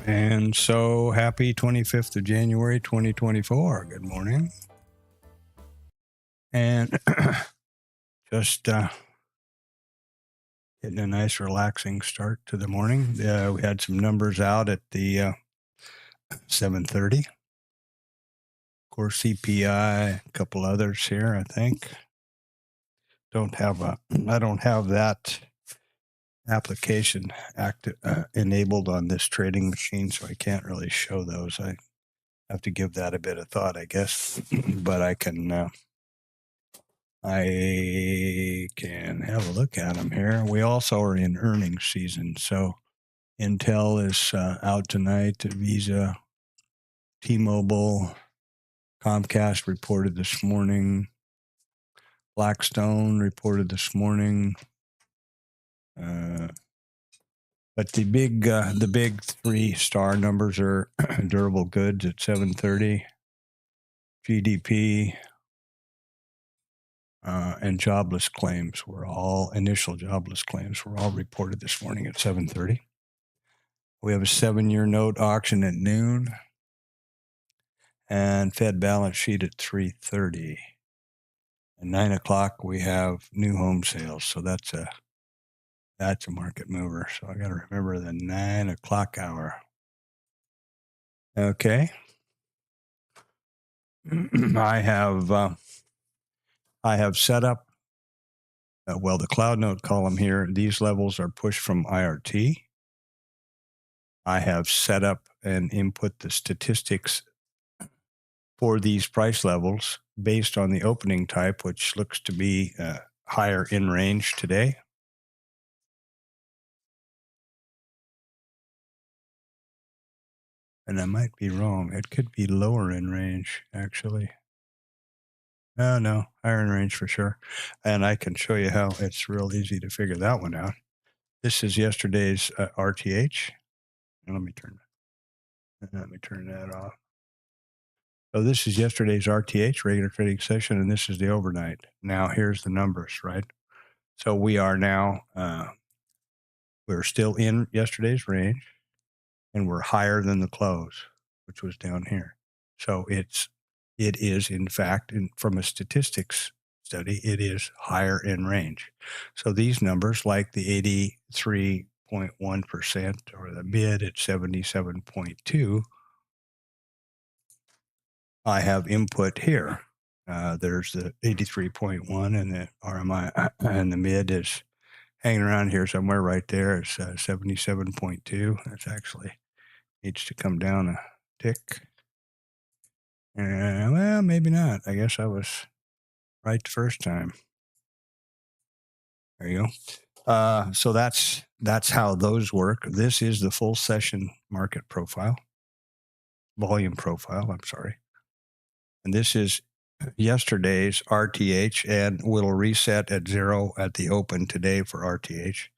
And so happy 25th of January, 2024. Good morning. And just getting a nice relaxing start to the morning. We had some numbers out at the 7:30. Of course, CPI, a couple others here, I think. I don't have that application enabled on this trading machine, so I can't really show those. I have to give that a bit of thought, I guess. But I can have a look at them here. We also are in earnings season, so Intel is out tonight. Visa, T-Mobile, Comcast reported this morning. Blackstone reported this morning. But the big 3-star numbers are durable goods at 7:30, GDP, and jobless claims initial jobless claims were all reported this morning at 7:30. We have a 7-year note auction at noon, and Fed balance sheet at 3:30. At 9 o'clock, we have new home sales, so that's a market mover. So I got to remember the 9 o'clock hour. Okay. I have set up, the cloud note column here. These levels are pushed from IRT. I have set up and input the statistics for these price levels based on the opening type, which looks to be higher in range today. And I might be wrong. It could be lower in range, actually. No, higher in range for sure. And I can show you how it's real easy to figure that one out. This is yesterday's RTH. Let me turn that off. So this is yesterday's RTH, regular trading session, and this is the overnight. Now here's the numbers, right? So we are now, we're still in yesterday's range, and we're higher than the close, which was down here. So it is, in fact, from a statistics study, it is higher in range. So these numbers, like the 83.1% or the mid at 77.2, I have input here. There's the 83.1 and the RMI, and the mid is hanging around here somewhere right there. It's 77.2. That's actually needs to come down a tick. Well, maybe not. I guess I was right the first time. There you go. So that's how those work. This is the full session market profile, volume profile, I'm sorry. And this is yesterday's RTH, and will reset at 0 at the open today for RTH.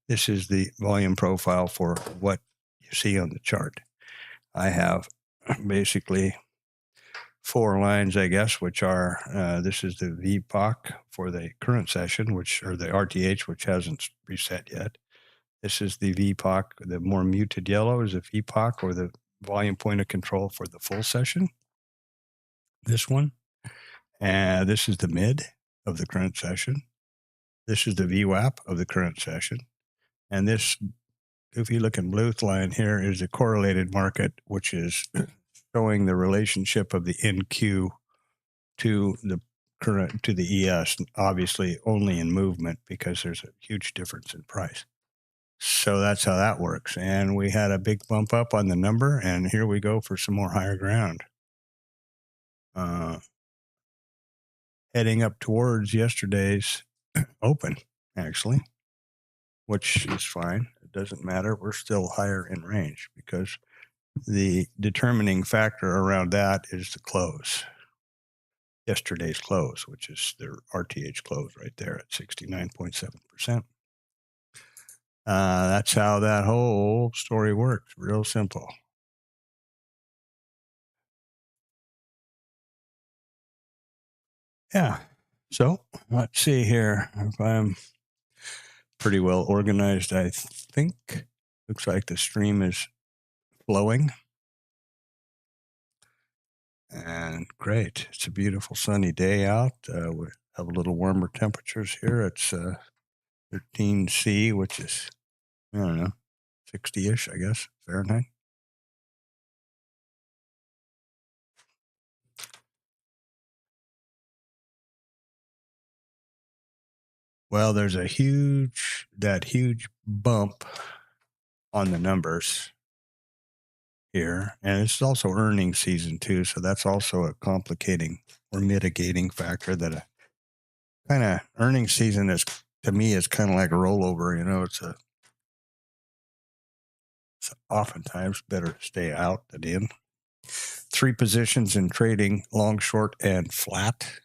This is the volume profile for what you see on the chart. I have basically 4 lines, I guess, which are, this is the Vpoc for the current session, or the RTH, which hasn't reset yet. This is the Vpoc. The more muted yellow is the Vpoc, or the volume point of control for the full session. This one. And this is the mid of the current session. This is the VWAP of the current session. And this, if you look in blue line here, is the correlated market, which is showing the relationship of the NQ to the ES, obviously only in movement because there's a huge difference in price. So that's how that works. And we had a big bump up on the number, and here we go for some more higher ground. Heading up towards yesterday's open, actually, which is fine. It doesn't matter. We're still higher in range because the determining factor around that is the close. Yesterday's close, which is their RTH close right there at 69.7%. That's how that whole story works. Real simple. Yeah. So let's see here. If I'm pretty well organized, I think. Looks like the stream is flowing. And great. It's a beautiful sunny day out. We have a little warmer temperatures here. It's 13C, which is, I don't know, 60-ish, I guess, Fahrenheit. Well, there's a huge bump on the numbers here. And it's also earnings season too. So that's also a complicating or mitigating factor that a kind of earnings season is, to me, is kind of like a rollover. You know, it's oftentimes better to stay out than in. 3 positions in trading: long, short, and flat.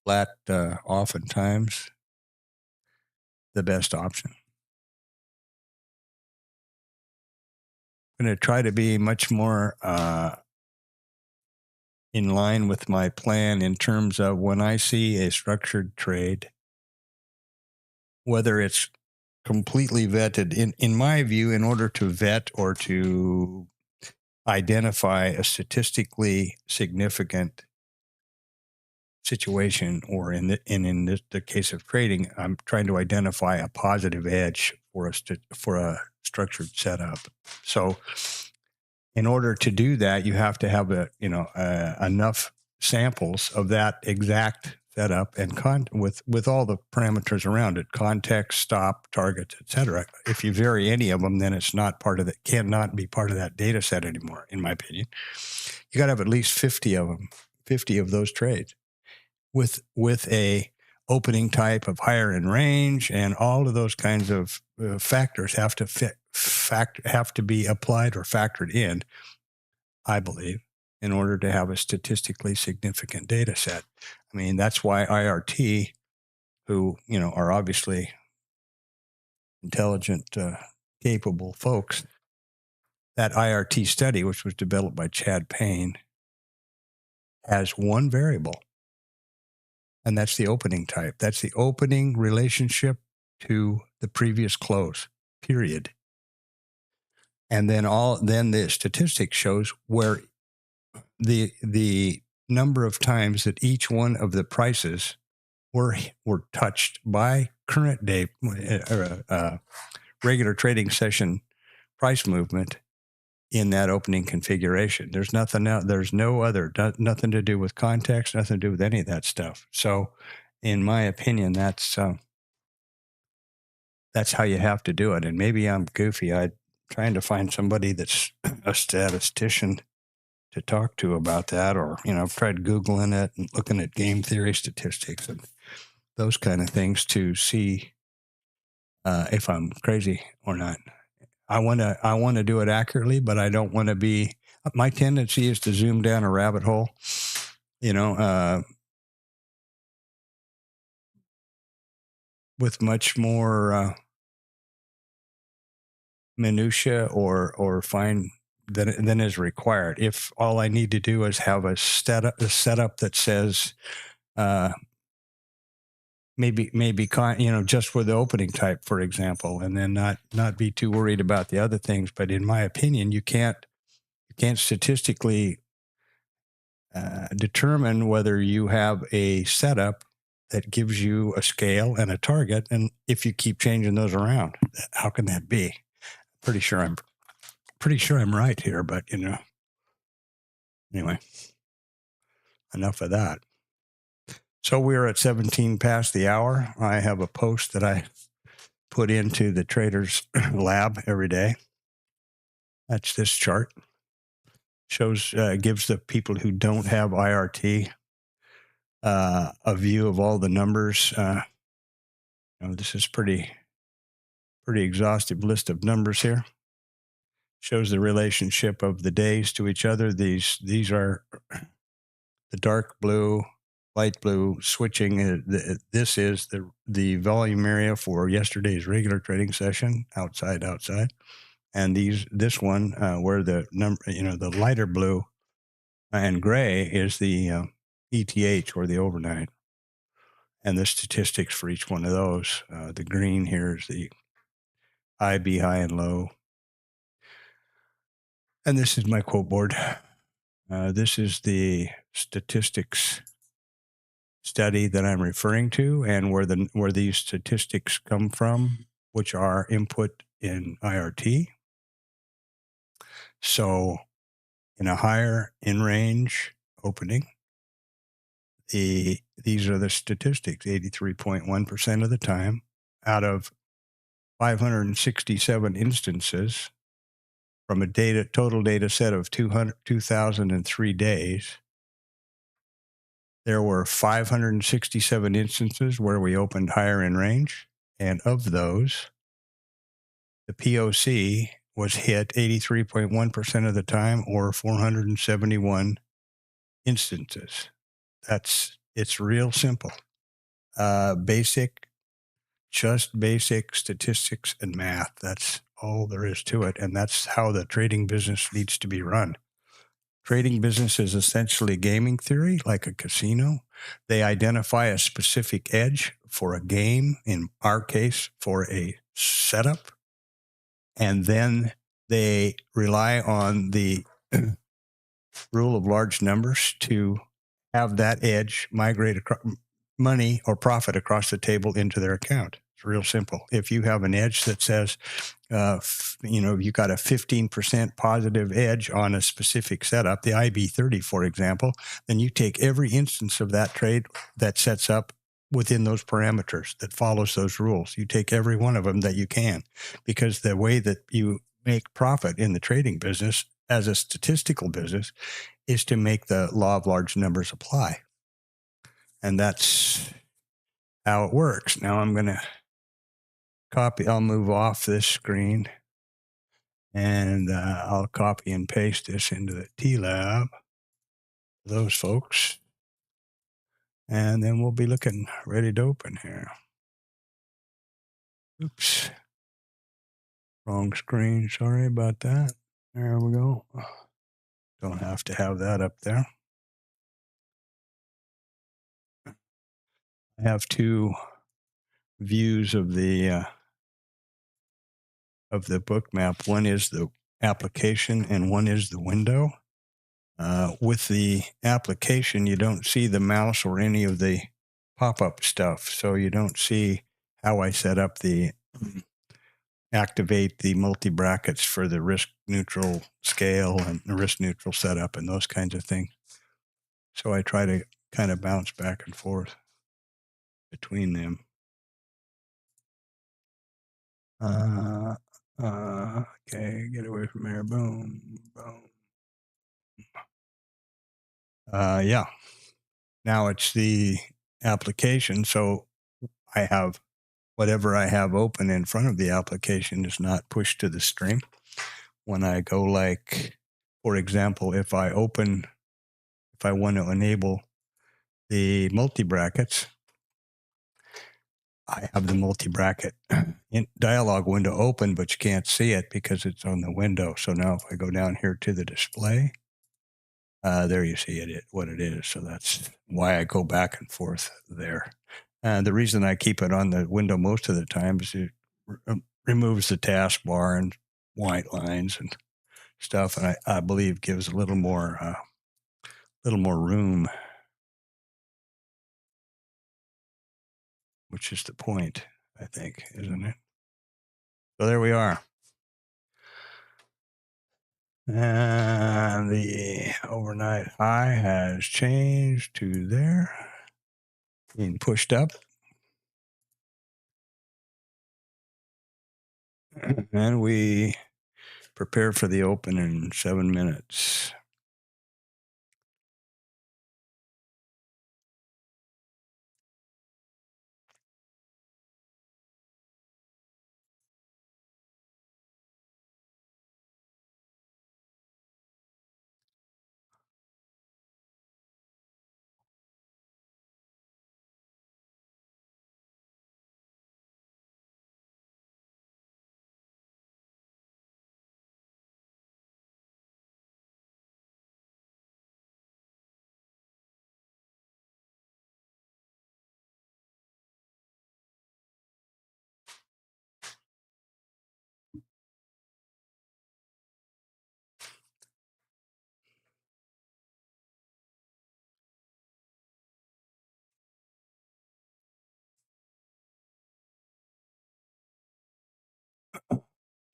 Flat, oftentimes the best option. I'm going to try to be much more in line with my plan in terms of when I see a structured trade, whether it's completely vetted. In my view, in order to vet or to identify a statistically significant situation, or in the case of trading, I'm trying to identify a positive edge for a structured setup. So in order to do that, you have to have enough samples of that exact setup and with all the parameters around it: context, stop, targets, etc. If you vary any of them, then it's not part of that, cannot be part of that data set anymore, in my opinion. You got to have at least 50 of them, 50 of those trades with a opening type of higher in range, and all of those kinds of factors have to be applied or factored in, I believe, in order to have a statistically significant data set. I mean, that's why IRT, who, are obviously intelligent, capable folks, that IRT study, which was developed by Chad Payne, has one variable, and that's the opening type. That's the opening relationship to the previous close, period. And then the statistic shows where the number of times that each one of the prices were touched by current day regular trading session price movement in that opening configuration. There's nothing else. There's nothing to do with context, nothing to do with any of that stuff. So in my opinion, that's how you have to do it. And maybe I'm goofy. I'm trying to find somebody that's a statistician to talk to about that, or, I've tried Googling it and looking at game theory statistics and those kind of things to see if I'm crazy or not. I want to do it accurately, but I don't want to be. My tendency is to zoom down a rabbit hole, with much more minutia or fine than is required. If all I need to do is have a setup that says maybe just for the opening type, for example, and then not be too worried about the other things. But in my opinion, you can't statistically determine whether you have a setup that gives you a scale and a target, and if you keep changing those around, how can that be? Pretty sure I'm right here, but anyway, enough of that. So we're at 17 past the hour. I have a post that I put into the Traders Lab every day. That's this chart. Shows, gives the people who don't have IRT a view of all the numbers. This is pretty exhaustive list of numbers here. Shows the relationship of the days to each other. These are the dark blue, light blue switching. This is the volume area for yesterday's regular trading session, outside. And this one where the number, the lighter blue and gray is the ETH, or the overnight, and the statistics for each one of those. The green here is the IB high and low. And this is my quote board. This is the statistics study that I'm referring to, and where these statistics come from, which are input in IRT. So in a higher in-range opening, these are the statistics: 83.1% of the time out of 567 instances from a total data set of 2,003 days. There were 567 instances where we opened higher in range, and of those, the POC was hit 83.1% of the time, or 471 instances. It's real simple. Just basic statistics and math. That's all there is to it, and that's how the trading business needs to be run. Trading business is essentially gaming theory, like a casino. They identify a specific edge for a game, in our case, for a setup, and then they rely on the rule of large numbers to have that edge migrate money or profit across the table into their account. It's real simple. If you have an edge that says, you got a 15% positive edge on a specific setup, the IB30, for example, then you take every instance of that trade that sets up within those parameters, that follows those rules. You take every one of them that you can, because the way that you make profit in the trading business as a statistical business is to make the law of large numbers apply. And that's how it works. Now I'm going to I'll move off this screen, and I'll copy and paste this into the TLab for those folks. And then we'll be looking ready to open here. Oops. Wrong screen. Sorry about that. There we go. Don't have to have that up there. I have two views of the book map. One is the application and one is the window. With the application, you don't see the mouse or any of the pop-up stuff, so you don't see how I set up activate the multi-brackets for the risk-neutral scale and the risk-neutral setup and those kinds of things. So I try to kind of bounce back and forth between them. Okay, get away from there. Boom, boom. Yeah. Now it's the application. So I have whatever I have open in front of the application is not pushed to the string. When I go, like, for example, if I want to enable the multi-brackets, I have the multi-bracket dialog window open, but you can't see it because it's on the window. So now if I go down here to the display, there you see it, what it is. So that's why I go back and forth there. The reason I keep it on the window most of the time is it removes the taskbar and white lines and stuff, and I believe gives a little more room, which is the point, I think, isn't it? So there we are. And the overnight high has changed to there, being pushed up. And we prepare for the open in 7 minutes.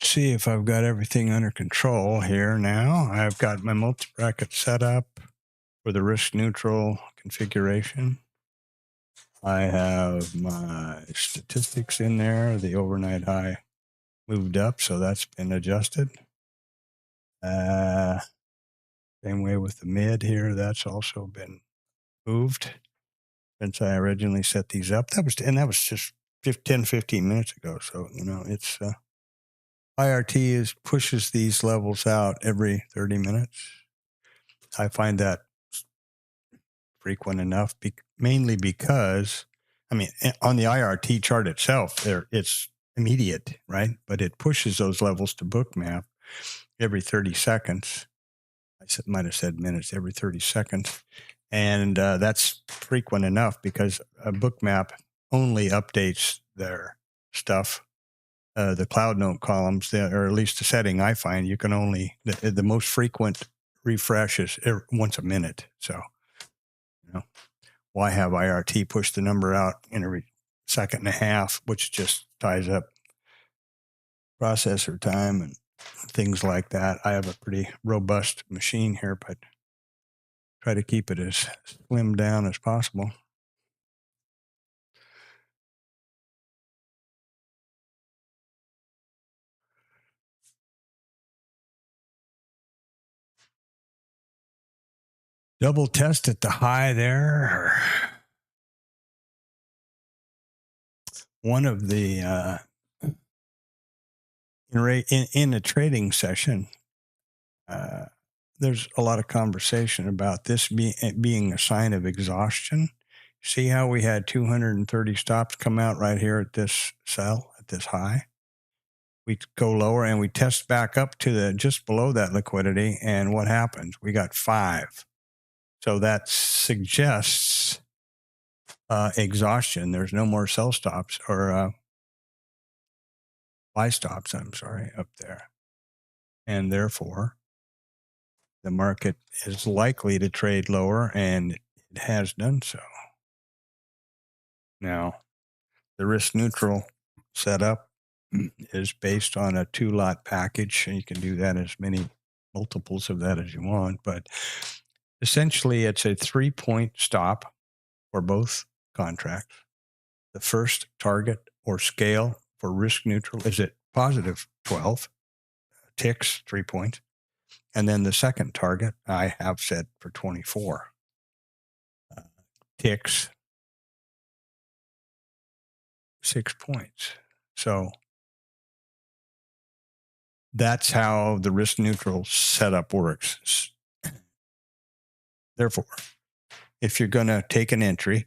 see if I've got everything under control here now. I've got my multi-bracket set up for the risk neutral configuration. I have my statistics in there. The overnight high moved up, so that's been adjusted. Same way with the mid here. That's also been moved since I originally set these up. That was just 10, 15 minutes ago. So, it's IRT pushes these levels out every 30 minutes. I find that frequent enough, mainly because, on the IRT chart itself, it's immediate, right? But it pushes those levels to bookmap every 30 seconds. Might have said minutes, every 30 seconds. And that's frequent enough because a bookmap only updates their stuff. The cloud note columns, or at least the setting I find, you can only, the most frequent refresh is once a minute. So, why have IRT push the number out in every second and a half, which just ties up processor time and things like that. I have a pretty robust machine here, but try to keep it as slimmed down as possible. Double test at the high there. One of the in a trading session, there's a lot of conversation about this being a sign of exhaustion. See how we had 230 stops come out right here at this sell, at this high? We go lower and we test back up to just below that liquidity, and what happens? We got 5. So that suggests exhaustion. There's no more sell stops or buy stops, up there. And therefore, the market is likely to trade lower, and it has done so. Now, the risk neutral setup is based on a 2-lot package, and you can do that as many multiples of that as you want, but essentially it's a 3-point stop for both contracts. The first target or scale for risk neutral is at positive 12 ticks, 3 points. And then the second target I have set for 24 ticks, 6 points. So that's how the risk neutral setup works. Therefore, if you're going to take an entry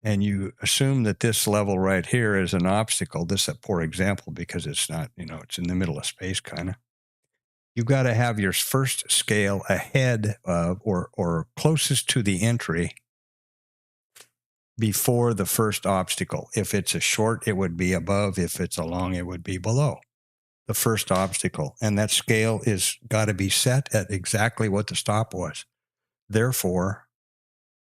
and you assume that this level right here is an obstacle, this is a poor example because it's not, it's in the middle of space kind of. You've got to have your first scale ahead of or closest to the entry before the first obstacle. If it's a short, it would be above. If it's a long, it would be below the first obstacle. And that scale is got to be set at exactly what the stop was. Therefore,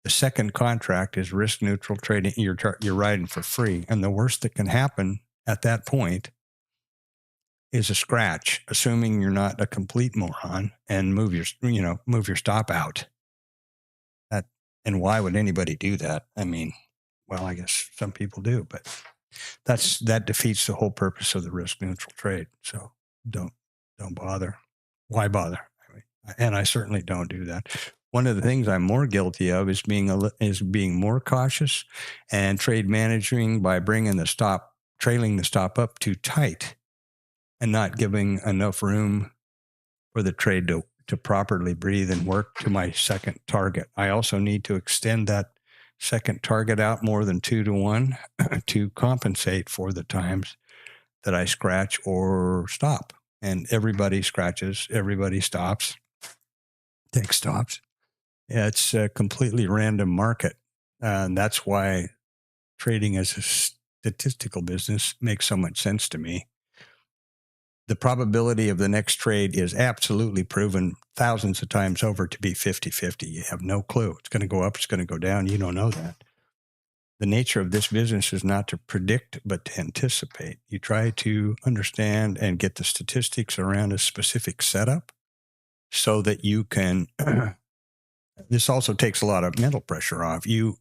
the second contract is risk neutral trading. You're riding for free. And the worst that can happen at that point is a scratch, assuming you're not a complete moron, and move your stop out. And why would anybody do that? Well, I guess some people do, but that defeats the whole purpose of the risk neutral trade. So don't bother. Why bother? And I certainly don't do that. One of the things I'm more guilty of is being more cautious and trade managing by trailing the stop up too tight and not giving enough room for the trade to properly breathe and work to my second target. I also need to extend that second target out more than 2 to 1 to compensate for the times that I scratch or stop. And everybody scratches, everybody stops, takes stops. Yeah, it's a completely random market. And that's why trading as a statistical business makes so much sense to me. The probability of the next trade is absolutely proven thousands of times over to be 50-50. You have no clue. It's going to go up. It's going to go down. You don't know that. the nature of this business is not to predict, but to anticipate. You try to understand and get the statistics around a specific setup so that you can, this also takes a lot of mental pressure off you.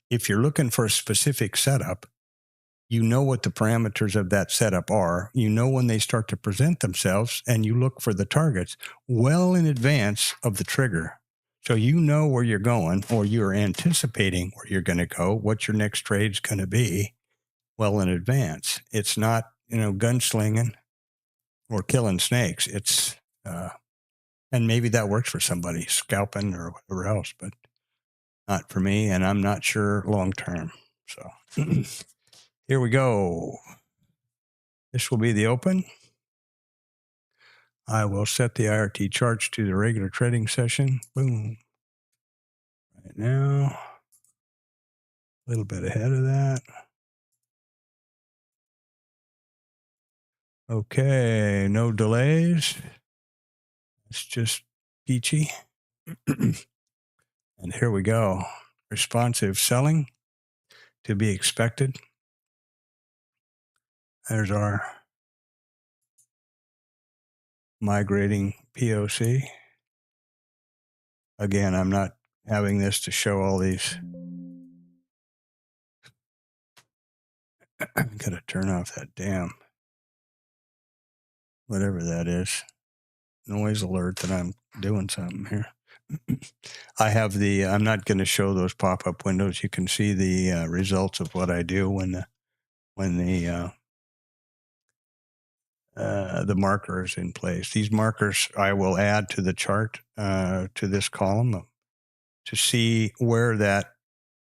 If you're looking for a specific setup, you know what the parameters of that setup are. You know when they start to present themselves, and you look for the targets well in advance of the trigger. So you know where you're going, or you're anticipating where you're going to go, what your next trade's going to be well in advance. It's not, gunslinging or killing snakes. It's, and maybe that works for somebody, scalping or whatever else, but not for me. And I'm not sure long term. So here we go. This will be the open. I will set the IRT charts to the regular trading session. Boom. Right now, a little bit ahead of that. Okay, no delays. It's just peachy. And here we go. Responsive selling to be expected. There's our migrating POC. Again, I'm not having this to show all these. Got to turn off that damn, whatever that is, noise alert that I'm doing something here. I have I'm not going to show those pop-up windows. You can see the results of what I do when the marker is in place. These markers I will add to the chart, to this column to see where that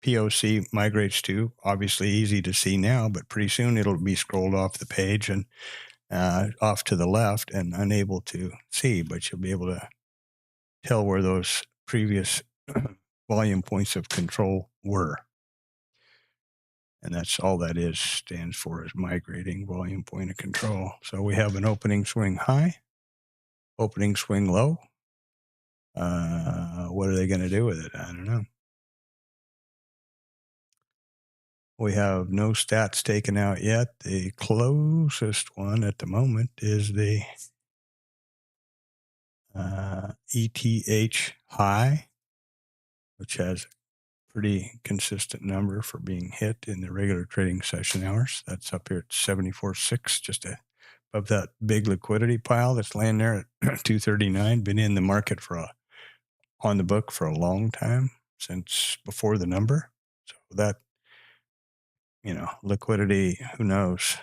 POC migrates to. Obviously easy to see now, but pretty soon it'll be scrolled off the page and off to the left and unable to see, but you'll be able to tell where those previous volume points of control were. And that's all that stands for, is migrating volume point of control. So we have an opening swing high, opening swing low. What are they going to do with it? I don't know. We have no stats taken out yet. The closest one at the moment is the ETH high, which has a pretty consistent number for being hit in the regular trading session hours. That's up here at 74.6, just above that big liquidity pile that's laying there at 239. Been in the market on the book for a long time, since before the number. So that, liquidity, who knows?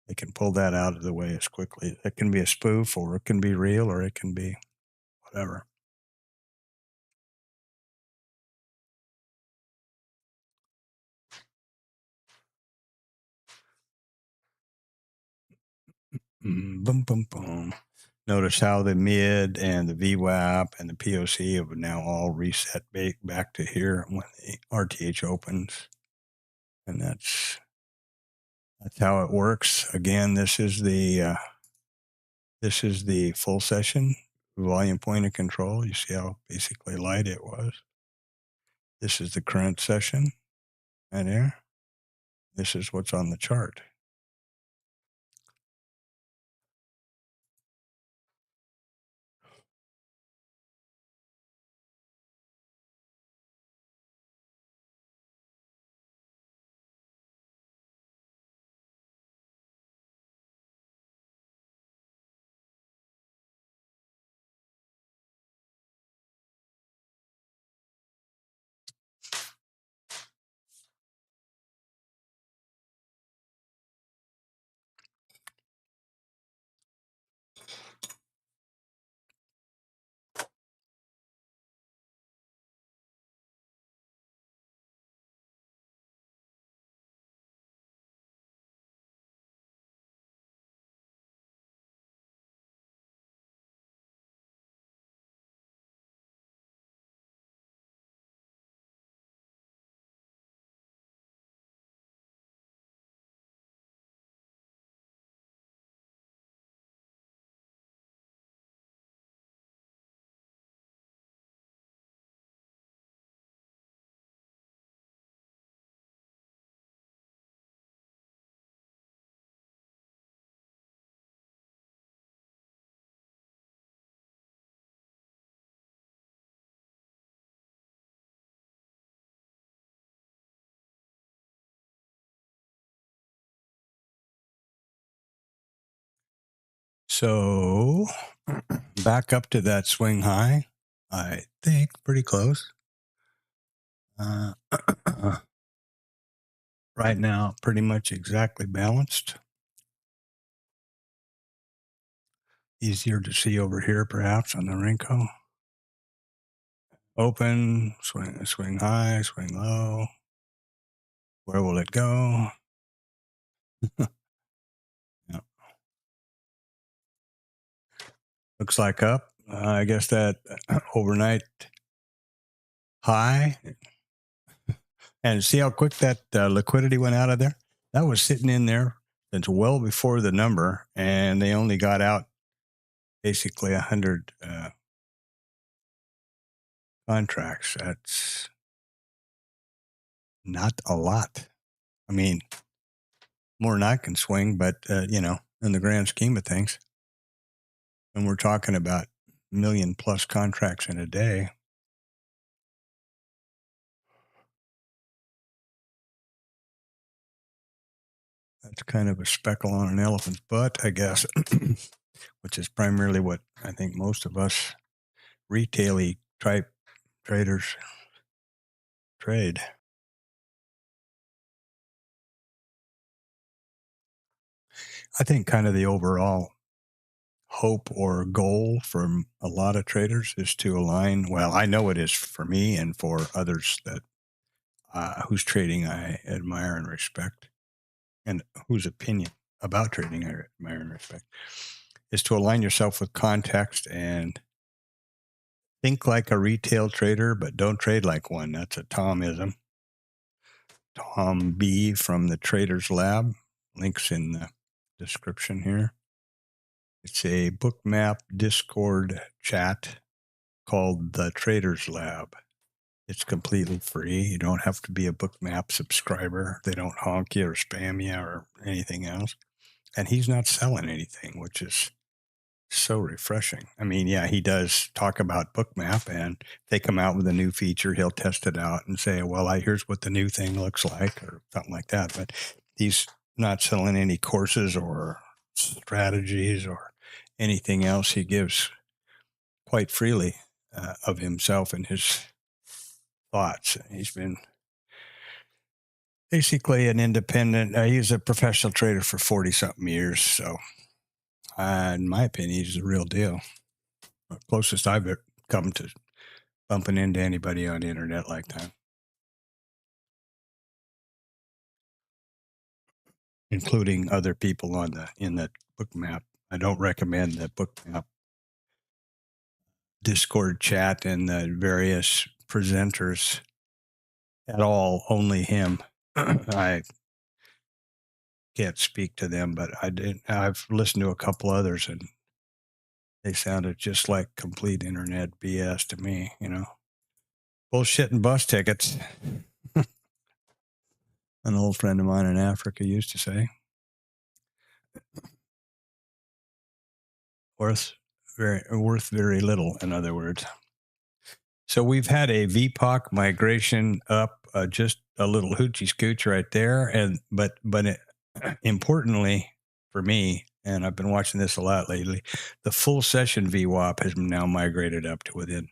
They can pull that out of the way as quickly. It can be a spoof, or it can be real, or it can be whatever. Boom, boom, boom. Notice how the mid and the VWAP and the POC have now all reset back to here when the RTH opens. And that's how it works. Again, this is the full session volume point of control. You see how basically light it was. This is the current session right here. This is what's on the chart. So back up to that swing high, I think pretty close. Right now, pretty much exactly balanced. Easier to see over here, perhaps, on the Renko. Open, swing high, swing low. Where will it go? Yeah. Looks like up. I guess that overnight high. And see how quick that liquidity went out of there? That was sitting in there since well before the number, and they only got out basically 100 contracts. That's not a lot. I mean, more than I can swing, but, in the grand scheme of things, and we're talking about million plus contracts in a day. That's kind of a speckle on an elephant's butt, I guess, which is primarily what I think most of us retail-y type traders trade. I think kind of the overall hope or goal from a lot of traders is to align. Well, I know it is for me and for others that whose trading I admire and respect, and whose opinion about trading I admire and respect, is to align yourself with context and think like a retail trader, but don't trade like one. That's a Tomism. Tom B from the Traders Lab. Links in the description here. It's a bookmap Discord chat called the Traders Lab. It's completely free. You don't have to be a bookmap subscriber. They don't honk you or spam you or anything else. And he's not selling anything, which is so refreshing. I mean, yeah, he does talk about bookmap, and if they come out with a new feature, he'll test it out and say, well, here's what the new thing looks like or something like that. But he's not selling any courses or strategies or anything else. He gives quite freely of himself and his thoughts. He's been basically an independent. He's a professional trader for 40-something years. So in my opinion, he's the real deal. The closest I've come to bumping into anybody on the internet like that, including other people in the bookmap. I don't recommend the bookmap Discord chat and the various presenters at all. Only him. I can't speak to them, but I've listened to a couple others, and they sounded just like complete internet BS to me. Bullshit and bus tickets. An old friend of mine in Africa used to say. Worth very little, in other words. So we've had a Vpoc migration up, just a little hoochie scooch right there, but importantly for me, and I've been watching this a lot lately, the full session VWAP has now migrated up to within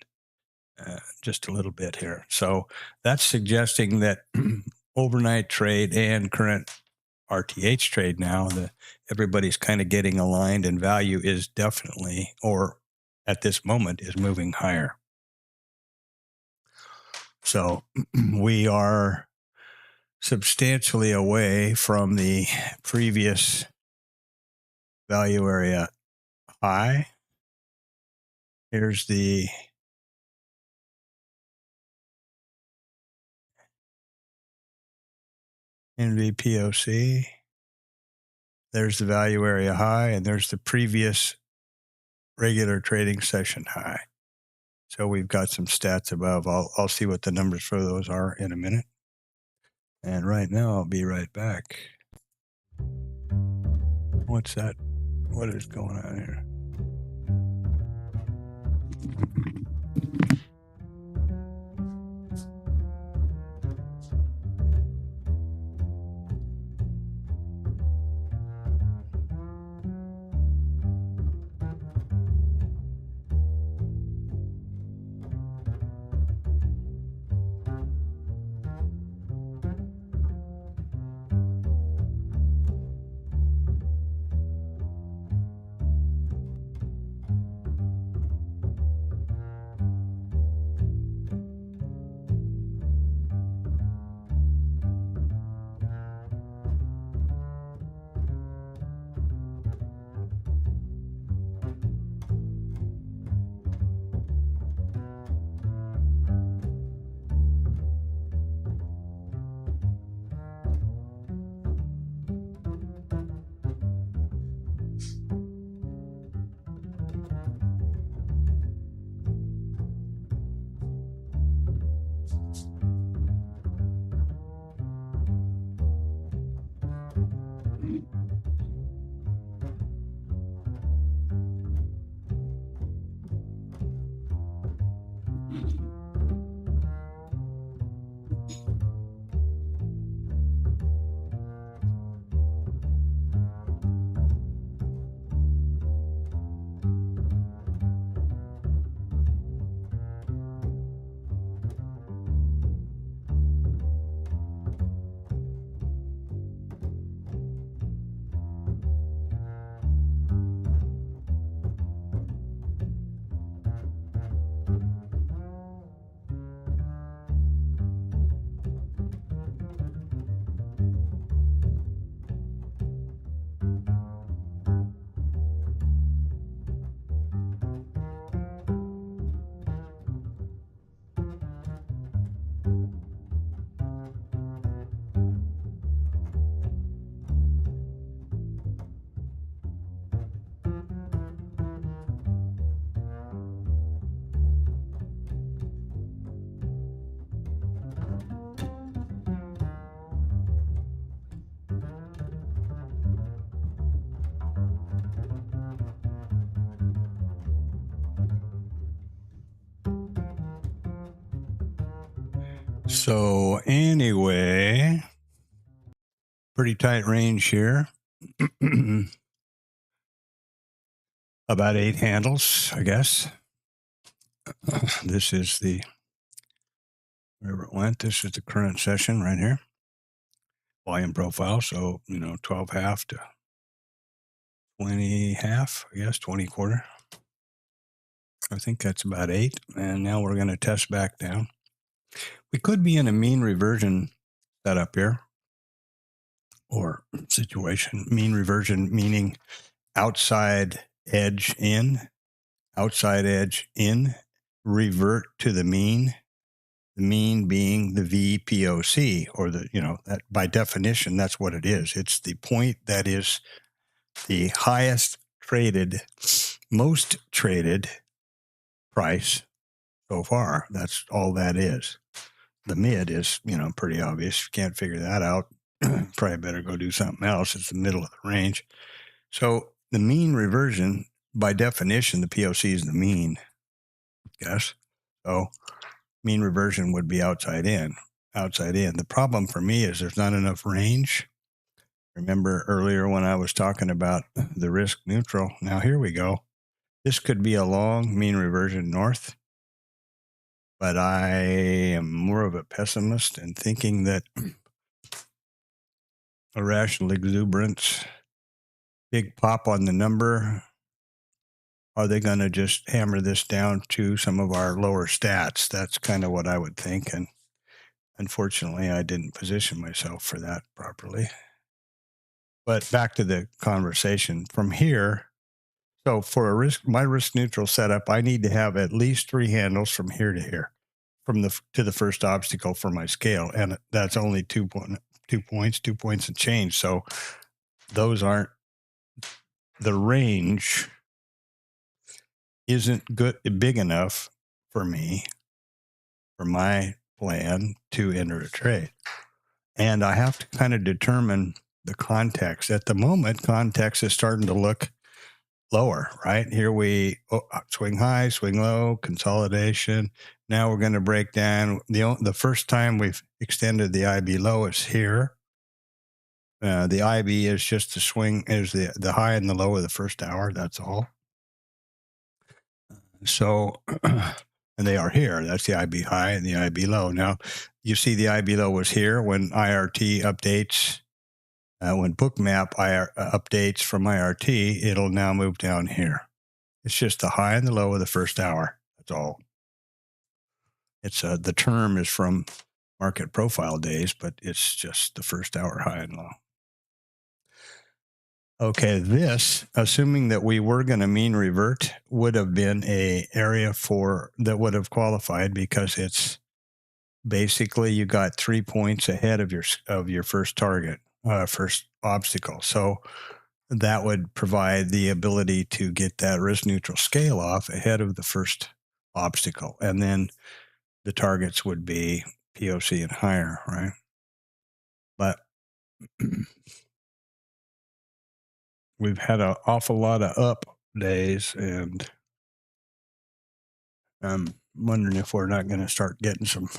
just a little bit here. So that's suggesting that overnight trade and current RTH trade now, everybody's kind of getting aligned, and value is definitely, or at this moment, is moving higher. So we are substantially away from the previous value area high. Here's the NVPOC. There's the value area high, and there's the previous regular trading session high. So we've got some stats above. I'll see what the numbers for those are in a minute. And right now, I'll be right back. What's that? What is going on here? So anyway, pretty tight range here. About 8 handles, I guess. This is the, wherever it went, this is the current session right here. Volume profile, so, 12 half to 20 half, I guess, 20 quarter. I think that's about 8. And now we're going to test back down. We could be in a mean reversion setup here, or situation. Mean reversion meaning outside edge in, revert to the mean being the VPOC, or that by definition, that's what it is. It's the point that is the highest traded, most traded price so far. That's all that is. The mid is, pretty obvious. If you can't figure that out, probably better go do something else. It's the middle of the range. So the mean reversion, by definition, the POC is the mean, yes. So mean reversion would be outside in. The problem for me is there's not enough range. Remember earlier when I was talking about the risk neutral? Now here we go. This could be a long mean reversion north, but I am more of a pessimist and thinking that irrational exuberance, big pop on the number, are they going to just hammer this down to some of our lower stats? That's kind of what I would think. And unfortunately, I didn't position myself for that properly. But back to the conversation from here. So for my risk neutral setup, I need to have at least 3 handles from here to here, to the first obstacle for my scale. And that's only 2 points and change. So those aren't, the range isn't big enough for me, for my plan to enter a trade. And I have to kind of determine the context. At the moment, context is starting to look lower, right? Here we swing high, swing low, consolidation. Now we're going to break down. The first time we've extended the IB low is here. The IB is just the swing, is the high and the low of the first hour. That's all. So, and they are here. That's the IB high and the IB low. Now, you see the IB low was here when IRT updates. When Bookmap updates from IRT, it'll now move down here. It's just the high and the low of the first hour. That's all. It's the term is from market profile days, but it's just the first hour high and low. Okay, this, assuming that we were going to mean revert, would have been a area that would have qualified, because it's basically you got 3 points ahead of your first target, first obstacle. So that would provide the ability to get that risk neutral scale off ahead of the first obstacle. And then the targets would be POC and higher, right? But we've had an awful lot of up days, and I'm wondering if we're not going to start getting some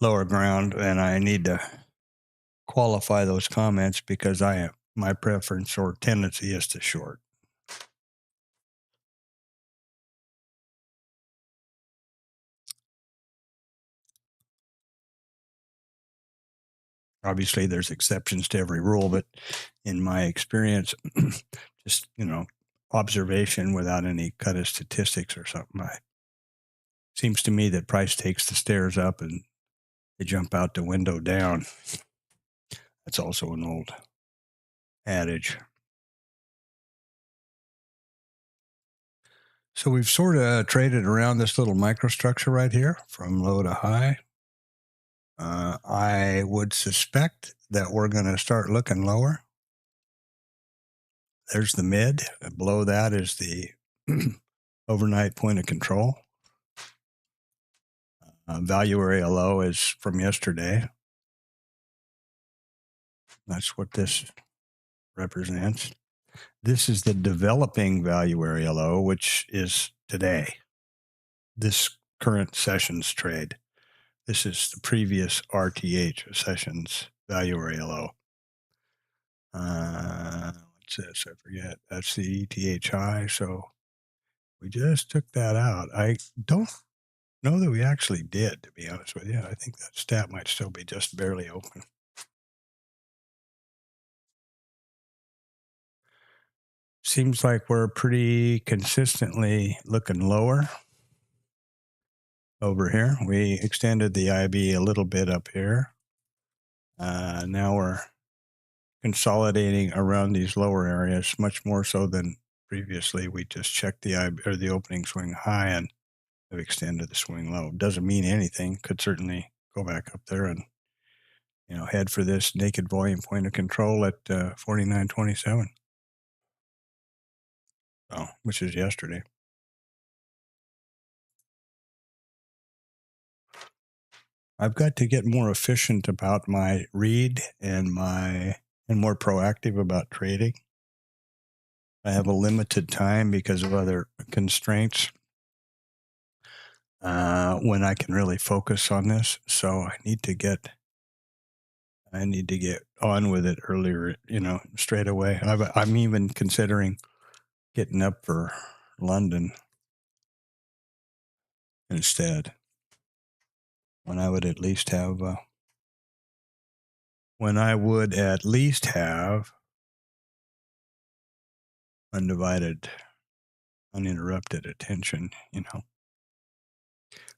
lower ground, and I need to qualify those comments because my preference or tendency is to short. Obviously, there's exceptions to every rule, but in my experience, just, observation without any kind of statistics or something, seems to me that price takes the stairs up and they jump out the window down. That's also an old adage. So we've sort of traded around this little microstructure right here from low to high. I would suspect that we're going to start looking lower. There's the mid. Below that is the overnight point of control. Value area low is from yesterday. That's what this represents. This is the developing value area low, which is today. This current sessions trade. This is the previous RTH Sessions value area low. What's this? I forget. That's the ETH high. So we just took that out. I don't know that we actually did, to be honest with you. I think that stat might still be just barely open. Seems like we're pretty consistently looking lower over here. We extended the IB a little bit up here. Now we're consolidating around these lower areas, much more so than previously. We just checked the IB, or the opening swing high, and have extended the swing low. Doesn't mean anything. Could certainly go back up there and head for this naked volume point of control at 49.27. So, which is yesterday. I've got to get more efficient about my read and more proactive about trading. I have a limited time because of other constraints when I can really focus on this. So I need to get on with it earlier, straight away. I'm even considering getting up for London instead, when I would at least have undivided, uninterrupted attention.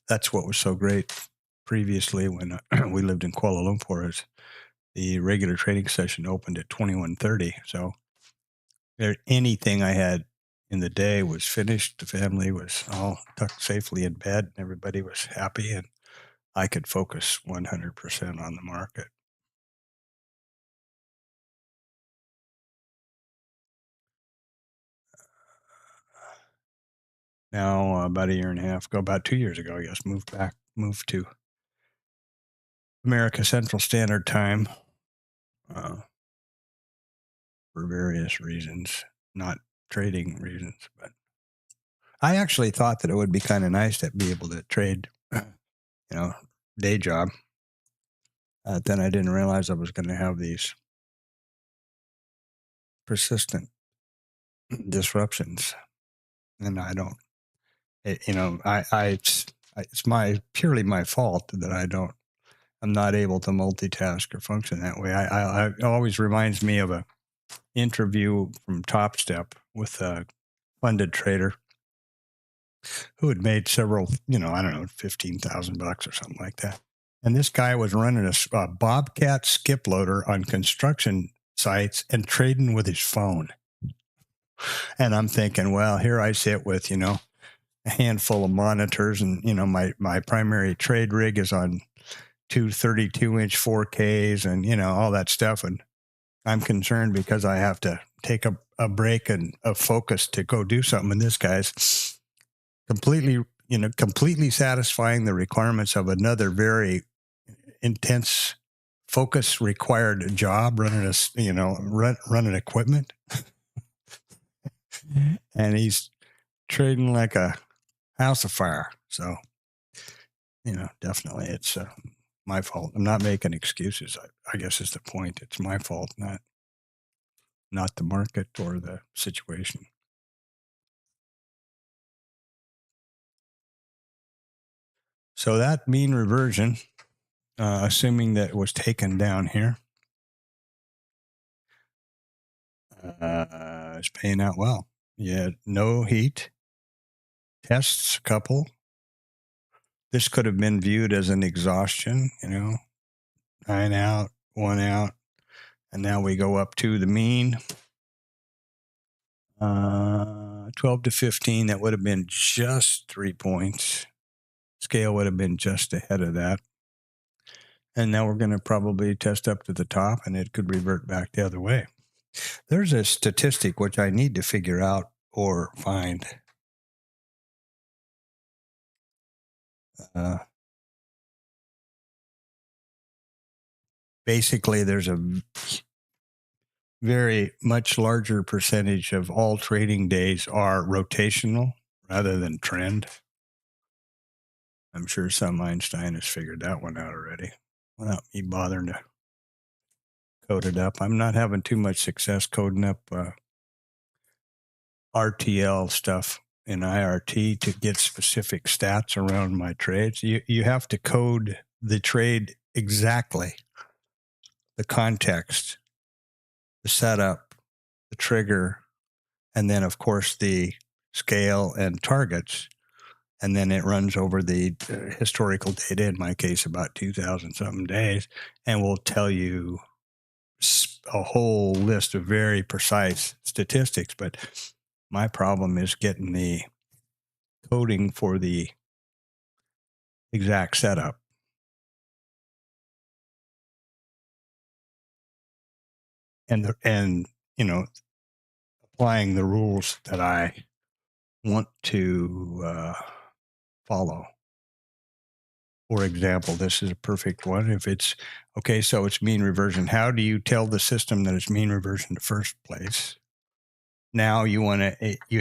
That's what was so great previously when we lived in Kuala Lumpur, is the regular trading session opened at 21:30. So anything I had in the day was finished. The family was all tucked safely in bed, and everybody was happy, and I could focus 100% on the market. Now, about a year and a half ago, about 2 years ago, I guess, moved to America Central Standard Time for various reasons, not trading reasons. But I actually thought that it would be kind of nice to be able to trade, day job. Then I didn't realize I was going to have these persistent disruptions, and I don't. It's purely my fault that I'm not able to multitask or function that way. It always reminds me of a interview from TopStep with a funded trader who had made several, $15,000 or something like that. And this guy was running a Bobcat skip loader on construction sites and trading with his phone. And I'm thinking, well, here I sit with, a handful of monitors, and, my primary trade rig is on two 32-inch 4Ks and, all that stuff. And I'm concerned because I have to take a break and a focus to go do something. And this guy's completely satisfying the requirements of another very intense focus required job, running running equipment. And he's trading like a house of fire. So, definitely it's my fault. I'm not making excuses. I guess is the point. It's my fault, not the market or the situation. So that mean reversion, assuming that it was taken down here, is paying out well. You had no heat, tests a couple. This could have been viewed as an exhaustion, 9 out, 1 out. And now we go up to the mean, 12 to 15. That would have been just 3 points. Scale would have been just ahead of that. And now we're going to probably test up to the top, and it could revert back the other way. There's a statistic which I need to figure out or find. Basically, there's a very much larger percentage of all trading days are rotational rather than trend. I'm sure some Einstein has figured that one out already without me bothering to code it up. I'm not having too much success coding up RTL stuff in IRT to get specific stats around my trades. You have to code the trade exactly, the context, the setup, the trigger, and then, of course, the scale and targets. And then it runs over the historical data, in my case, about 2,000 something days, and will tell you a whole list of very precise statistics. But my problem is getting the coding for the exact setup. And you know, applying the rules that I want to follow. For example, this is a perfect one. If it's okay, so it's mean reversion. How do you tell the system that it's mean reversion in the first place? Now you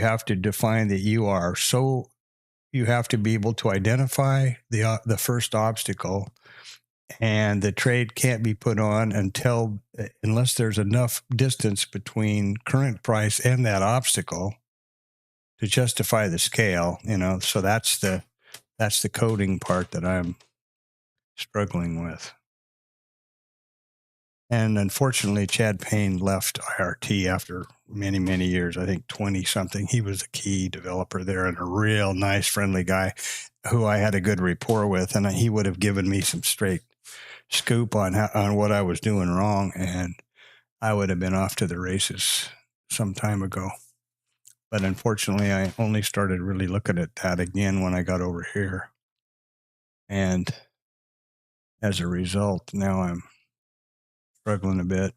have to define that you have to be able to identify the first obstacle, and the trade can't be put on unless there's enough distance between current price and that obstacle to justify the scale. So that's the coding part that I'm struggling with. And unfortunately, Chad Payne left IRT after many, many years, I think 20 something. He was a key developer there and a real nice, friendly guy who I had a good rapport with. And he would have given me some straight scoop on what I was doing wrong. And I would have been off to the races some time ago. But unfortunately, I only started really looking at that again when I got over here. And as a result, now I'm struggling a bit.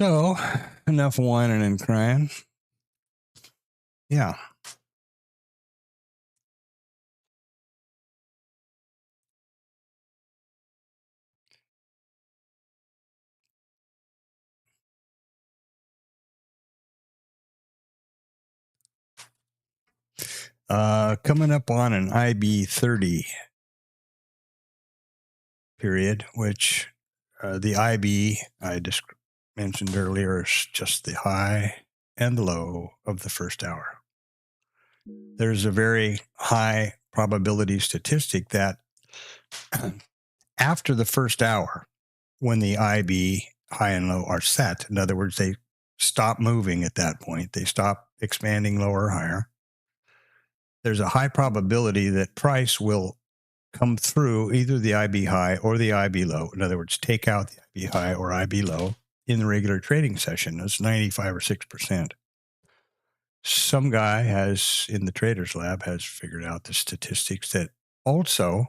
So, enough whining and crying. Yeah. Coming up on an IB 30 period, which the IB I just mentioned earlier is just the high and low of the first hour. There's a very high probability statistic that after the first hour, when the IB high and low are set, in other words, they stop moving at that point, they stop expanding lower or higher, there's a high probability that price will come through either the IB high or the IB low. In other words, take out the IB high or IB low in the regular trading session. That's 95 or 6%. Some guy in the Traders Lab has figured out the statistics that also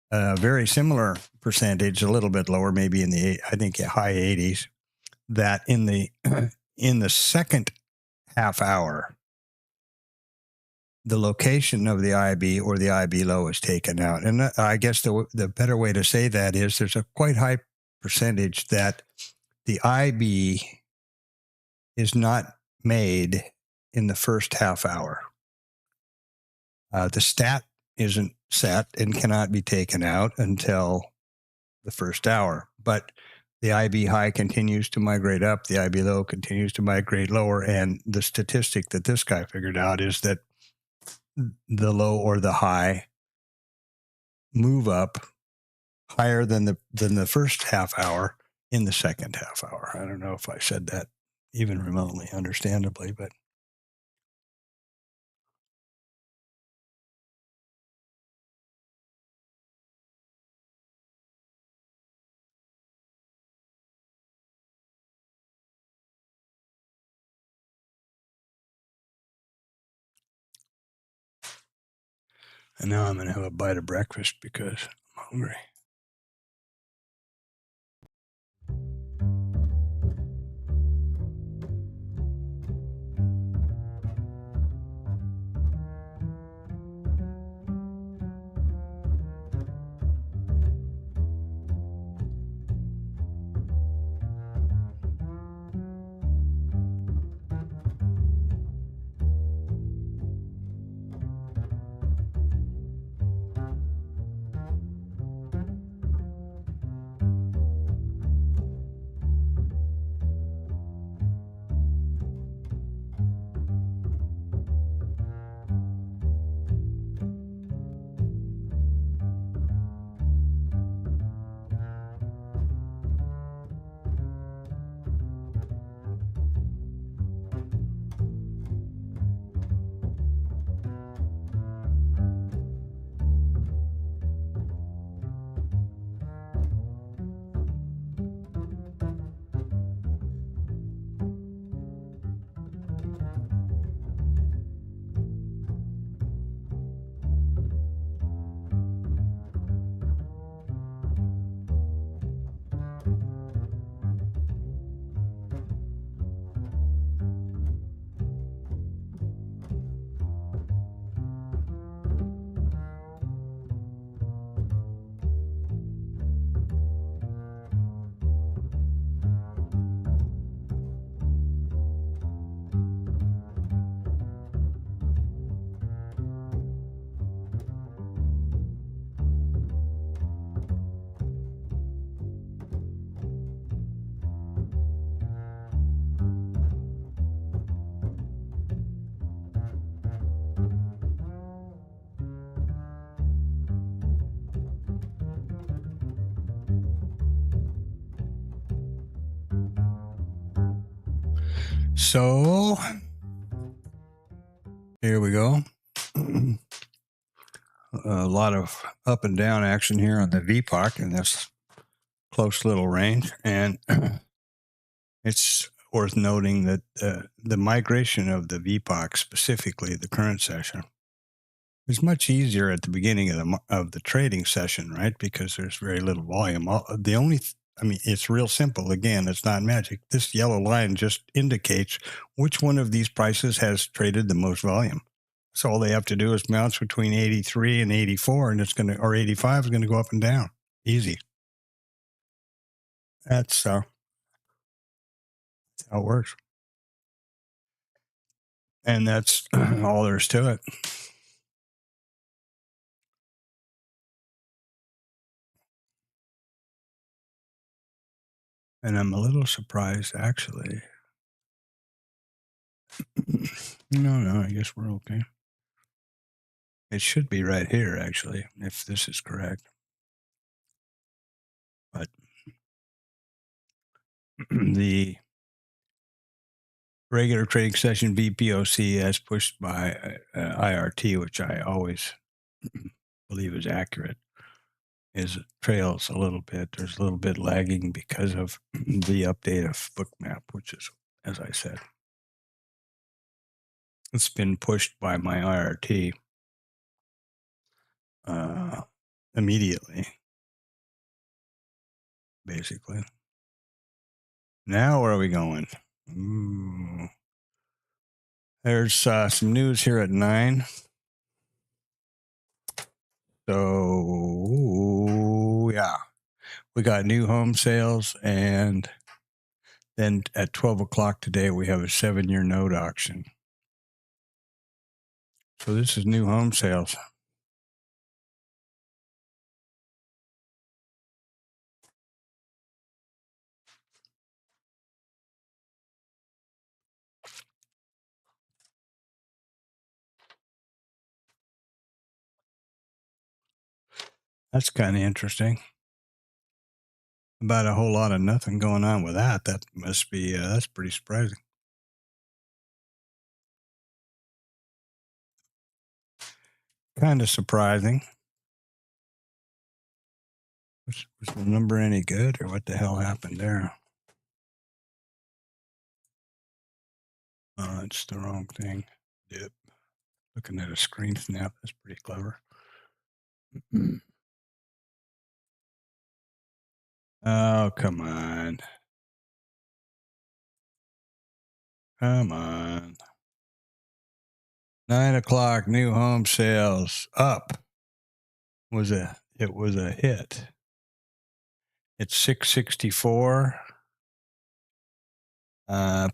a very similar percentage, a little bit lower, maybe in the, I think, high 80s, that in the second half hour, the location of the IB or the IB low is taken out. And I guess the better way to say that is there's a quite high percentage that the IB is not made in the first half hour. The stat isn't set and cannot be taken out until the first hour. But the IB high continues to migrate up, the IB low continues to migrate lower, and the statistic that this guy figured out is that the low or the high move up higher than the first half hour in the second half hour. I don't know if I said that even remotely understandably, but And now I'm going to have a bite of breakfast because I'm hungry. So here we go. A lot of up and down action here on the Vpoc in this close little range. And it's worth noting that the migration of the Vpoc, specifically the current session, is much easier at the beginning of the trading session, right? Because there's very little volume. It's real simple. Again, it's not magic. This yellow line just indicates which one of these prices has traded the most volume. So all they have to do is bounce between 83 and 84, and or 85 is going to go up and down. Easy. That's how it works. And that's all there's to it. And I'm a little surprised, actually. No, I guess we're okay. It should be right here, actually, if this is correct. But the regular trading session VPOC as pushed by IRT, which I always believe is accurate, is trails a little bit. There's a little bit lagging because of the update of Bookmap, which is, as I said, it's been pushed by my IRT immediately, basically. Now where are we going? Ooh. There's some news here at 9. So, yeah, we got new home sales, and then at 12 o'clock today, we have a 7-year note auction. So this is new home sales. That's kind of interesting. About a whole lot of nothing going on with that. That must be, that's pretty surprising. Kind of surprising. Was the number any good, or what the hell happened there? Oh, it's the wrong thing. Yep. Looking at a screen snap. That's pretty clever. Oh, come on. Come on. 9 o'clock, new home sales up. It was a hit. It's 664.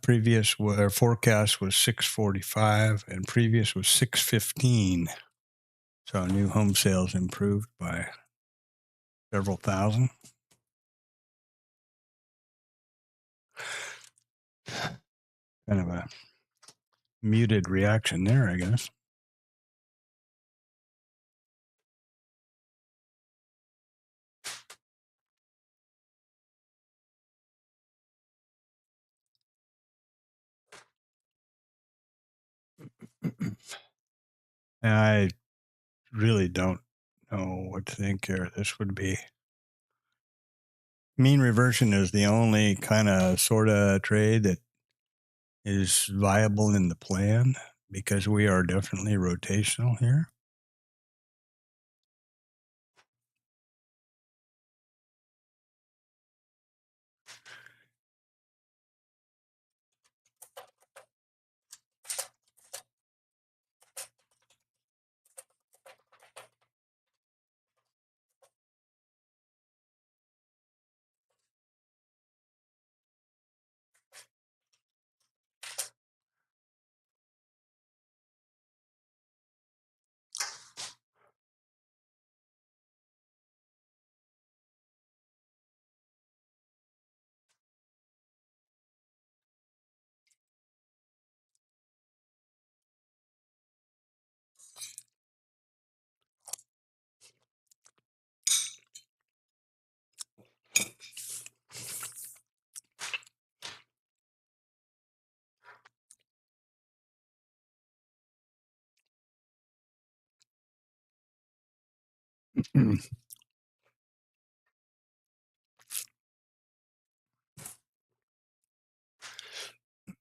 Previous forecast was 645 and previous was 615. So new home sales improved by several thousand. Kind of a muted reaction there, I guess. I really don't know what to think here. This would be mean reversion is the only kind of sort of trade that is viable in the plan because we are definitely rotational here.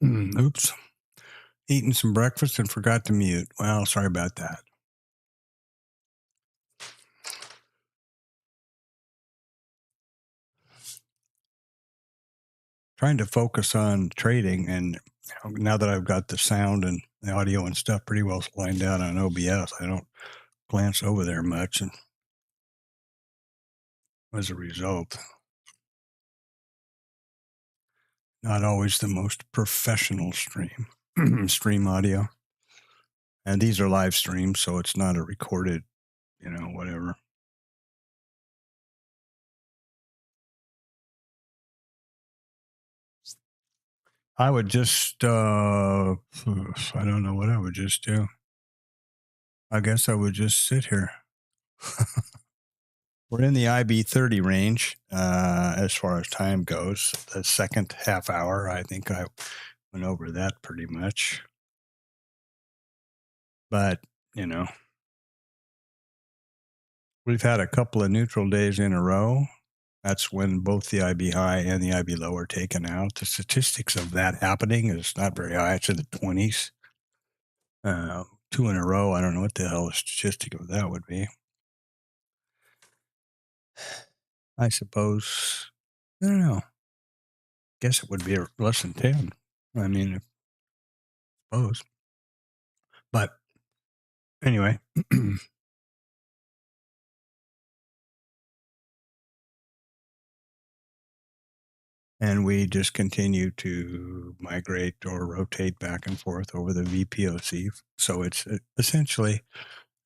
Oops. Eating some breakfast and forgot to mute. Well, sorry about that. Trying to focus on trading, and now that I've got the sound and the audio and stuff pretty well lined out on OBS, I don't glance over there much, and as a result, not always the most professional stream audio. And these are live streams, so it's not a recorded, whatever. I would just, I don't know what I would just do. I guess I would just sit here. We're in the IB30 range as far as time goes. The second half hour, I think I went over that pretty much. But, we've had a couple of neutral days in a row. That's when both the IB high and the IB low are taken out. The statistics of that happening is not very high. It's in the 20s. 2 in a row, I don't know what the hell the statistic of that would be. I suppose, I don't know. Guess it would be less than 10. I mean, I suppose. But anyway. And we just continue to migrate or rotate back and forth over the VPOC. So it's essentially,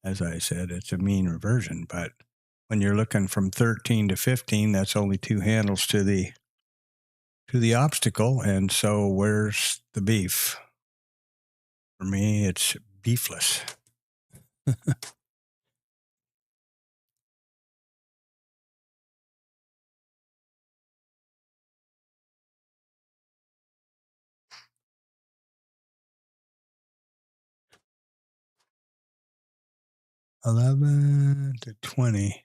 as I said, it's a mean reversion. But when you're looking from 13 to 15, that's only 2 handles to the obstacle. And so where's the beef? For me, it's beefless. 11 to 20.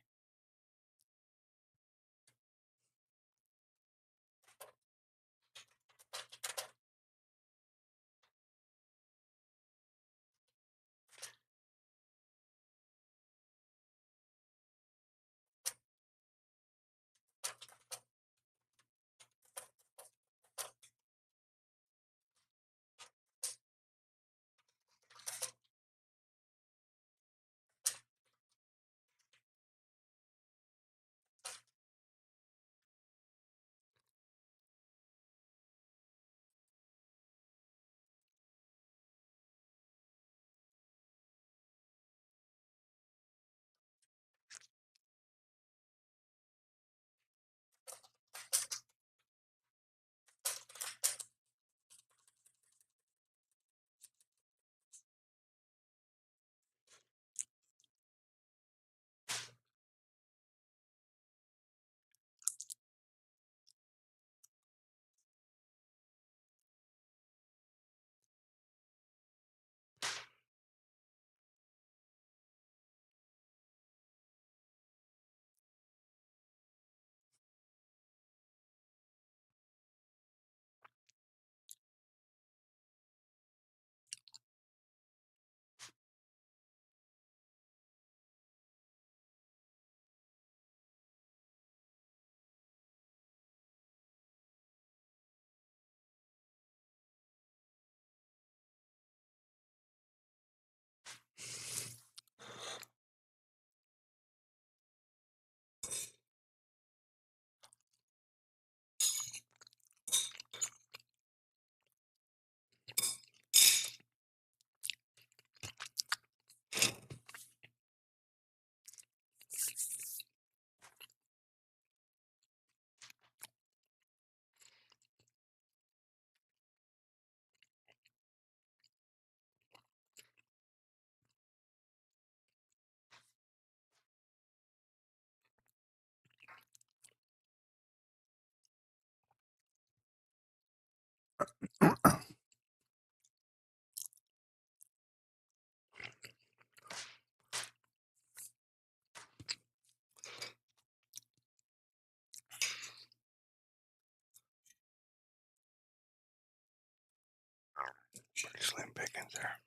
Pretty slim pickings there.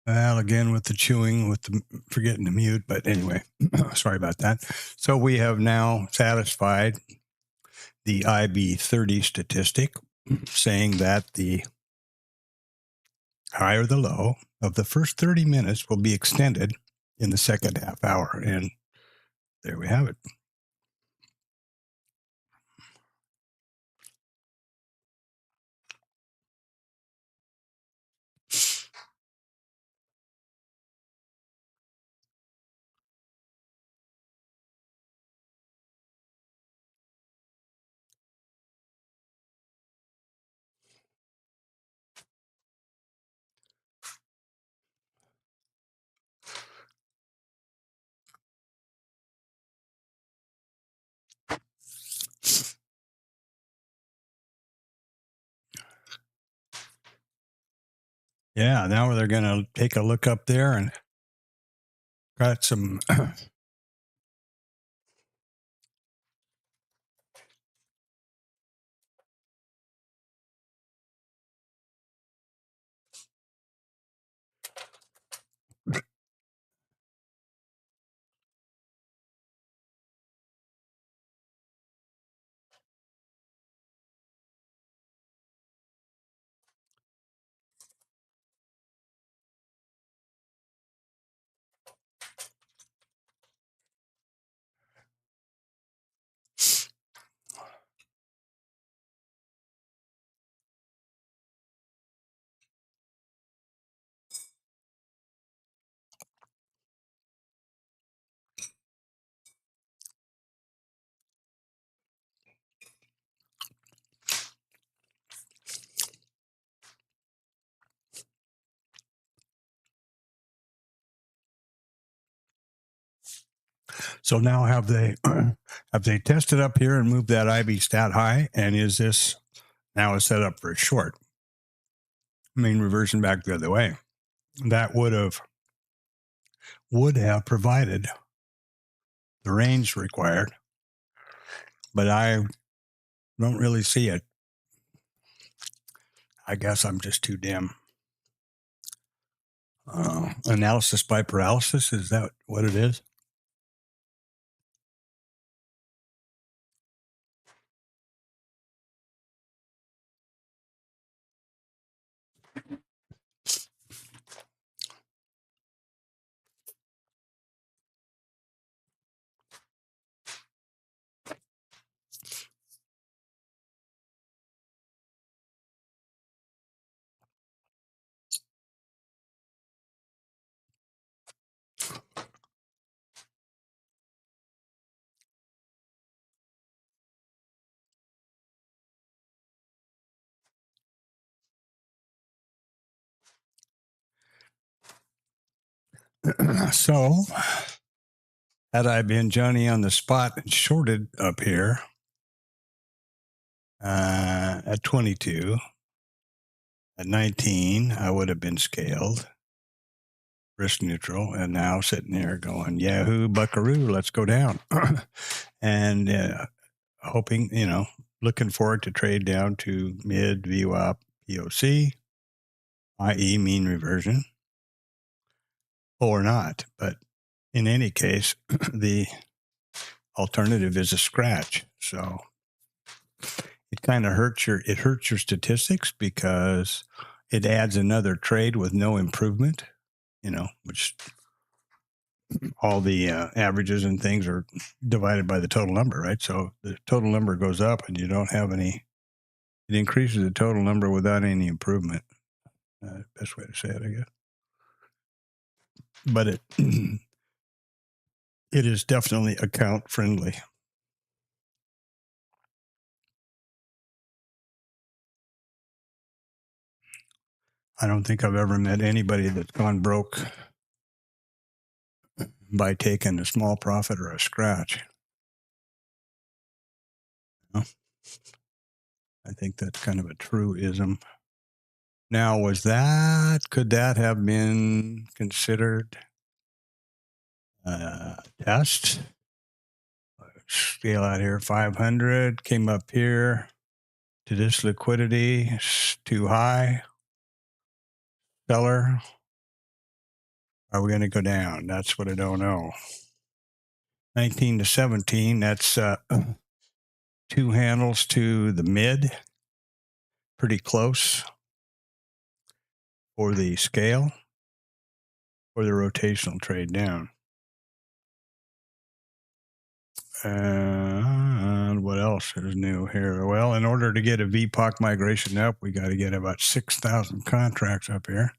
Well, again with the chewing, with the forgetting to mute, but anyway, sorry about that. So we have now satisfied the IB30 statistic, saying that the high or the low of the first 30 minutes will be extended in the second half hour. And there we have it. Yeah, now they're going to take a look up there and got some So now have they tested up here and moved that IB stat high? And is this now a setup for a short? Main reversion back the other way. That would have provided the range required, but I don't really see it. I guess I'm just too dim. Analysis by paralysis, is that what it is? So had I been Johnny on the spot and shorted up here at 22, At 19, I would have been scaled, risk neutral, and now sitting there going, Yahoo, buckaroo, let's go down. And hoping, looking forward to trade down to mid VWAP POC, i.e. mean reversion, or not. But in any case, the alternative is a scratch. So it kind of hurts your statistics because it adds another trade with no improvement, which all the averages and things are divided by the total number, right? So the total number goes up and you don't have any, it increases the total number without any improvement. Best way to say it, I guess. But it it is definitely account friendly. I don't think I've ever met anybody that's gone broke by taking a small profit or a scratch. I think that's kind of a truism. Now, could that have been considered a test? Scale out here, 500, came up here to this liquidity, it's too high. Seller, are we going to go down? That's what I don't know. 19 to 17, that's two handles to the mid, pretty close for the scale, for the rotational trade down. And what else is new here? Well, in order to get a Vpoc migration up, we got to get about 6,000 contracts up here.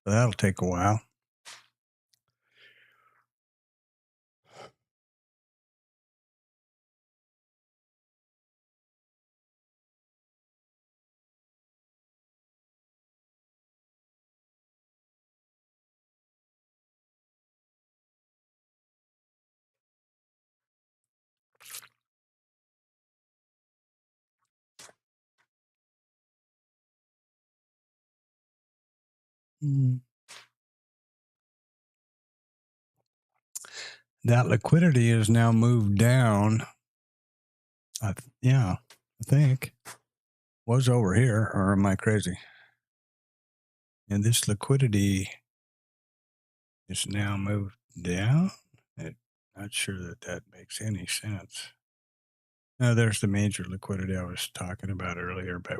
So that'll take a while. That liquidity is now moved down. I think was over here, or am I crazy? And this liquidity is now moved down. Not sure that makes any sense. Now, there's the major liquidity I was talking about earlier, but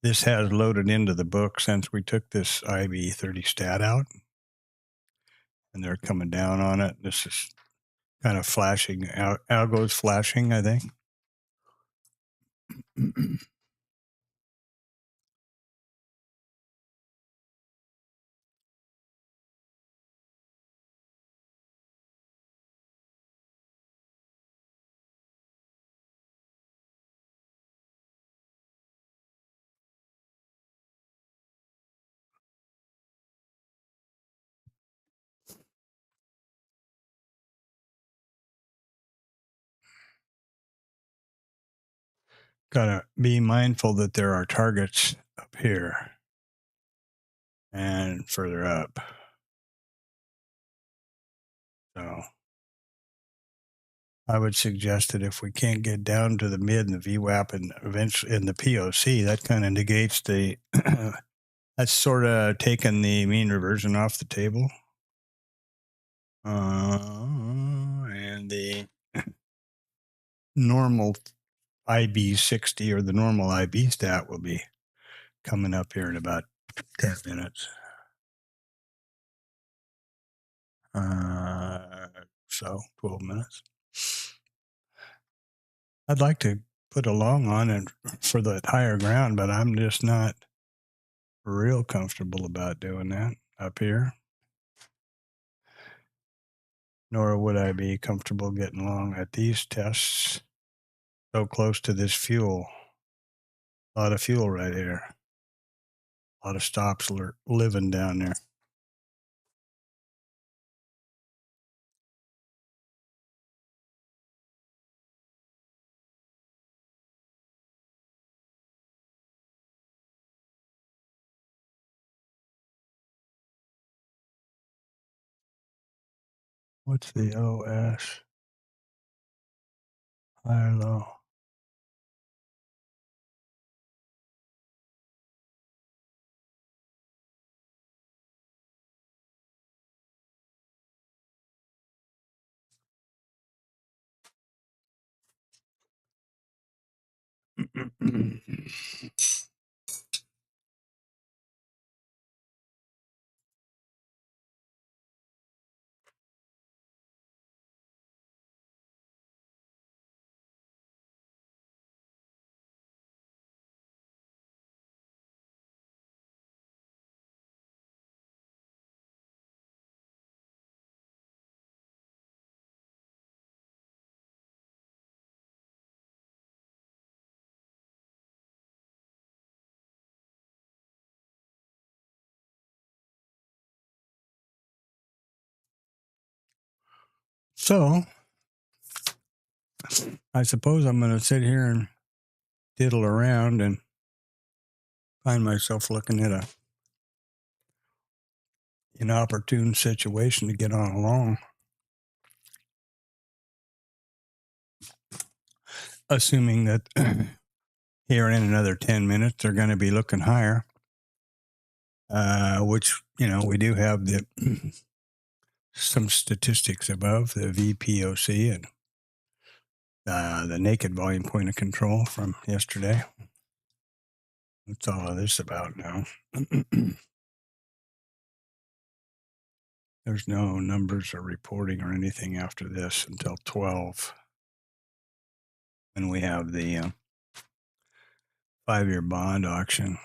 this has loaded into the book since we took this IB30 stat out, and they're coming down on it. This is kind of flashing. Algo's flashing, I think. Got to be mindful that there are targets up here and further up. So I would suggest that if we can't get down to the mid and the VWAP and eventually in the POC, that kind of negates the, that's sort of taken the mean reversion off the table. And the normal IB60 or the normal IB stat will be coming up here in about 10 minutes. So 12 minutes. I'd like to put a long on and for the higher ground, but I'm just not real comfortable about doing that up here. Nor would I be comfortable getting long at these tests so close to this fuel. A lot of fuel right here. A lot of stops living down there. What's the OS? High or low? So I suppose I'm going to sit here and diddle around and find myself looking at an inopportune situation to get on along, assuming that here in another 10 minutes they're going to be looking higher, which, we do have some statistics above the VPOC and the naked volume point of control from yesterday. What's all of this about now? There's no numbers or reporting or anything after this until 12. And we have the 5-year bond auction.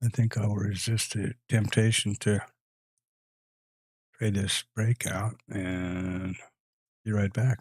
I think I'll resist the temptation to trade this breakout and be right back.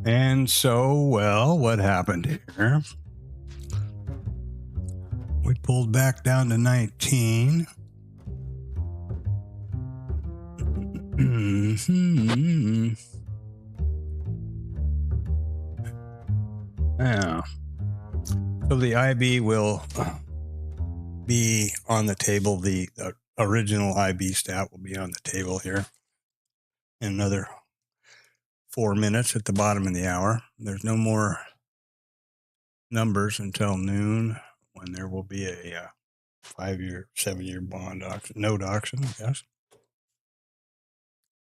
And so, well, what happened here? We pulled back down to 19. Yeah. So the IB will be on the table. The original IB stat will be on the table here in another 4 minutes at the bottom of the hour. There's no more numbers until noon, when there will be a 5-year, 7-year bond auction, note auction, I guess.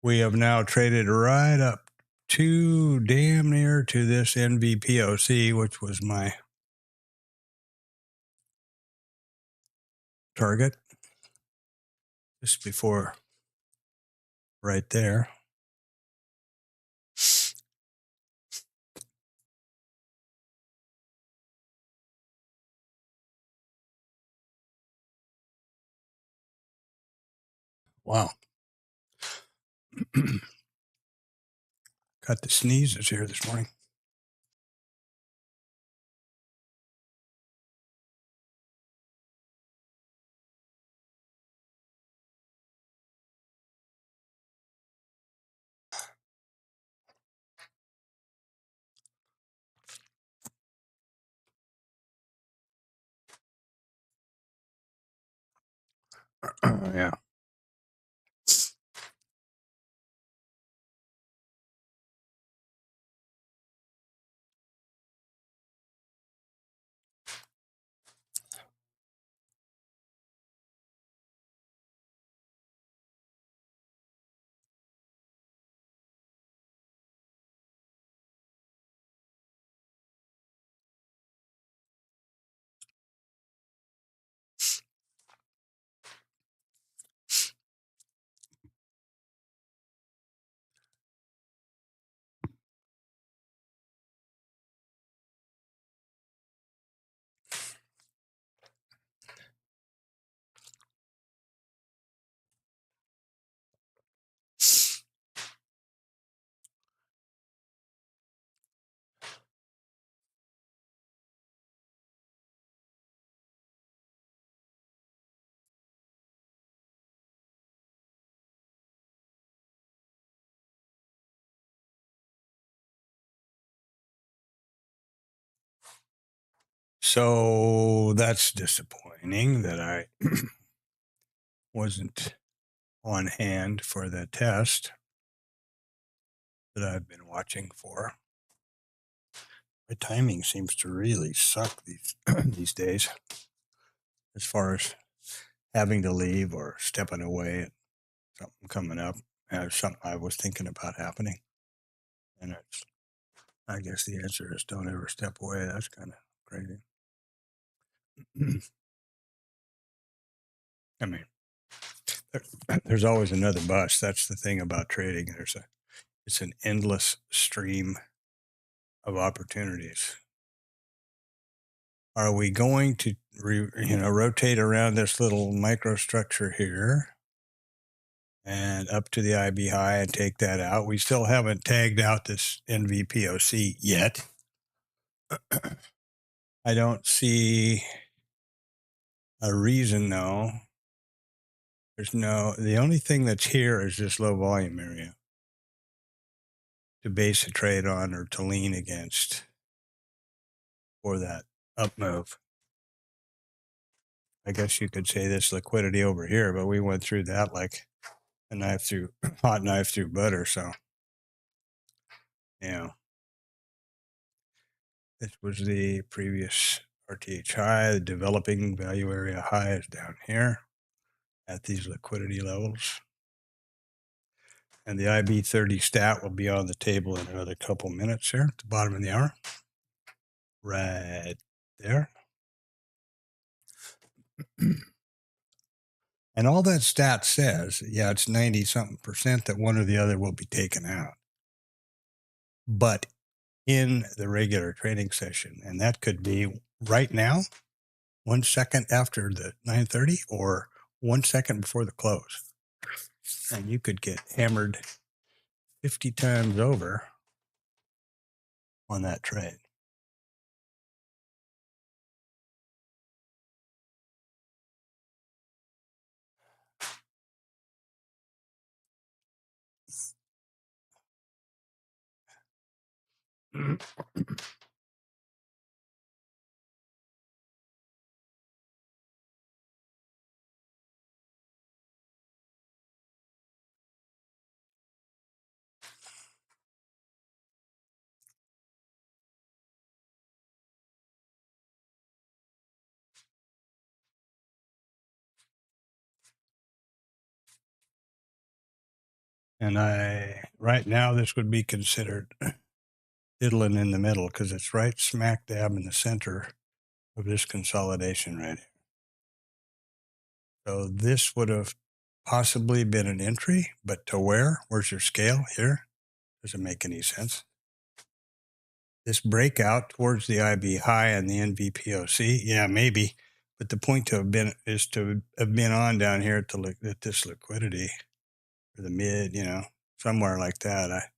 We have now traded right up to damn near to this NVPOC, which was my target just before, right there. Wow. Got the sneezes here this morning. Yeah. So that's disappointing that I wasn't on hand for the test that I've been watching for. My timing seems to really suck these days, as far as having to leave or stepping away at something coming up, something I was thinking about happening. And I guess the answer is don't ever step away. That's kind of crazy. I mean, there's always another bus. That's the thing about trading. It's an endless stream of opportunities. Are we going to rotate around this little microstructure here and up to the IB high and take that out? We still haven't tagged out this NVPOC yet. I don't see a reason, though. The only thing that's here is this low volume area to base a trade on or to lean against for that up move. I guess you could say this liquidity over here, but we went through that like a hot knife through butter. So, yeah, this was the previous RTH high. The developing value area high is down here at these liquidity levels. And the IB30 stat will be on the table in another couple minutes here at the bottom of the hour. Right there. And all that stat says, yeah, it's 90-something% that one or the other will be taken out. But in the regular trading session, and that could be right now, 1 second after the 9:30, or 1 second before the close. And you could get hammered 50 times over on that trade. And right now, this would be considered diddling in the middle because it's right smack dab in the center of this consolidation right here. So this would have possibly been an entry, but to where? Where's your scale here? Doesn't make any sense. This breakout towards the IB high and the NVPOC, yeah, maybe. But the point to have been is to have been on down here at this liquidity, or the mid, somewhere like that.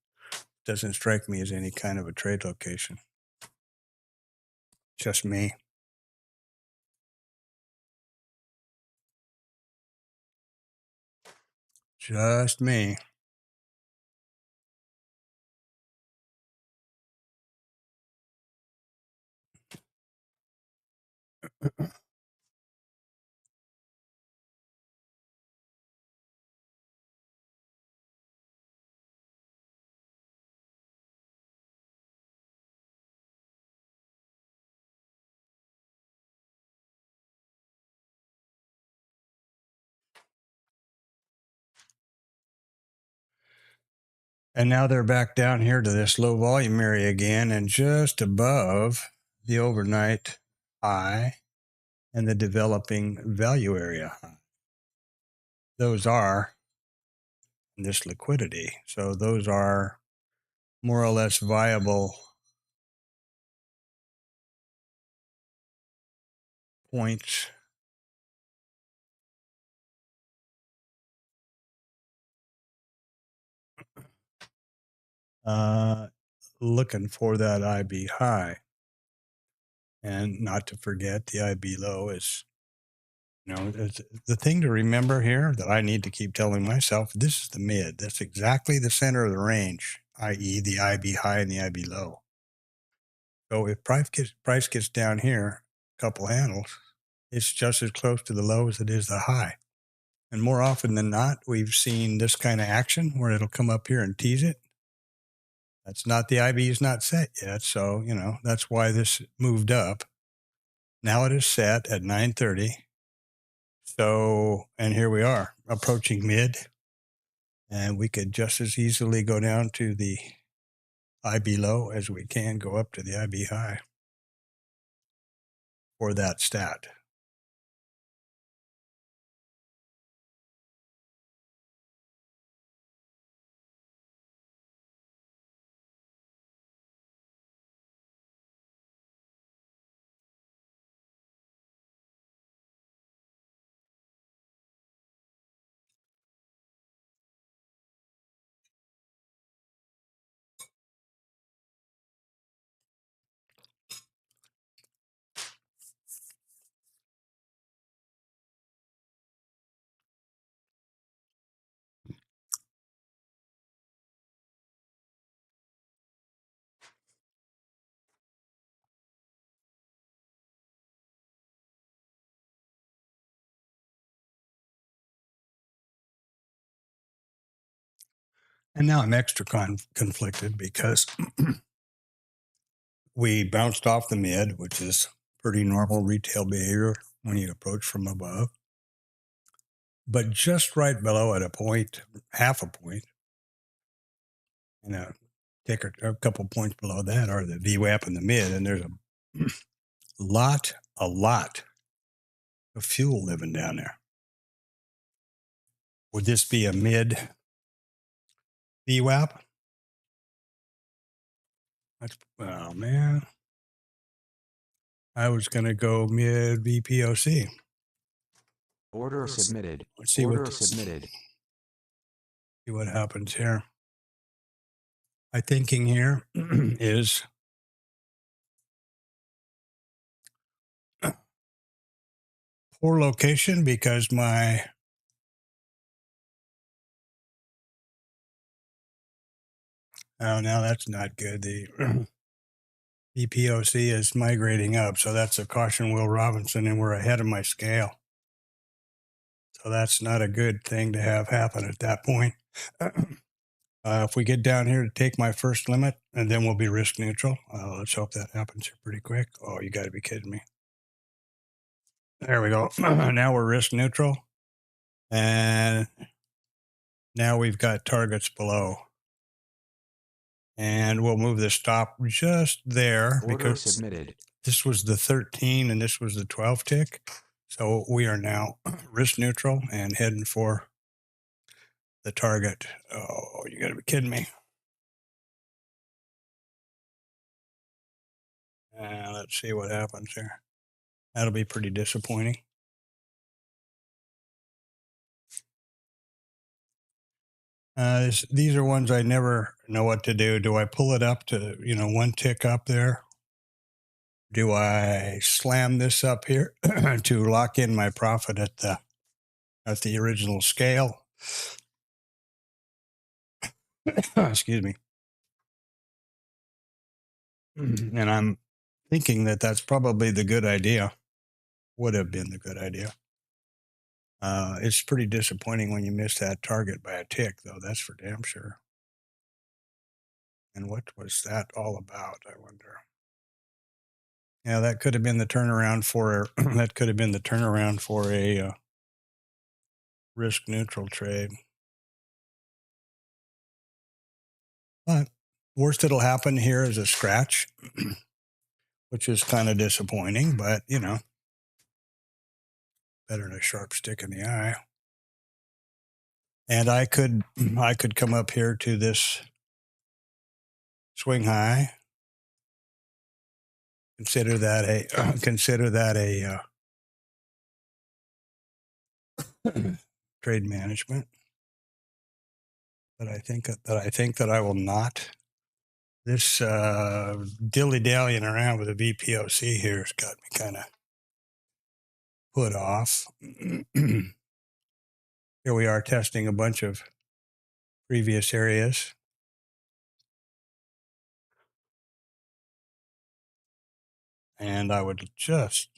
Doesn't strike me as any kind of a trade location. Just me. Just me. And now they're back down here to this low volume area again, and just above the overnight high and the developing value area high. Those are this liquidity. So those are more or less viable points. Looking for that IB high. And not to forget, the IB low is, the thing to remember here that I need to keep telling myself, this is the mid. That's exactly the center of the range, i.e. the IB high and the IB low. So if price gets down here, a couple handles, it's just as close to the low as it is the high. And more often than not, we've seen this kind of action where it'll come up here and tease it. That's not, the IB is not set yet. So, that's why this moved up. Now it is set at 9:30. So, and here we are approaching mid, and we could just as easily go down to the IB low as we can go up to the IB high for that stat. And now I'm extra conflicted because we bounced off the mid, which is pretty normal retail behavior when you approach from above. But just right below at a point, half a point, take a couple points below that are the VWAP and the mid, and there's a lot of fuel living down there. Would this be a mid VWAP? Oh man, I was going to go mid VPOC. Order submitted. Let's see Order submitted. See what happens here. My thinking here is poor location because my oh, now that's not good. The Vpoc is migrating up, so that's a caution Will Robinson, and we're ahead of my scale. So that's not a good thing to have happen at that point. If we get down here to take my first limit, and then we'll be risk neutral. Let's hope that happens here pretty quick. Oh, you got to be kidding me. There we go. Now we're risk neutral. And now we've got targets below. And we'll move the stop just there Order because submitted. this was the 13 and this was the 12 tick. So we are now risk neutral and heading for the target. Oh, you got to be kidding me. Let's see what happens here. That'll be pretty disappointing. These are ones I never know what to do. Do I pull it up to, one tick up there? Do I slam this up here to lock in my profit at the original scale? Excuse me. And I'm thinking that that's probably the good idea. Would have been the good idea. It's pretty disappointing when you miss that target by a tick, though. That's for damn sure. And what was that all about, I wonder? Yeah, that could have been the turnaround for a risk neutral trade. But worst that'll happen here is a scratch, which is kind of disappointing, but better than a sharp stick in the eye. And I could come up here to this swing high. Consider that a trade management. But I think that I will not. This dilly-dallying around with the VPOC here has got me kind of put off. Here we are testing a bunch of previous areas. And I would just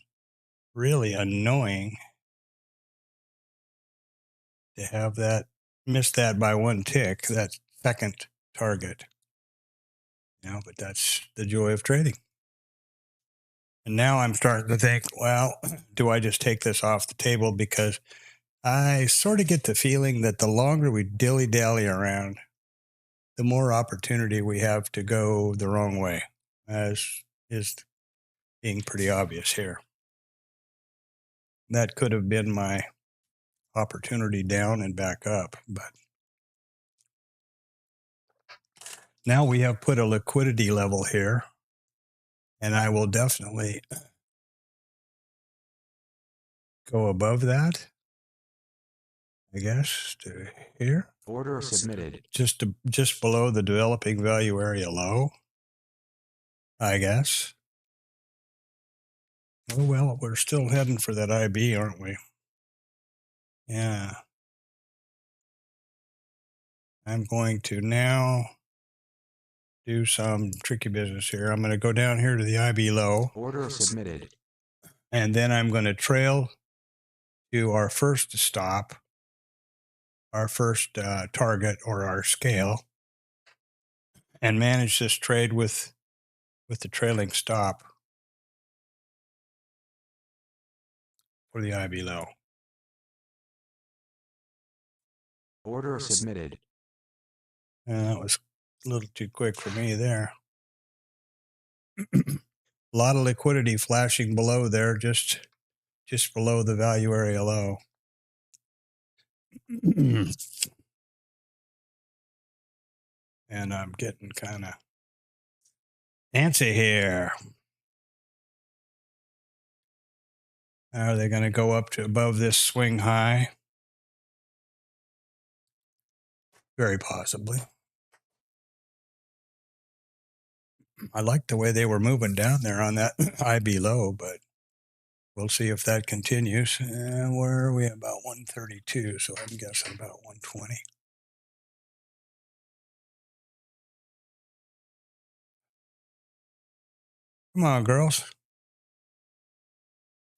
really annoying to have that miss that by one tick, that second target. But that's the joy of trading. And now I'm starting to think, well, do I just take this off the table? Because I sort of get the feeling that the longer we dilly-dally around, the more opportunity we have to go the wrong way, as is being pretty obvious here. That could have been my opportunity down and back up, but now we have put a liquidity level here, and I will definitely go above that, I guess, to here. Order submitted. Just below the developing value area low, I guess. Oh, well, we're still heading for that IB, aren't we? Yeah. I'm going to now do some tricky business here. I'm going to go down here to the IB low. Order submitted. And then I'm going to trail to our first stop, our first target or our scale, and manage this trade with the trailing stop for the IB low. Order submitted. That was a little too quick for me there. A lot of liquidity flashing below there, just below the value area low. And I'm getting kind of antsy here. Are they going to go up to above this swing high? Very possibly. I like the way they were moving down there on that IB low, but we'll see if that continues. Where are we? About 132. So I'm guessing about 120. Come on, girls.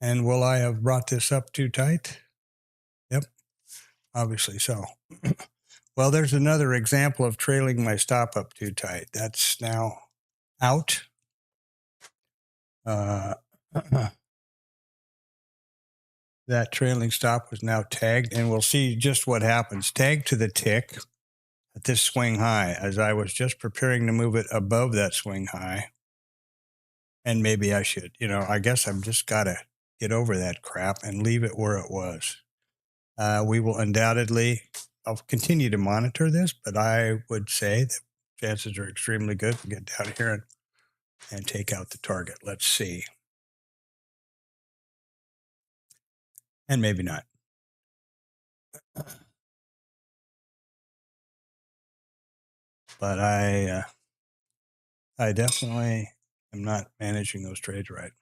And will I have brought this up too tight? Yep, obviously so. Well, there's another example of trailing my stop up too tight. That's now out. That trailing stop was now tagged, and we'll see just what happens. Tag to the tick at this swing high as I was just preparing to move it above that swing high. And maybe I should, I guess I've just got to get over that crap and leave it where it was. We will undoubtedly, I'll continue to monitor this, but I would say that chances are extremely good to get down here and take out the target. Let's see. And maybe not. But I definitely am not managing those trades right.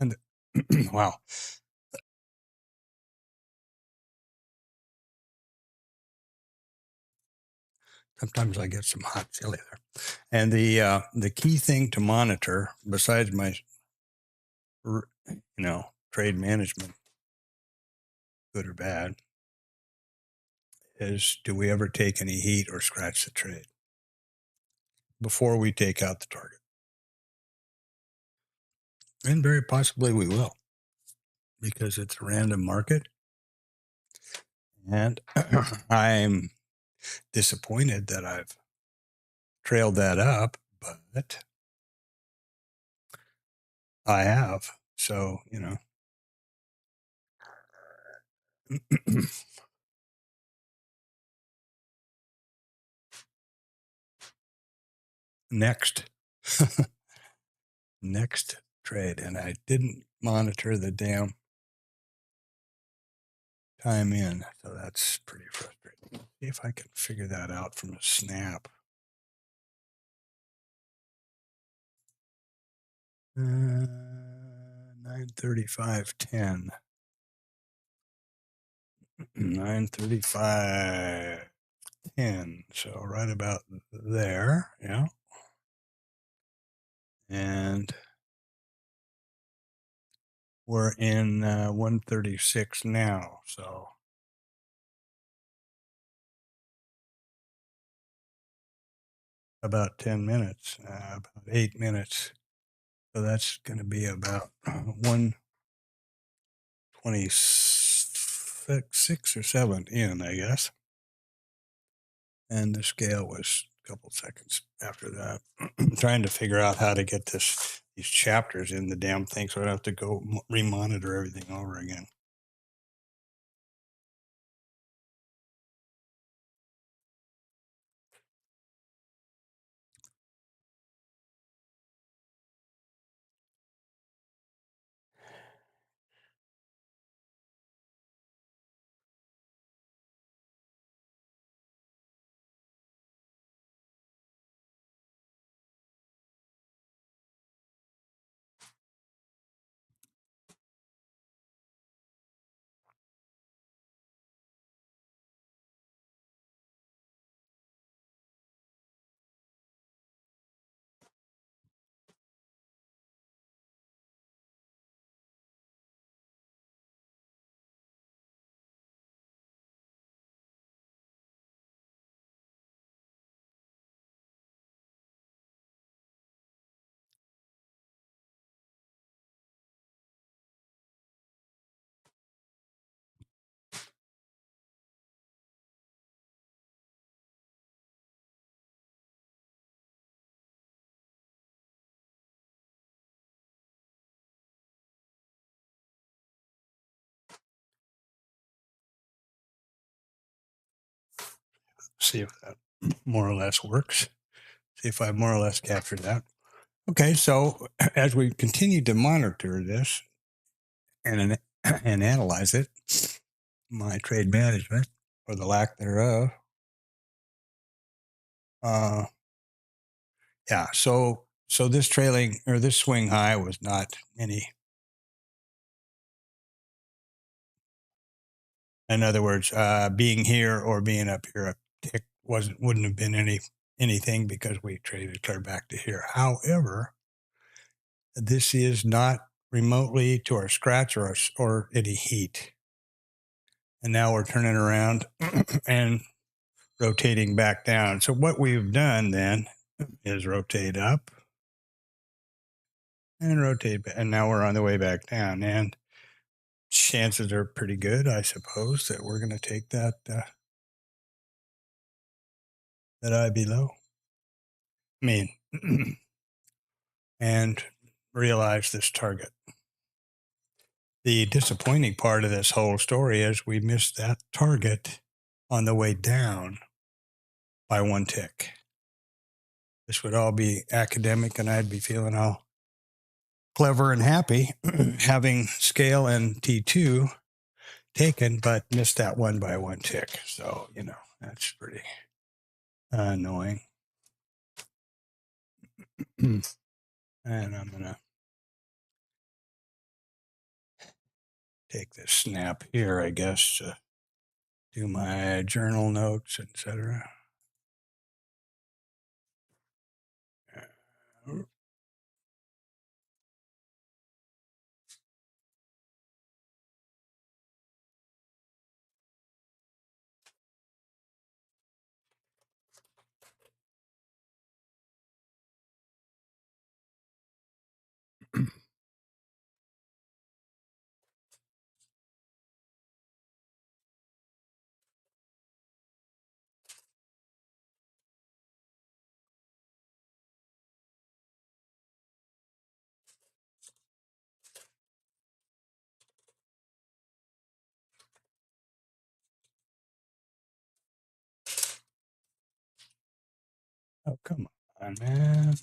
And wow. Sometimes I get some hot chili there. And the key thing to monitor, besides my, trade management, good or bad, is do we ever take any heat or scratch the trade before we take out the target? And very possibly we will, because it's a random market. And I'm disappointed that I've trailed that up, but I have. So, next trade. And I didn't monitor the damn time in. So that's pretty frustrating. See if I can figure that out from a snap. 9:35:10. 9:35:10. So right about there. Yeah. And we're in 136 now. So about 10 minutes, about 8 minutes. So that's going to be about 126 or 7 in, I guess. And the scale was a couple seconds after that. I'm trying to figure out how to get these chapters in the damn thing, so I have to go remonitor everything over again. See if that more or less works. See if I more or less captured that. Okay, so as we continue to monitor this and analyze it, my trade management or the lack thereof, yeah. So this trailing or this swing high was not any. In other words, being here or being up here, a tick wouldn't have been anything because we traded clear back to here. However, this is not remotely to our scratch or any heat. And now we're turning around and rotating back down. So what we've done then is rotate up and rotate back. And now we're on the way back down. And chances are pretty good, I suppose, that we're going to take that eye below. I mean, and realize this target. The disappointing part of this whole story is we missed that target on the way down by one tick. This would all be academic and I'd be feeling all clever and happy having scale and T2 taken, but missed that one by one tick. So, that's pretty annoying. And I'm going to take this snap here, I guess, to do my journal notes, etc. Oh, come on, man.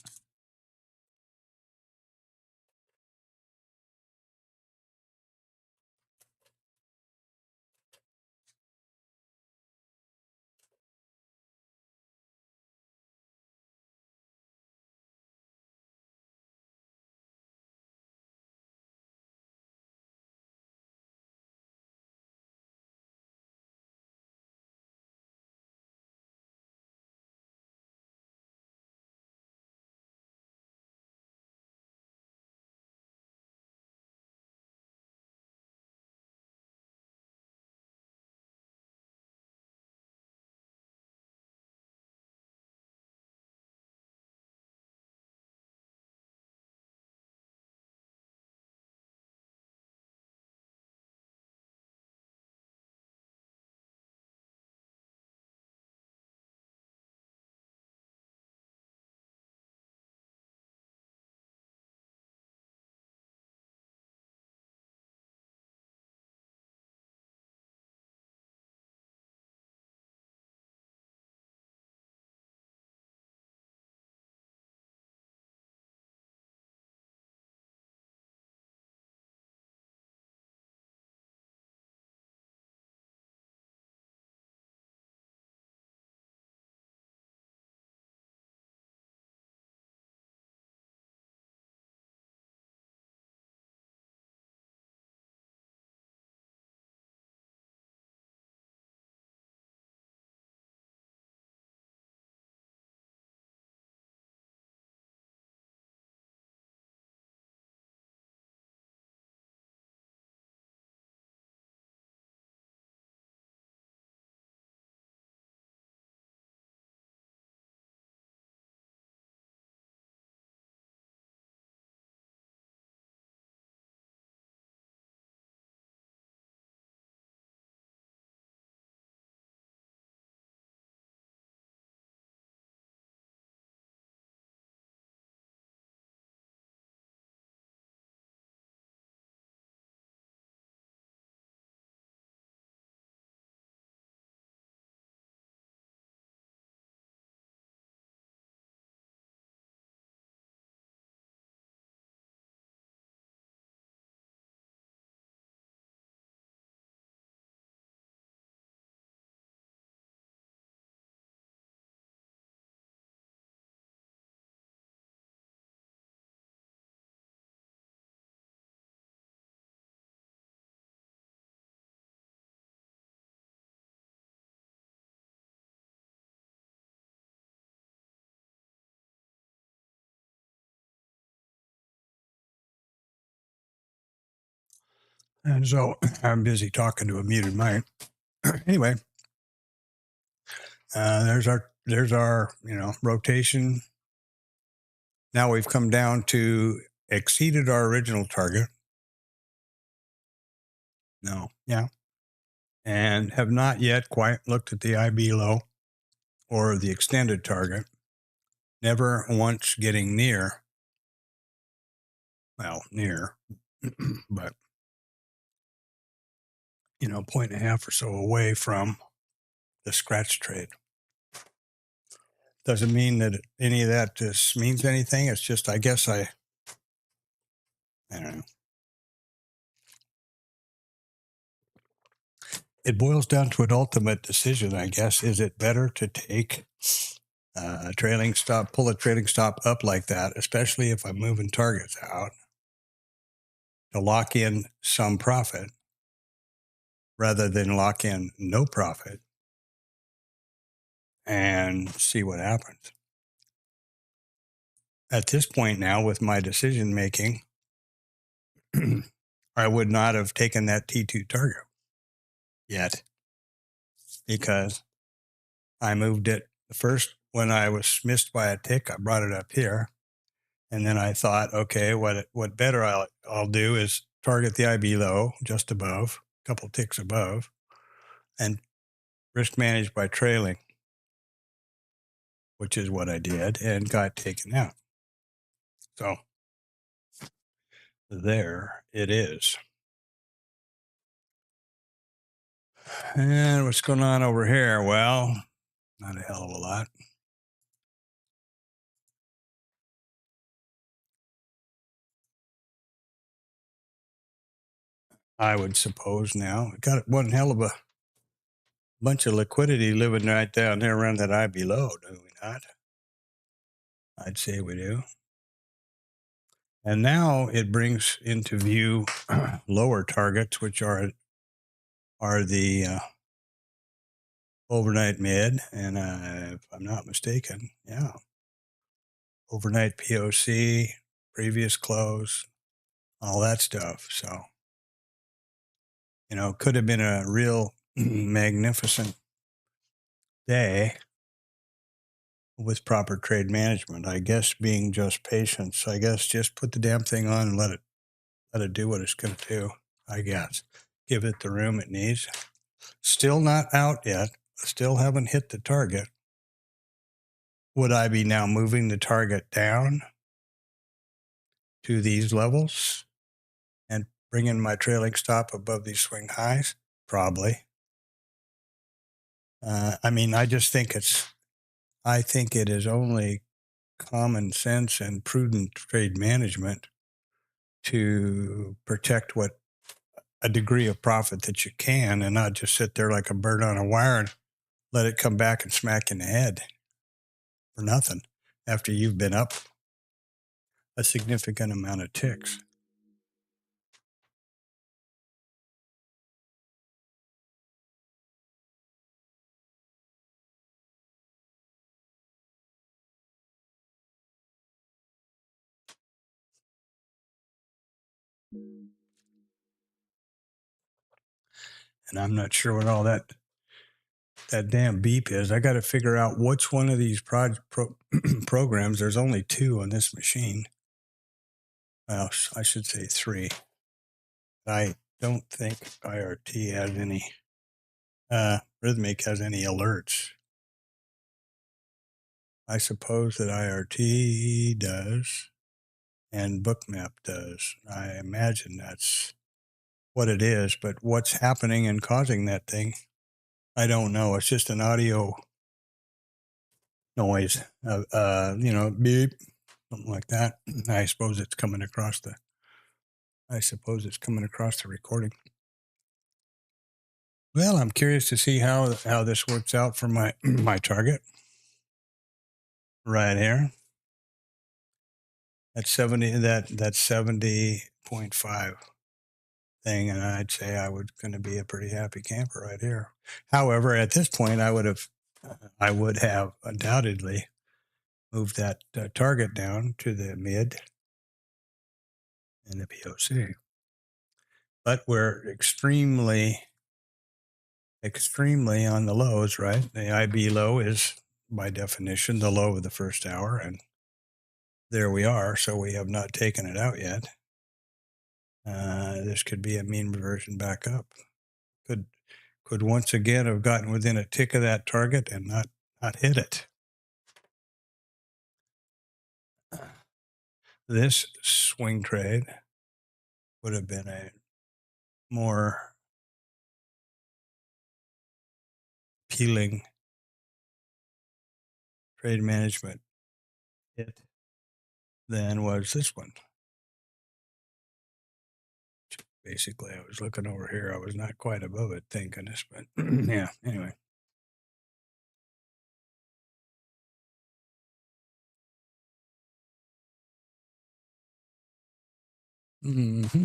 And so I'm busy talking to a muted mic. Anyway, there's our rotation. Now we've come down to exceeded our original target. No, yeah. And have not yet quite looked at the IB low or the extended target. Never once getting near, but, 1.5 or so away from the scratch trade. Doesn't mean that any of that just means anything. It's just, I guess I don't know. It boils down to an ultimate decision, I guess. Is it better to take a trailing stop, pull a trailing stop up like that, especially if I'm moving targets out, to lock in some profit rather than lock in no profit and see what happens? At this point now, with my decision making, I would not have taken that T2 target yet, because I moved it first when I was missed by a tick. I brought it up here, and then I thought, okay, what better I'll do is target the IB low just above, a couple ticks above, and risk manage by trailing, which is what I did, and got taken out. So there it is. And what's going on over here? Well, not a hell of a lot. I would suppose now. Got one hell of a bunch of liquidity living right down there around that IB low, do we not? I'd say we do. And now it brings into view lower targets, which are the overnight mid, and if I'm not mistaken, yeah, overnight POC, previous close, all that stuff. So, could have been a real magnificent day with proper trade management. I guess being just patience. I guess just put the damn thing on and let it do what it's going to do. I guess give it the room it needs. Still not out yet. Still haven't hit the target. Would I be now moving the target down to these levels and bringing my trailing stop above these swing highs? Probably. I just think I think it is only common sense and prudent trade management to protect what a degree of profit that you can, and not just sit there like a bird on a wire and let it come back and smack in the head for nothing after you've been up a significant amount of ticks. And I'm not sure what all that damn beep is. I got to figure out which one of these programs. There's only two on this machine. Well, I should say three. I don't think IRT has any, Rhythmic has any alerts. I suppose that IRT does and Bookmap does. I imagine that's what it is, but what's happening and causing that thing, I don't know. It's just an audio noise, beep, something like that. I suppose it's coming across the recording. Well, I'm curious to see how this works out for my my target right here. That's 70.5 thing, and I'd say I was going to be a pretty happy camper right here. However, at this point, I would have undoubtedly moved that target down to the mid and the POC. but we're extremely on the lows, right? The IB low is by definition the low of the first hour, and there we are. So we have not taken it out yet. This could be a mean reversion back up. Could once again have gotten within a tick of that target and not hit it. This swing trade would have been a more appealing trade management hit than was this one. Basically, I was looking over here. I was not quite above it, thank goodness. But yeah, anyway. Mm-hmm.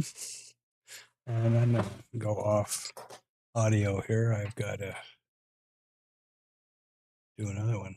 And I'm going to go off audio here. I've got to do another one.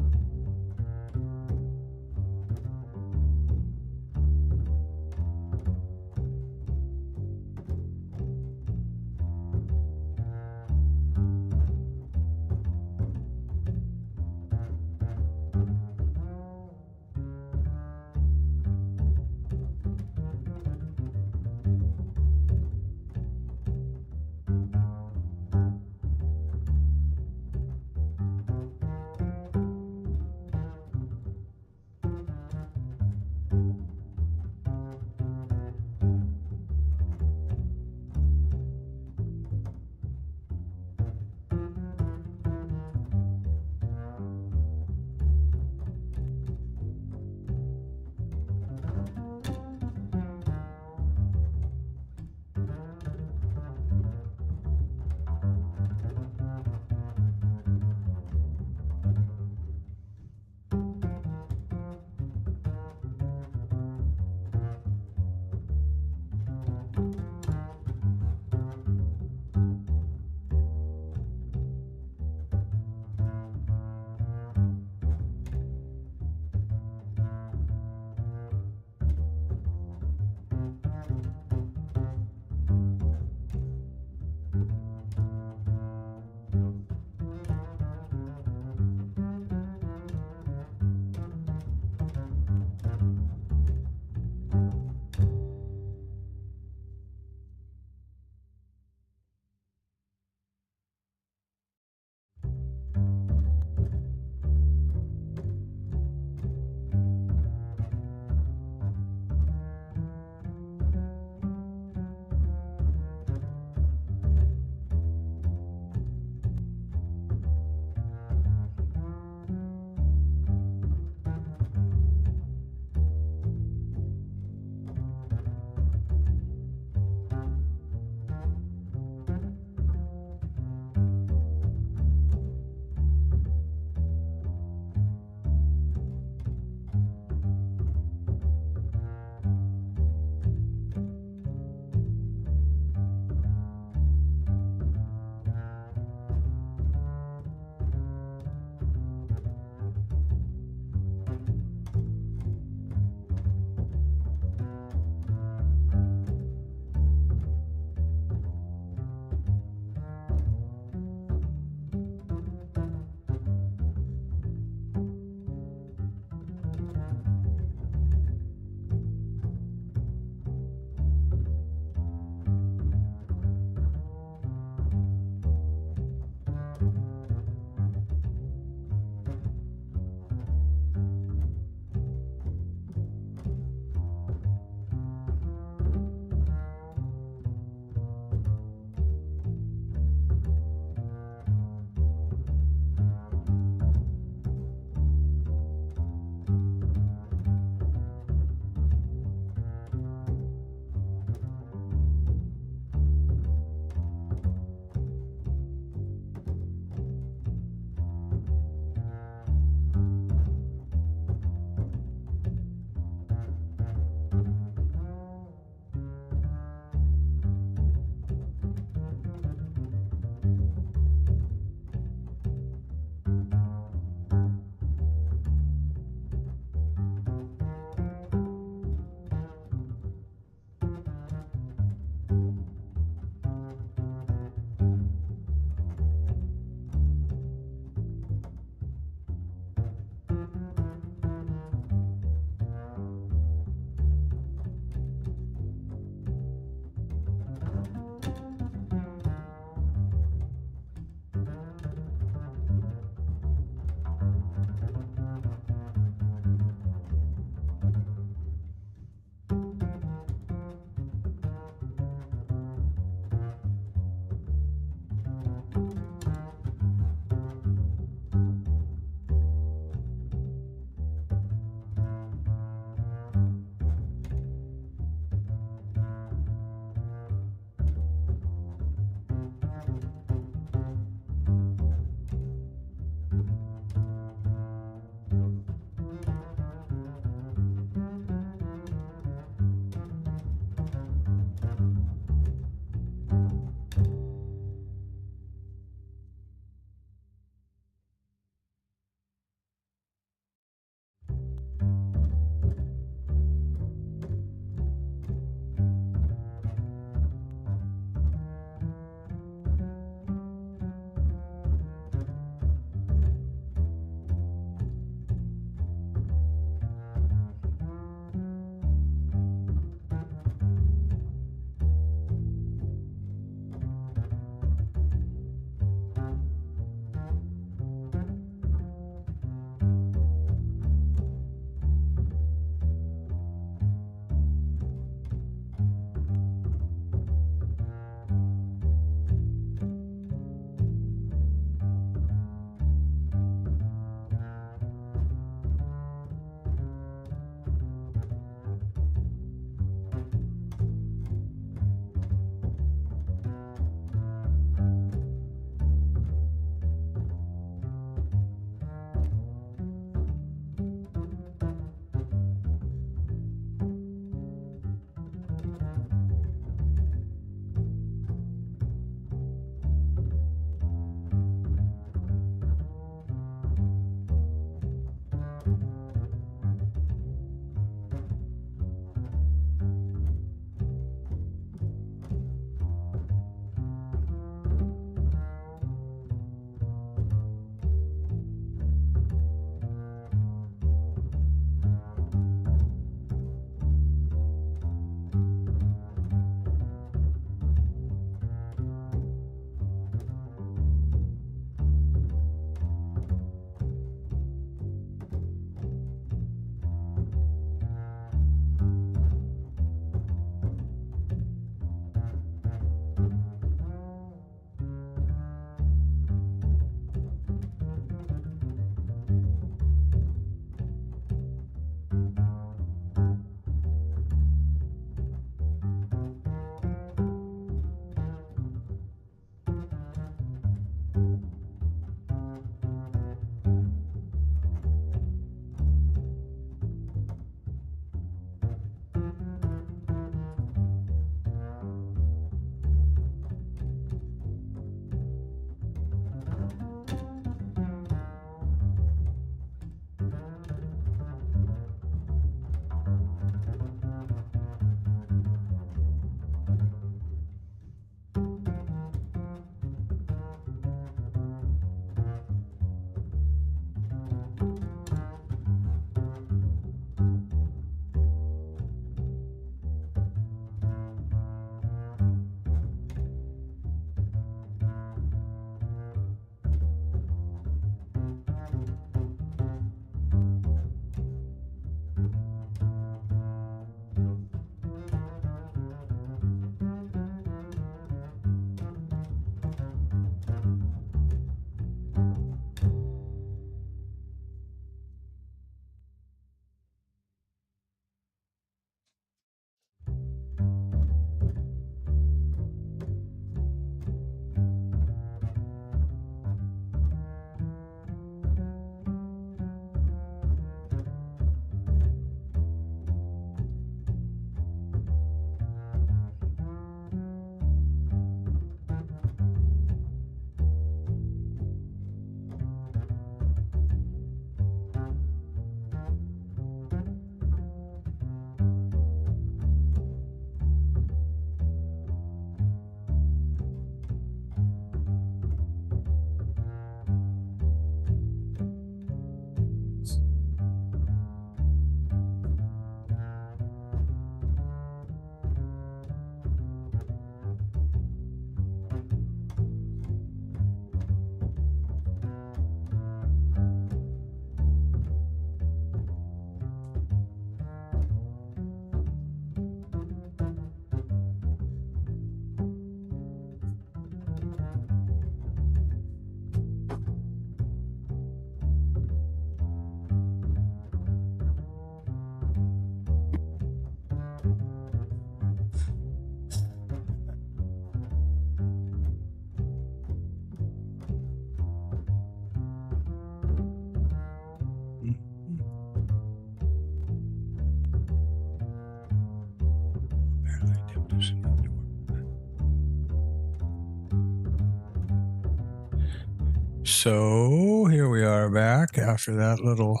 So here we are back after that little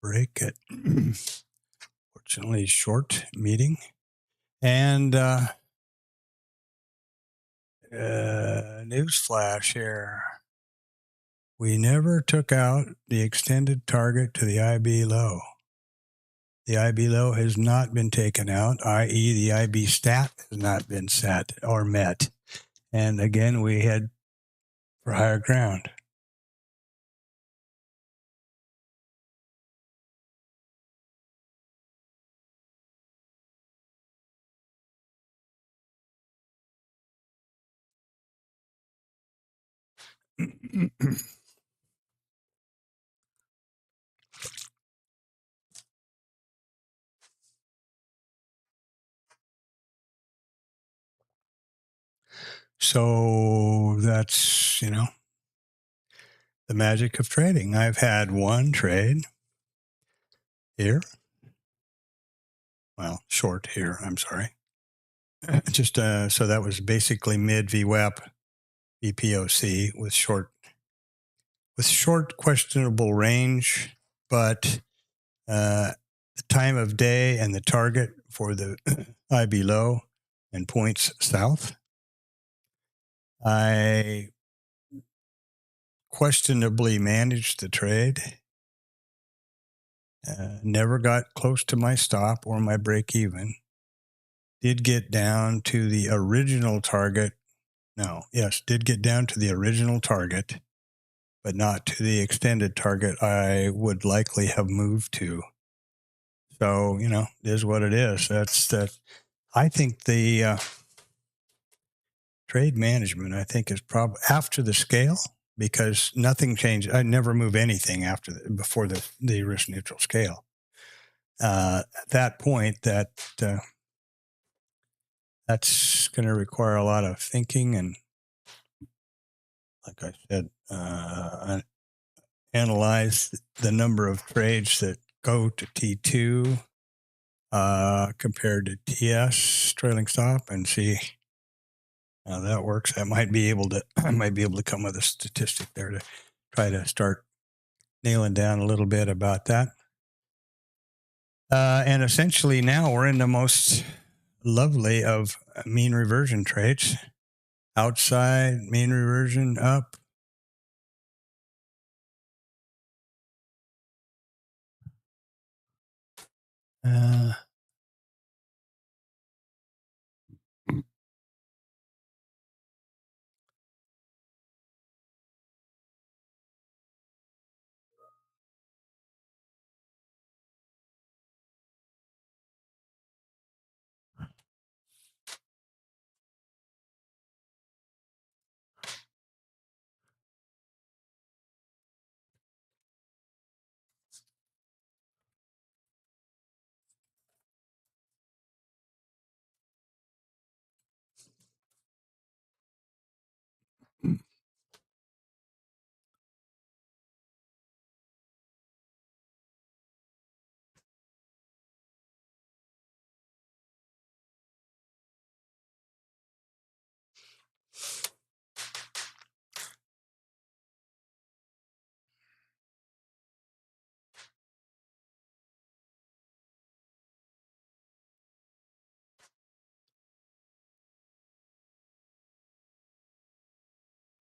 break at fortunately short meeting. And newsflash here. We never took out the extended target to the IB low. The IB low has not been taken out, i.e. the IB stat has not been set or met. And again, we head for higher ground. So that's, the magic of trading. I've had one trade here. Well, short here, I'm sorry. Just so that was basically mid VWAP EPOC with short questionable range, but the time of day and the target for the IB low and points south. I questionably managed the trade. Never got close to my stop or my break even. Did get down to the original target. Did get down to the original target, but not to the extended target I would likely have moved to. So, it is what it is. That's that. I think the trade management, is probably after the scale, because nothing changed. I never move anything before the risk neutral scale. At that point, that's going to require a lot of thinking and, like I said, analyze the number of trades that go to T2 compared to TS trailing stop and see how that works. I might be able to come with a statistic there to try to start nailing down a little bit about that. And essentially now we're in the most lovely of mean reversion trades. Outside, mean reversion up.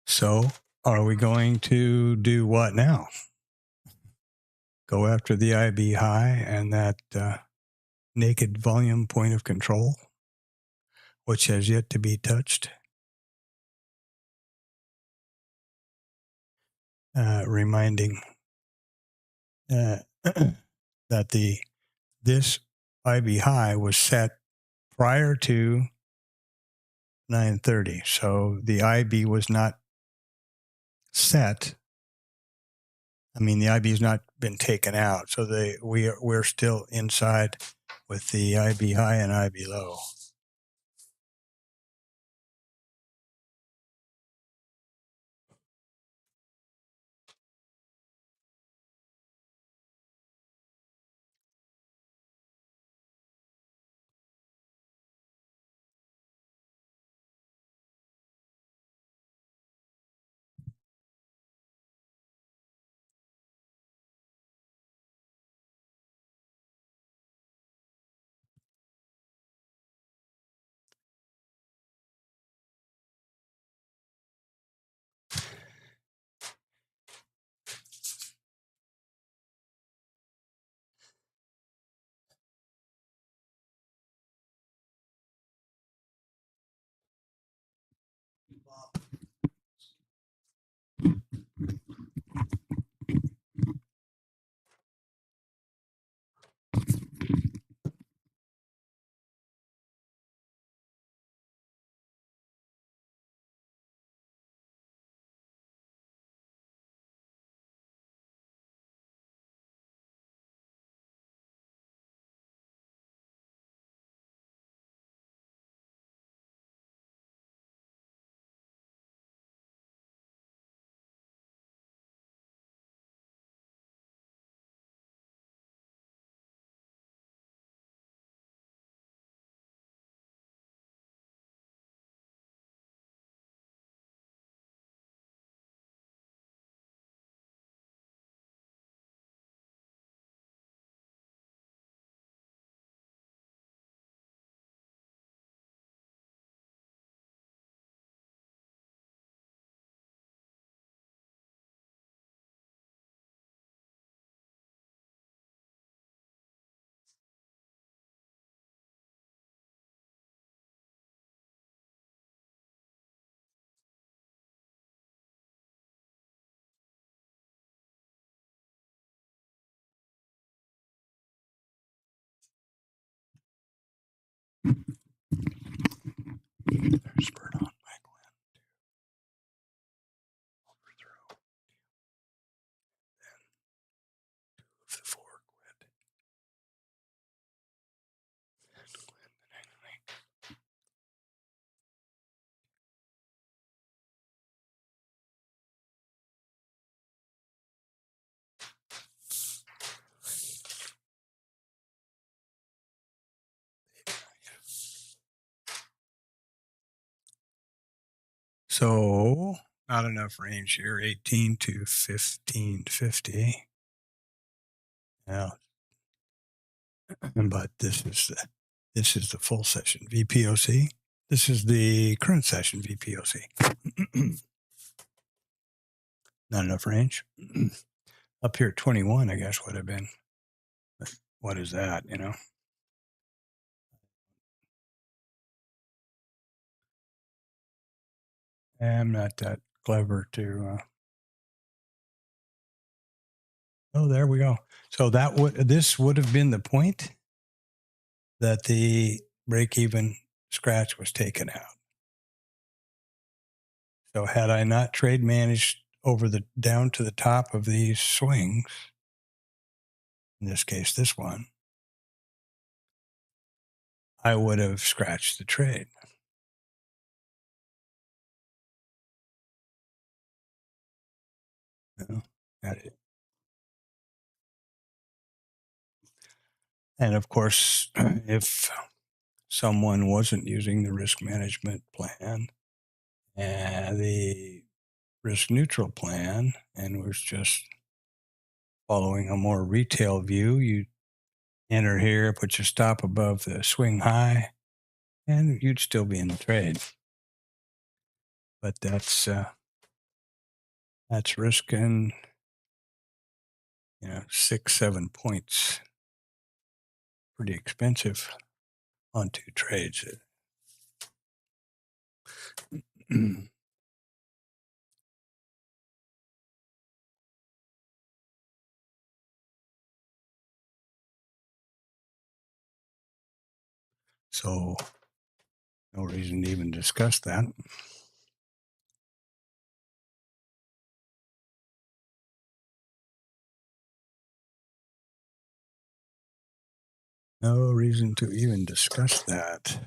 So are we going to do what now? Go after the IB high and that naked volume point of control, which has yet to be touched. Reminding that this IB high was set prior to 9:30, so the IB was not set. The IB has not been taken out, so we're still inside with the IB high and IB low. Spurt on back when. Overthrow. Then move the fork with. So not enough range here. 18 to 1550. Yeah. But this is the full session VPOC. This is the current session VPOC. Not enough range. Up here at 21, I guess would have been. But what is that, you know? I'm not that clever to. Oh, there we go. So this would have been the point that the break-even scratch was taken out. So had I not trade managed over down to the top of these swings, in this case, this one, I would have scratched the trade. You know, and of course, if someone wasn't using the risk management plan and the risk neutral plan and was just following a more retail view, you enter here, put your stop above the swing high, and you'd still be in the trade. But that's risking, 6-7 points. Pretty expensive on two trades. So no reason to even discuss that. No reason to even discuss that.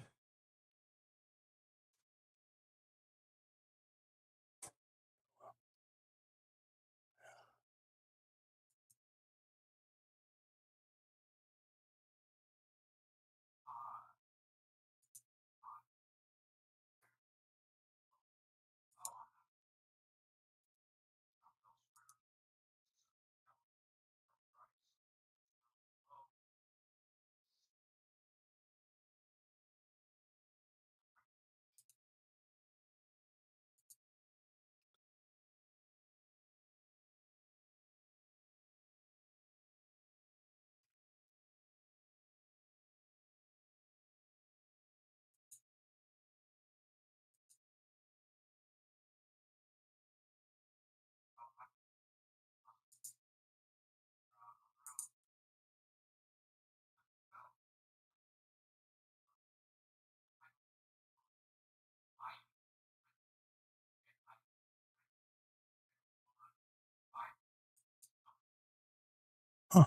Huh.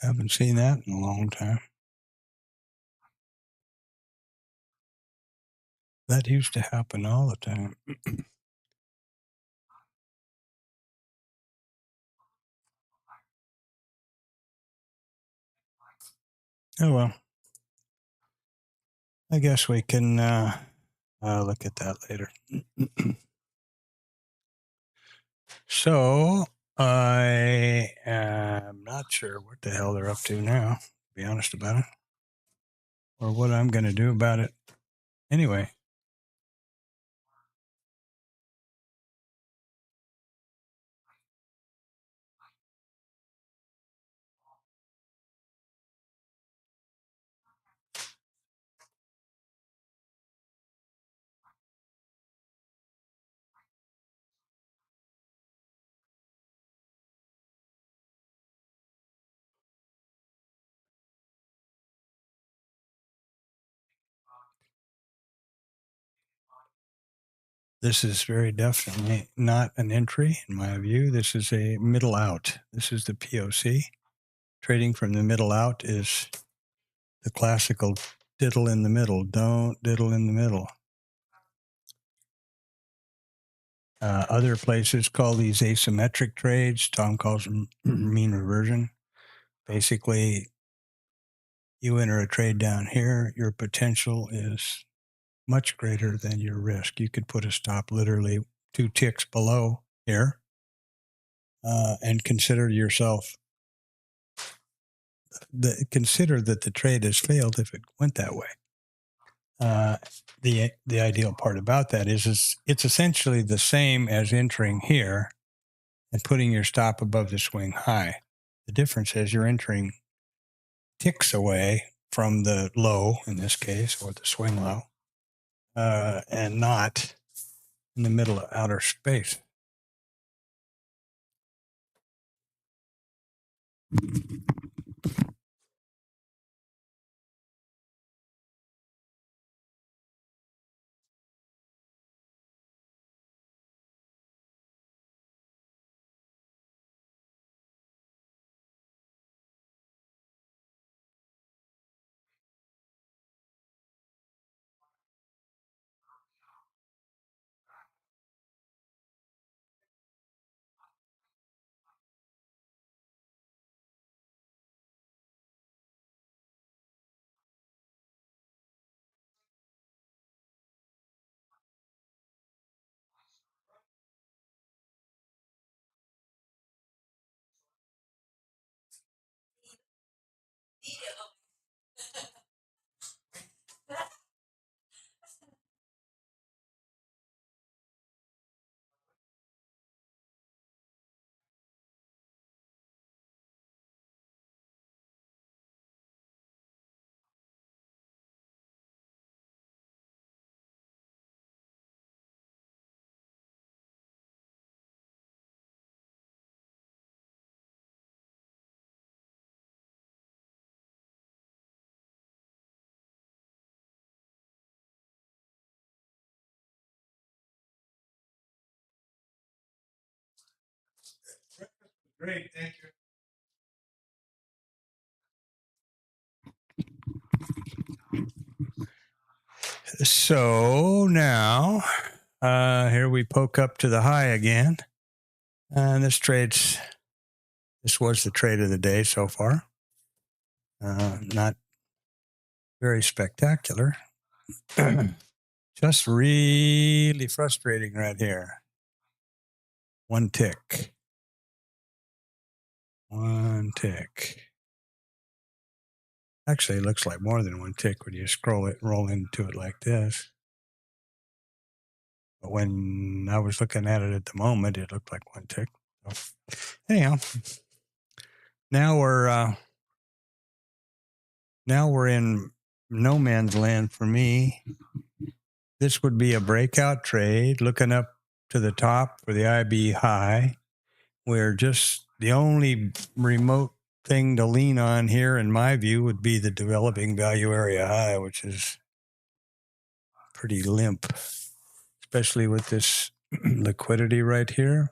Haven't seen that in a long time. That used to happen all the time. Oh, well. I guess we can look at that later. So I am not sure what the hell they're up to now, to be honest about it, or what I'm going to do about it. Anyway. This is very definitely not an entry in my view. This is a middle out. This is the POC. Trading from the middle out is the classical diddle in the middle. Don't diddle in the middle. Other places call these asymmetric trades. Tom calls them mean reversion. Basically, you enter a trade down here, your potential is much greater than your risk. You could put a stop literally 2 ticks below here and consider yourself, consider that the trade has failed if it went that way. The ideal part about that is it's essentially the same as entering here and putting your stop above the swing high. The difference is you're entering ticks away from the low in this case, or the swing low, and not in the middle of outer space. Great, thank you. So now, here we poke up to the high again. And this was the trade of the day so far. Not very spectacular. Just really frustrating right here. 1 tick. 1 tick. Actually, it looks like more than 1 tick when you roll into it like this. But when I was looking at it at the moment, it looked like 1 tick. So, anyhow, now we're in no man's land for me. This would be a breakout trade, looking up to the top for the IB high, where just the only remote thing to lean on here, in my view, would be the developing value area high, which is pretty limp, especially with this liquidity right here.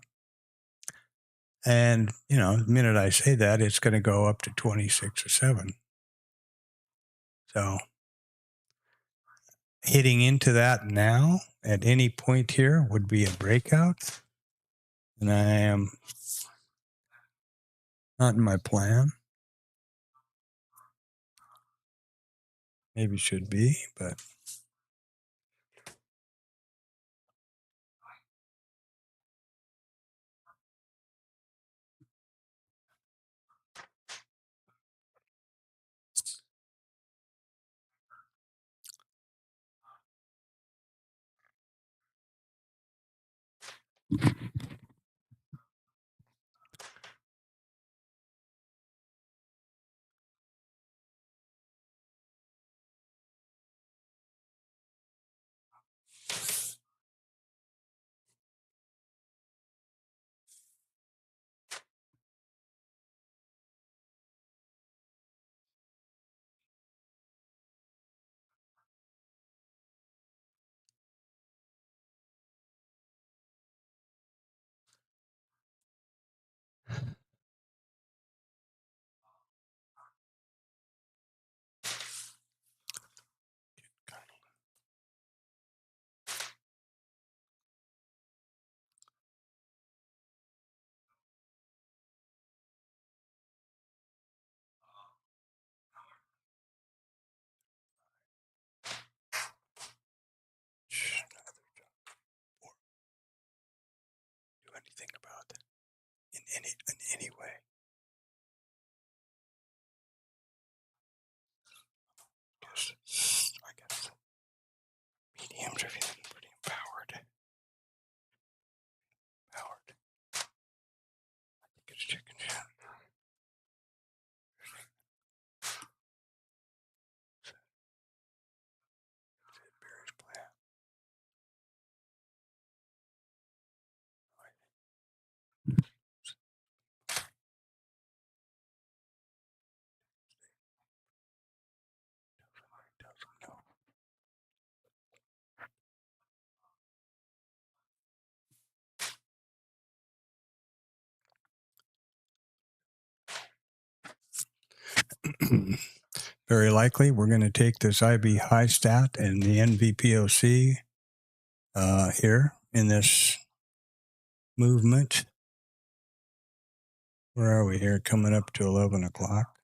And, the minute I say that, it's going to go up to 26 or 7. So hitting into that now at any point here would be a breakout. And I am not in my plan. Maybe should be, but Very likely, we're going to take this IB high stat and the NVPOC here in this movement. Where are we here? Coming up to 11 o'clock.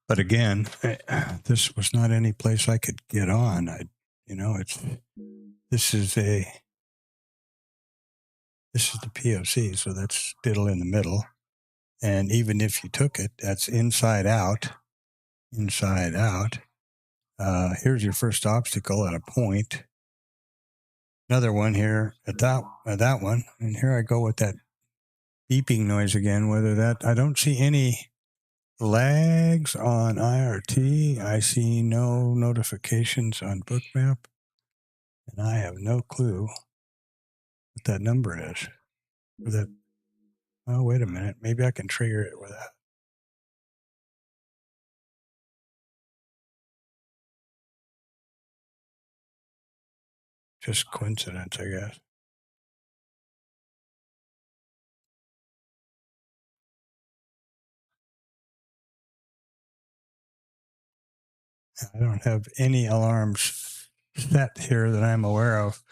But again, this was not any place I could get on. This is the POC, so that's diddle in the middle. And even if you took it, that's inside out. Here's your first obstacle at a point. Another one here at that one. And here I go with that beeping noise again. I don't see any lags on IRT. I see no notifications on Bookmap. And I have no clue what that number is. Oh, wait a minute. Maybe I can trigger it with that. Just coincidence, I guess. I don't have any alarms set here that I'm aware of.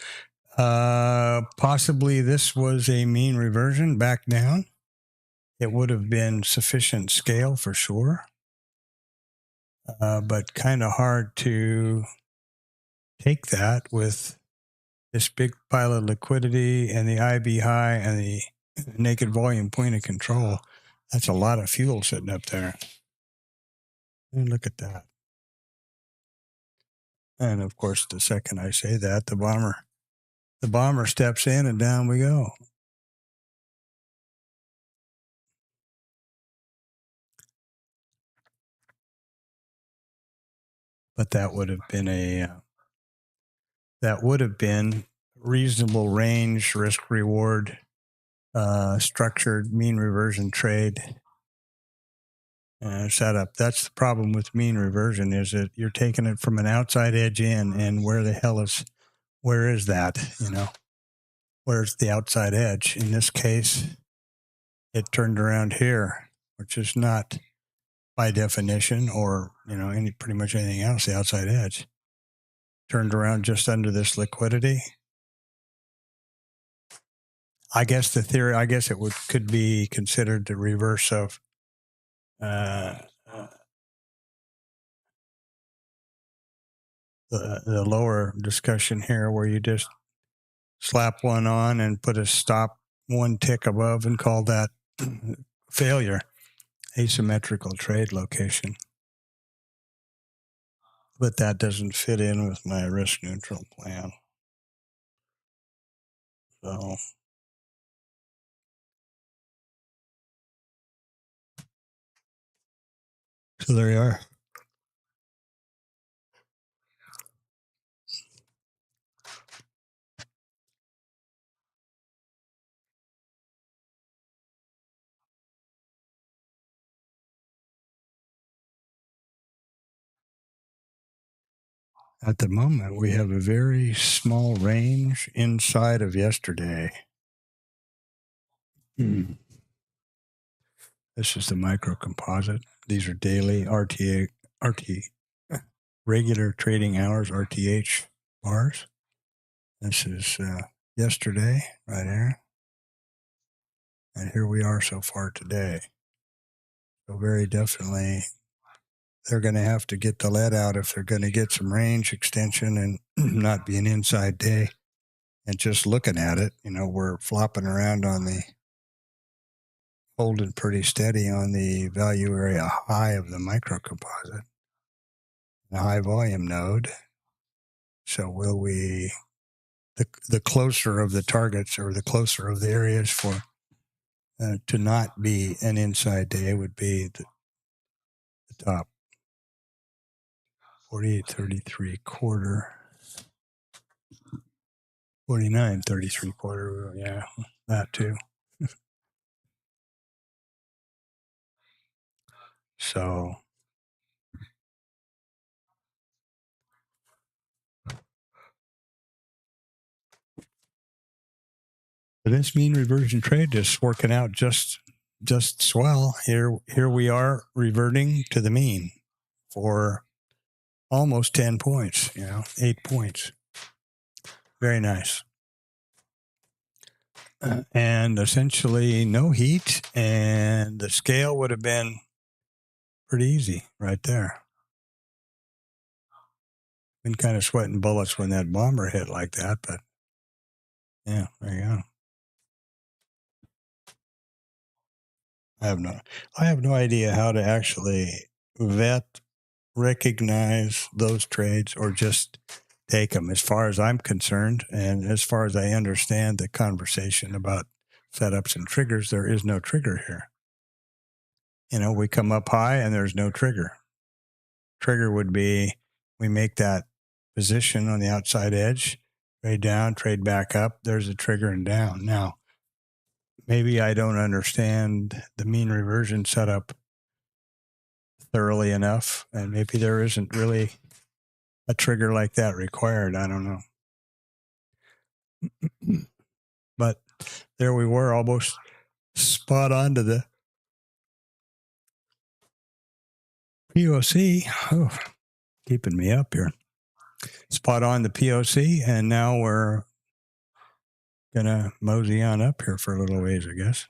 Possibly this was a mean reversion back down. It would have been sufficient scale for sure, but kind of hard to take that with this big pile of liquidity and the IB high and the naked volume point of control. That's a lot of fuel sitting up there. And look at that. And of course, the second I say that, the bomber steps in and down we go. But that would have been reasonable range, risk reward, structured mean reversion trade setup. That's the problem with mean reversion, is that you're taking it from an outside edge in, and where is that? Where's the outside edge? In this case, it turned around here, which is not by definition, or pretty much anything else, the outside edge. Turned around just under this liquidity. I guess it could be considered the reverse of the lower discussion here, where you just slap one on and put a stop one tick above and call that failure, asymmetrical trade location. But that doesn't fit in with my risk neutral plan. So there you are. At the moment, we have a very small range inside of yesterday. This is the micro composite. These are daily RT regular trading hours, RTH bars. This is yesterday, right here. And here we are so far today. So very definitely they're going to have to get the lead out if they're going to get some range extension and not be an inside day. And just looking at it, we're flopping around on the, holding pretty steady on the value area high of the micro composite, the high volume node. So will we, the closer of the targets or the closer of the areas for to not be an inside day would be the top 48.33 quarter, 49.33 quarter. Yeah, that too. So this mean reversion trade is working out just swell. Here we are reverting to the mean for almost 10 points, 8 points. Very nice. And essentially no heat, and the scale would have been pretty easy right there. Been kind of sweating bullets when that bomber hit like that, but yeah, there you go. I have no idea how to actually vet, recognize those trades, or just take them. As far as I'm concerned, and as far as I understand the conversation about setups and triggers, there is no trigger here. We come up high and there's no trigger. Trigger would be we make that position on the outside edge, trade down, trade back up. There's a trigger and down. Now, maybe I don't understand the mean reversion setup thoroughly enough, and maybe there isn't really a trigger like that required. I don't know. But there we were, almost spot on to the POC. Oh, keeping me up here. Spot on the POC, and now we're going to mosey on up here for a little ways, I guess.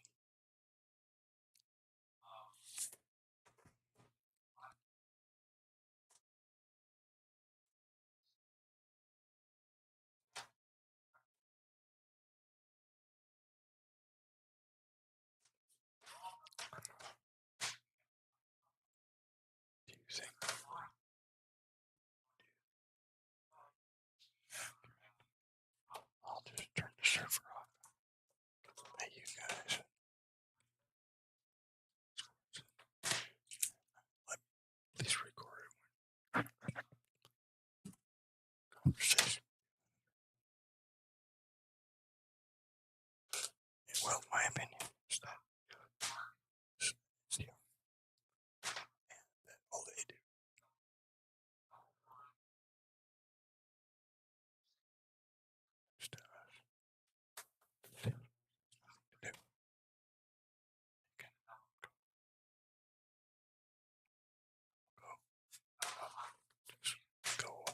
I'll just turn the server off. Hey, you guys. Please record conversation. Well, my opinion is that all they do. Go.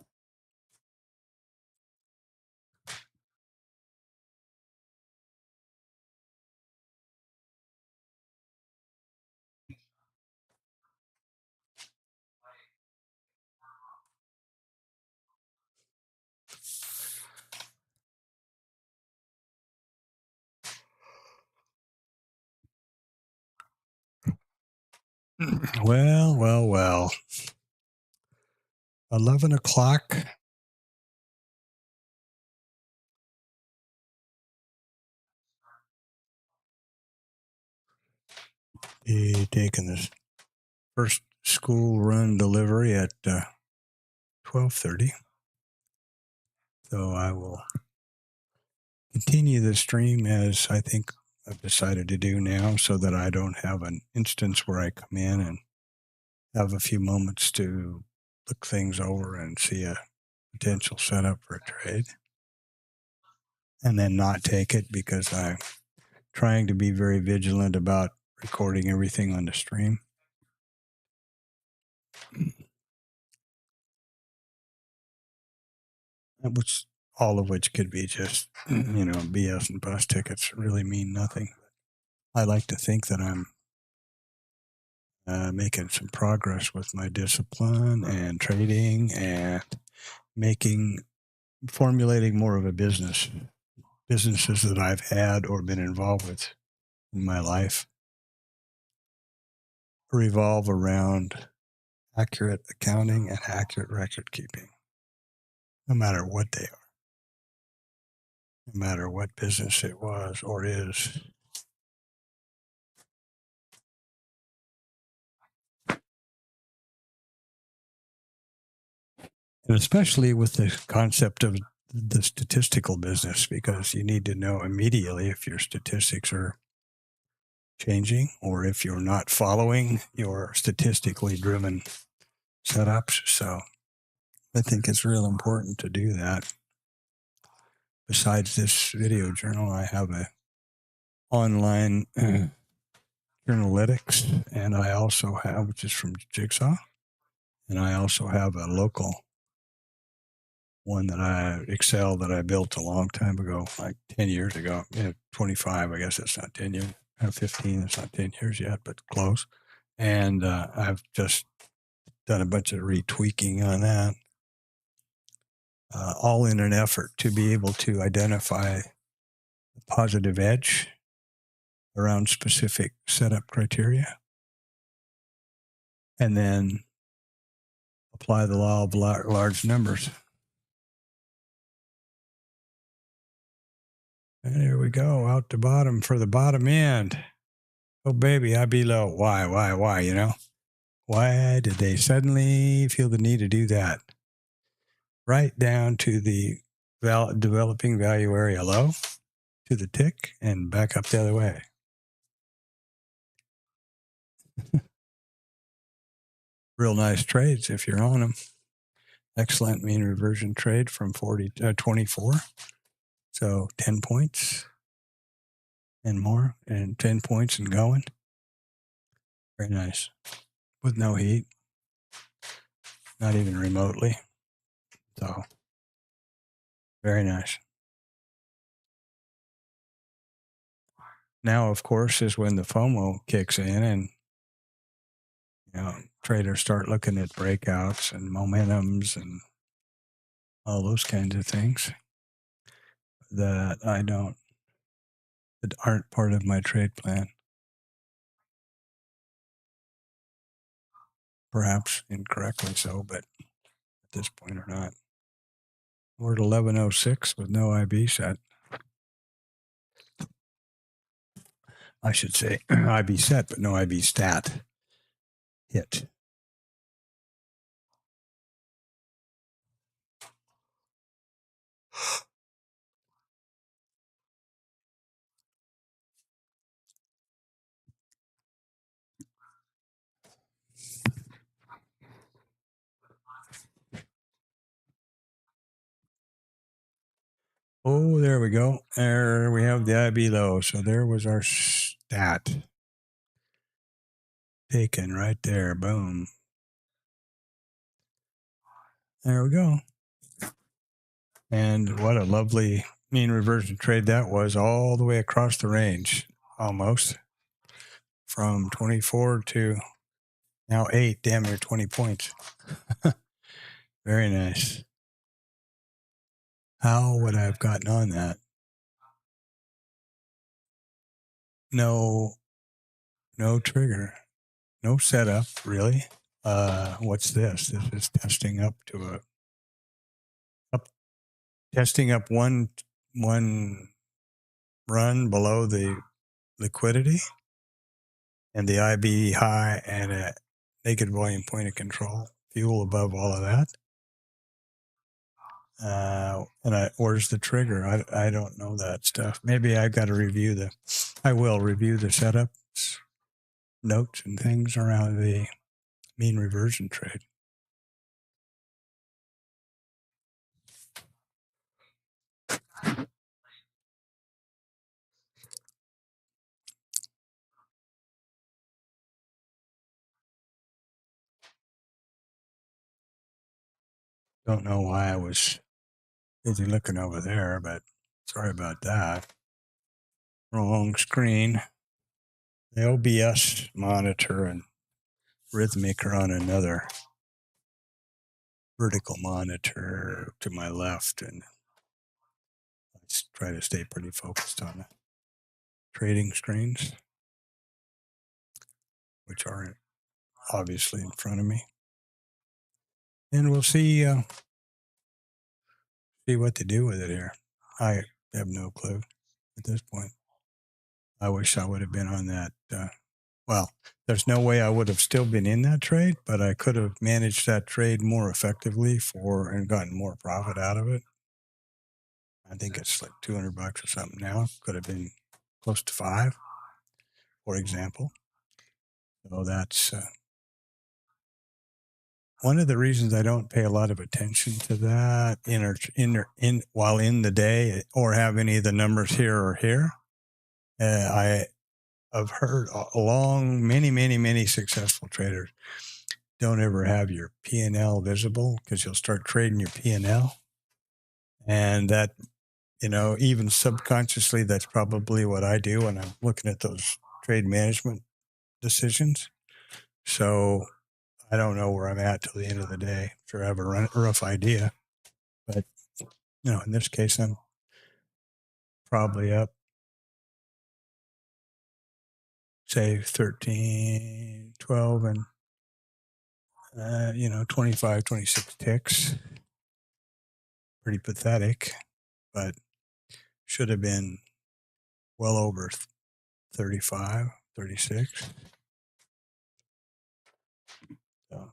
Well. 11 o'clock. Be taking this first school run delivery at 12:30. So I will continue the stream as I think I've decided to do now, so that I don't have an instance where I come in and have a few moments to look things over and see a potential setup for a trade, and then not take it, because I'm trying to be very vigilant about recording everything on the stream. Which all of which could be just, BS and bus tickets, really mean nothing. I like to think that I'm making some progress with my discipline and trading and formulating more of a businesses that I've had or been involved with in my life revolve around accurate accounting and accurate record keeping, no matter what they are, no matter what business it was or is. And especially with the concept of the statistical business, because you need to know immediately if your statistics are changing or if you're not following your statistically driven setups. So I think it's real important to do that. Besides this video journal, I have a online journalytics, and I also have, which is from Jigsaw, and I also have a local one Excel that I built a long time ago, like 10 years ago, 25, I guess it's not 10 years, 15, it's not 10 years yet, but close. And I've just done a bunch of retweaking on that, all in an effort to be able to identify the positive edge around specific setup criteria, and then apply the law of large numbers. And here we go, out to bottom for the bottom end. Oh, baby, I be low. Why, Why did they suddenly feel the need to do that? Right down to the developing value area low, to the tick, and back up the other way. Real nice trades if you're on them. Excellent mean reversion trade from 24. So 10 points and more, and 10 points and going. Very nice. With no heat. Not even remotely. So very nice. Now, of course, is when the FOMO kicks in and traders start looking at breakouts and momentums and all those kinds of things that aren't part of my trade plan. Perhaps incorrectly so, but at this point or not. We're at 11:06 with no IB set. I should say IB set, but no IB stat hit. Oh, there we go. There we have the IB low. So there was our stat. Taken right there. Boom. There we go. And what a lovely mean reversion trade that was, all the way across the range, almost. From 24 to now 8, damn near 20 points. Very nice. How would I have gotten on that? No trigger. No setup, really. What's this? This is testing up to testing up one run below the liquidity and the IB high and a naked volume point of control. Fuel above all of that. Where's the trigger? I don't know that stuff. Maybe I got to I will review the setups, notes and things around the mean reversion trade. Don't know why I was Busy looking over there, but sorry about that. Wrong screen. The OBS monitor and Rhythmic are on another vertical monitor to my left, and let's try to stay pretty focused on the trading screens, which are obviously in front of me. And we'll see what to do with it here. I have no clue at this point. I wish I would have been on that. Well, there's no way I would have still been in that trade, but I could have managed that trade more effectively and gotten more profit out of it. I think it's like $200 or something now. Could have been close to $5, for example. So that's one of the reasons I don't pay a lot of attention to that while in the day or have any of the numbers here or here. I've heard many successful traders don't ever have your P&L visible because you'll start trading your P&L. And that, even subconsciously, that's probably what I do when I'm looking at those trade management decisions. So I don't know where I'm at till the end of the day. Sure, I have a rough idea. But, in this case, I'm probably up, say, 13, 12, and 25, 26 ticks. Pretty pathetic, but should have been well over 35, 36. So,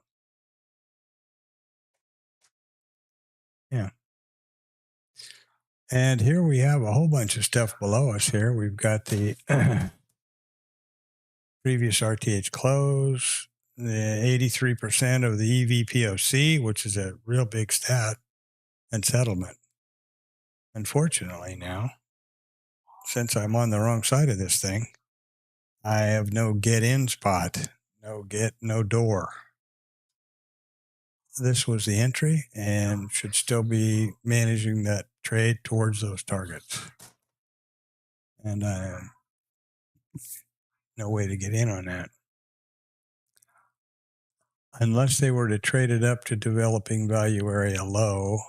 yeah. And here we have a whole bunch of stuff below us here. We've got the previous RTH close, the 83% of the EVPOC, which is a real big stat, and settlement. Unfortunately now, since I'm on the wrong side of this thing, I have no get-in spot, no door. This was the entry and should still be managing that trade towards those targets. And no way to get in on that. Unless they were to trade it up to developing value area low,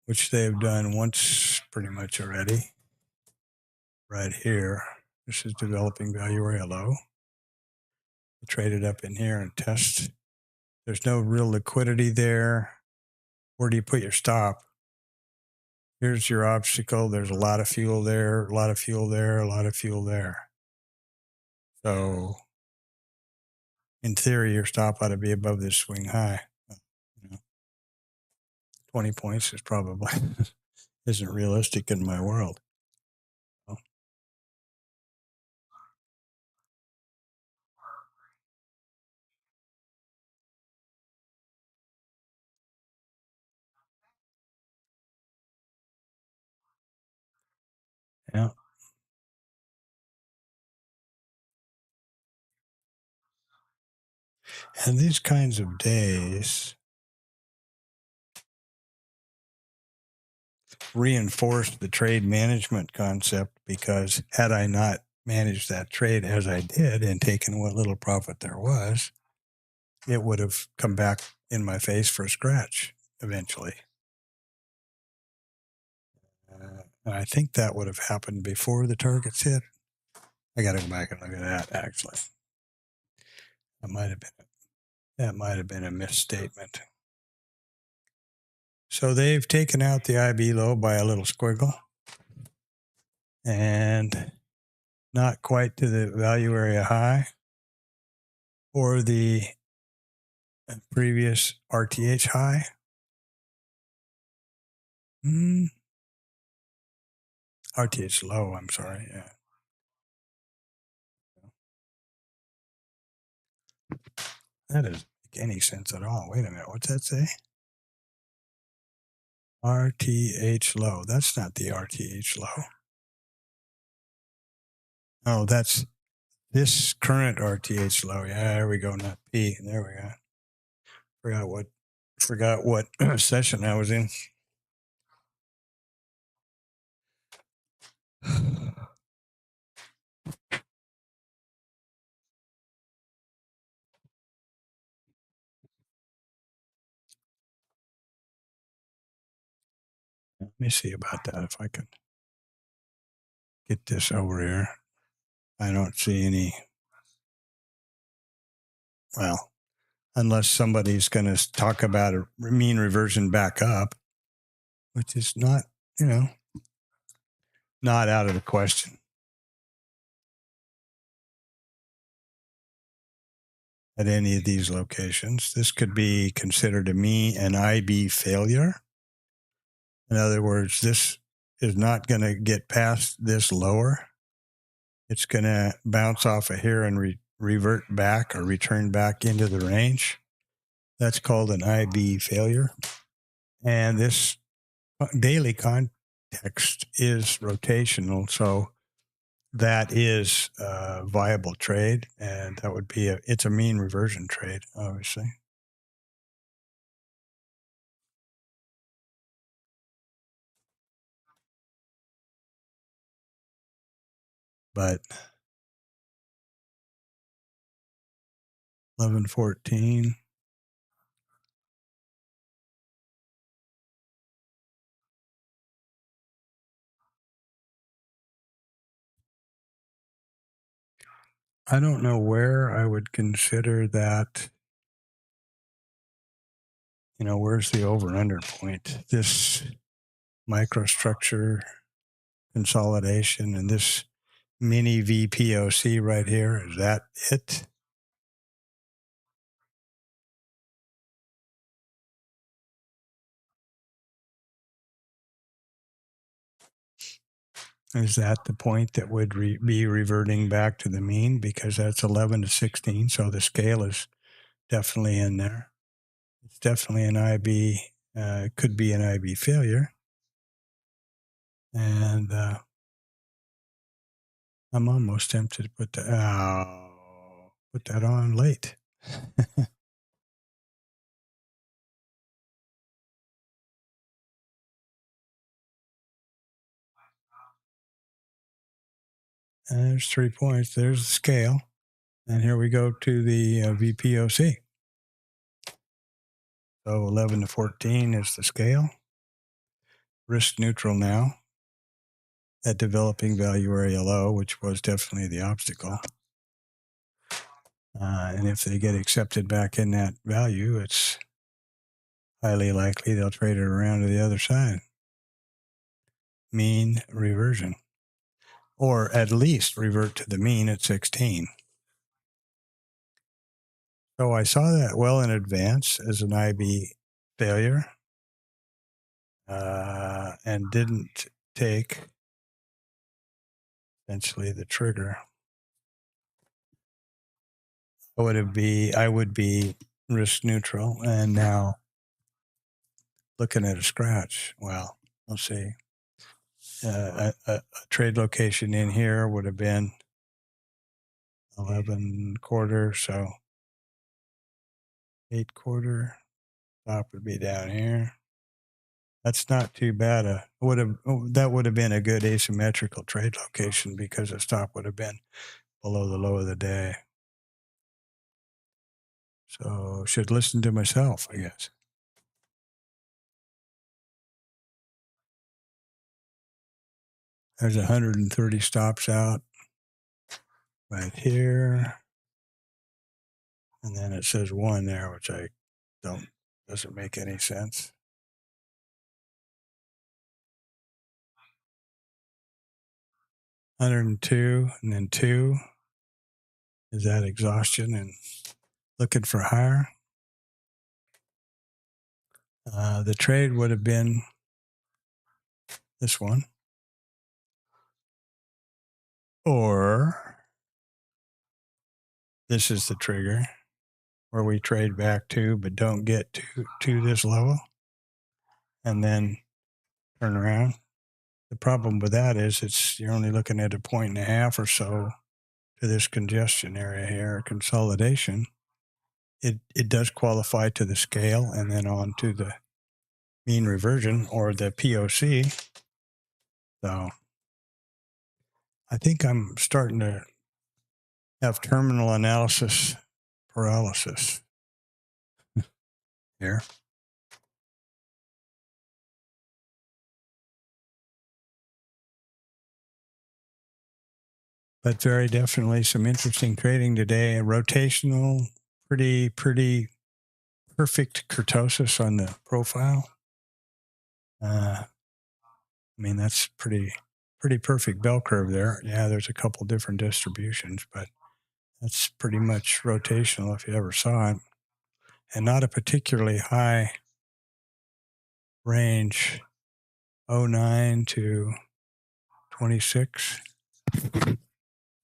which they've done once pretty much already. Right here, this is developing value area low. Trade it up in here and test. There's no real liquidity there. Where do you put your stop? Here's your obstacle. There's a lot of fuel there, a lot of fuel there, a lot of fuel there. So in theory, your stop ought to be above this swing high. 20 points is probably isn't realistic in my world. So. Yeah. And these kinds of days reinforced the trade management concept, because had I not managed that trade as I did and taken what little profit there was, it would have come back in my face for a scratch eventually. And I think that would have happened before the targets hit. I got to go back and look at that, actually. That might have been a misstatement. So they've taken out the IB low by a little squiggle, and not quite to the value area high or the previous RTH high. RTH low, I'm sorry. Yeah. That doesn't make any sense at all. Wait a minute. What's that say? RTH low. That's not the RTH low. Oh, that's this current RTH low. Yeah, there we go. Not P. There we go. Forgot what Forgot what session I was in. Let me see about that if I can get this over here. I don't see any. Well, unless somebody's going to talk about a mean reversion back up, which is not, not out of the question. At any of these locations, this could be considered an IB failure. In other words, this is not going to get past this lower. It's going to bounce off of here and revert back or return back into the range. That's called an IB failure. And this daily context is rotational. So that is a viable trade. And that would be it's a mean reversion trade, obviously. But 1114. I don't know where I would consider that. Where's the over and under point? This microstructure consolidation and this mini VPOC right here, is that it? Is that the point that would be reverting back to the mean? Because that's 11 to 16, so the scale is definitely in there. It's definitely an IB, could be an IB failure. And I'm almost tempted to put that on late. And there's 3 points. There's the scale. And here we go to the VPOC. So 11 to 14 is the scale. Risk neutral now at developing value area low, which was definitely the obstacle. And if they get accepted back in that value, it's highly likely they'll trade it around to the other side. Mean reversion. Or at least revert to the mean at 16. So I saw that well in advance as an IB failure and didn't take essentially the trigger. I would be risk neutral, and now looking at a scratch. Well, let's see. A trade location in here would have been 11 quarter, so 8 quarter. Top would be down here. That's not too bad. That would have been a good asymmetrical trade location because the stop would have been below the low of the day. So should listen to myself, I guess. There's 130 stops out right here. And then it says 1 there, which doesn't make any sense. $102 and then 2. Is that exhaustion and looking for higher? The trade would have been this one. Or this is the trigger where we trade back to but don't get to this level and then turn around. The problem with that is you're only looking at 1.5 points or so to this congestion area here, consolidation. it does qualify to the scale and then on to the mean reversion or the POC. So I think I'm starting to have terminal analysis paralysis here. But very definitely some interesting trading today. Rotational, pretty perfect kurtosis on the profile. I mean, that's pretty perfect bell curve there. Yeah, there's a couple different distributions, but that's pretty much rotational if you ever saw it. And not a particularly high range, 09 to 26.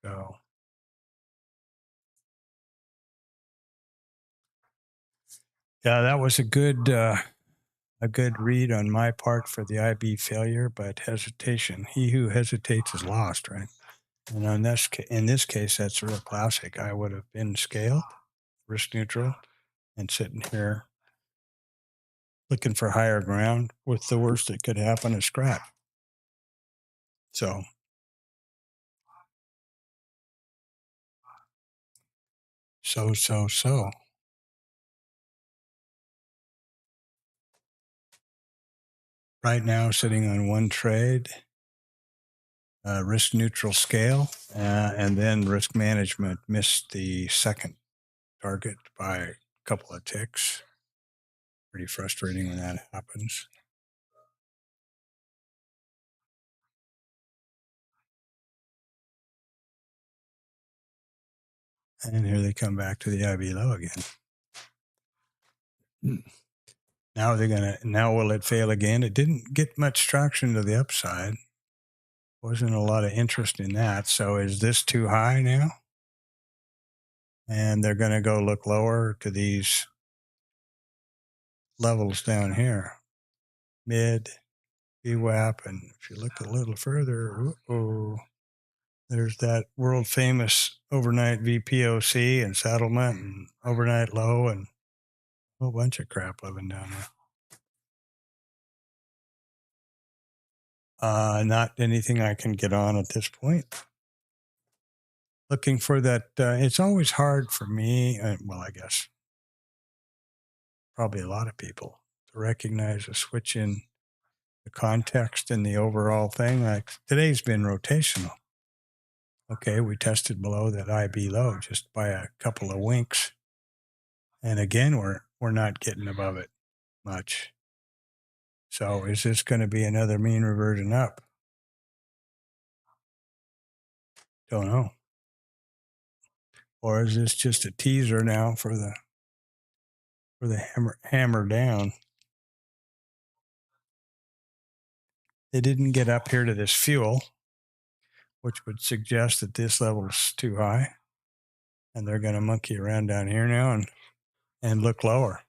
So yeah, that was a good read on my part for the IB failure, but hesitation. He who hesitates is lost, right? And in this case, that's real classic. I would have been scaled, risk neutral, and sitting here looking for higher ground with the worst that could happen is scrap. So right now sitting on one trade, risk neutral scale, and then risk management missed the second target by a couple of ticks. Pretty frustrating when that happens. And here they come back to the IB low again. Now will it fail again? It didn't get much traction to the upside. Wasn't a lot of interest in that. So is this too high now? And they're going to go look lower to these levels down here. Mid, VWAP, and if you look a little further, there's that world famous overnight VPOC and settlement and overnight low and a whole bunch of crap living down there. Not anything I can get on at this point. Looking for that. It's always hard for me, well, I guess probably a lot of people, to recognize a switch in the context and the overall thing. Like today's been rotational. Okay, we tested below that IB low just by a couple of winks. And again, we're not getting above it much. So is this going to be another mean reversion up? Don't know. Or is this just a teaser now for the hammer down? They didn't get up here to this fuel, which would suggest that this level is too high. And they're going to monkey around down here now and look lower.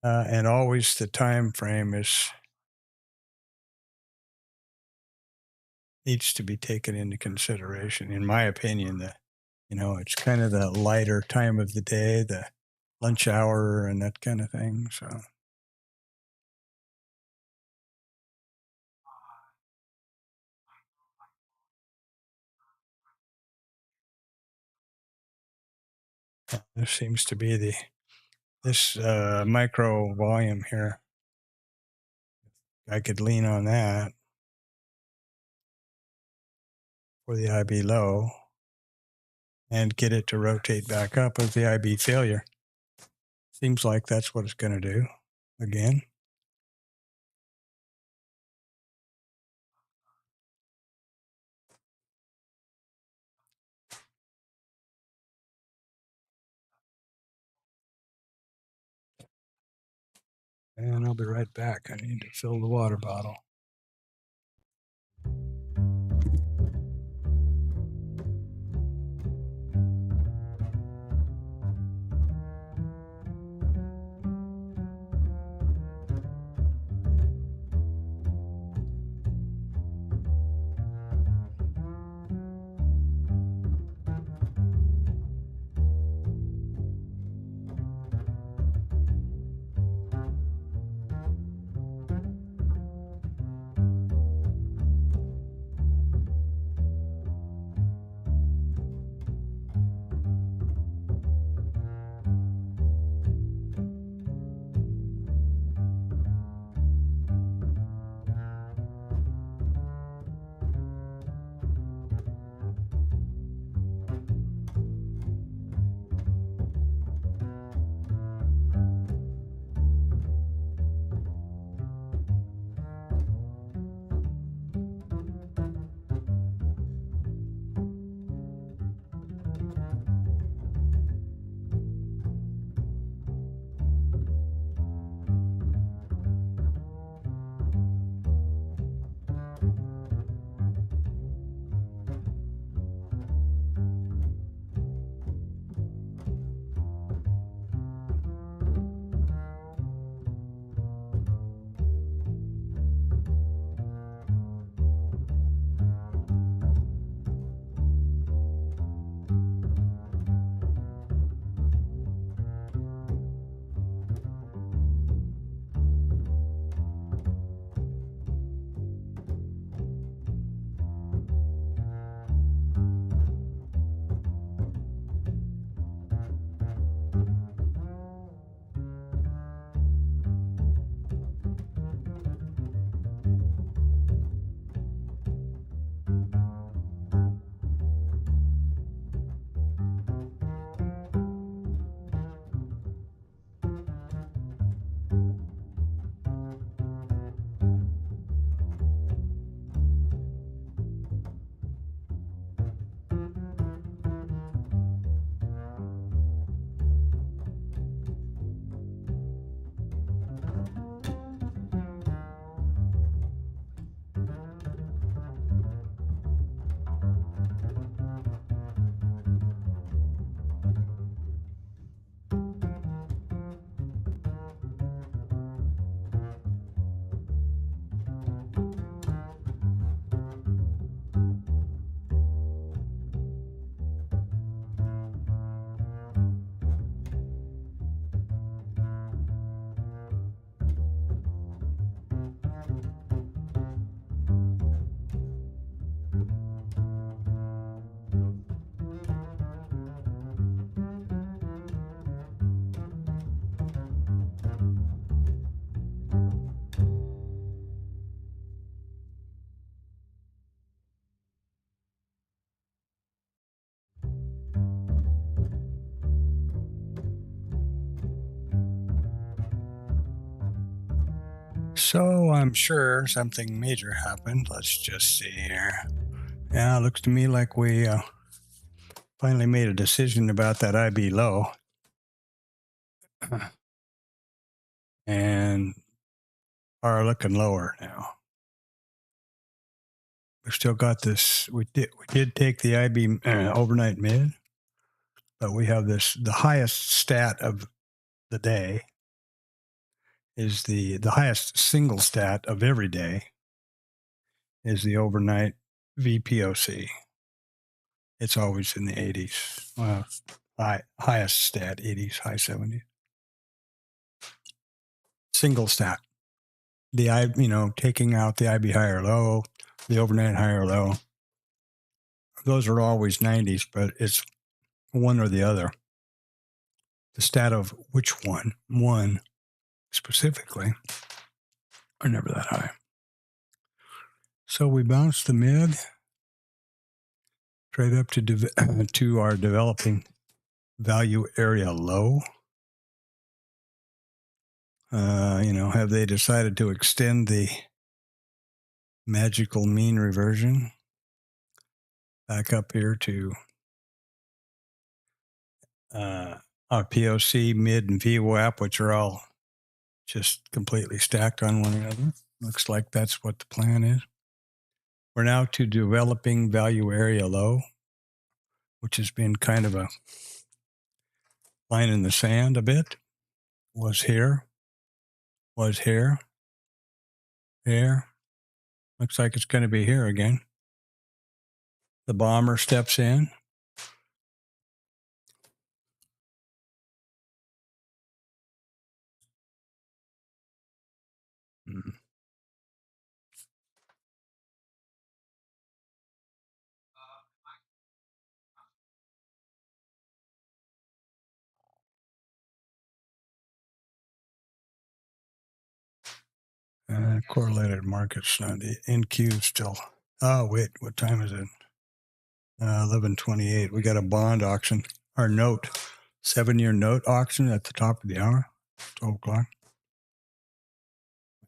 And always the time frame needs to be taken into consideration. In my opinion, it's kind of the lighter time of the day, the lunch hour and that kind of thing. So. This seems to be this micro volume here. I could lean on that for the IB low and get it to rotate back up with the IB failure. Seems like that's what it's going to do again. And I'll be right back. I need to fill the water bottle. So I'm sure something major happened. Let's just see here. Yeah, it looks to me like we finally made a decision about that IB low. And are looking lower now. We've still got this. We did take the IB overnight mid, but we have this. The highest stat of the day is the highest single stat of every day is the overnight Vpoc. It's always in the 80s. Well, highest stat 80s, high 70s. Single stat. Taking out the IB high or low, the overnight high or low. Those are always 90s, but it's one or the other. The stat of which one specifically, are never that high. So we bounced the mid, trade up to our developing value area low. Have they decided to extend the magical mean reversion back up here to our POC, mid, and VWAP, which are all just completely stacked on one another? Looks like that's what the plan is. We're now to developing value area low, which has been kind of a line in the sand a bit. Was here. Here. Looks like it's going to be here again. The bomber steps in. Correlated markets, the NQ still. Oh, wait, what time is it? 11:28. We got a bond auction. Our note, 7-year note auction at the top of the hour, 12 o'clock,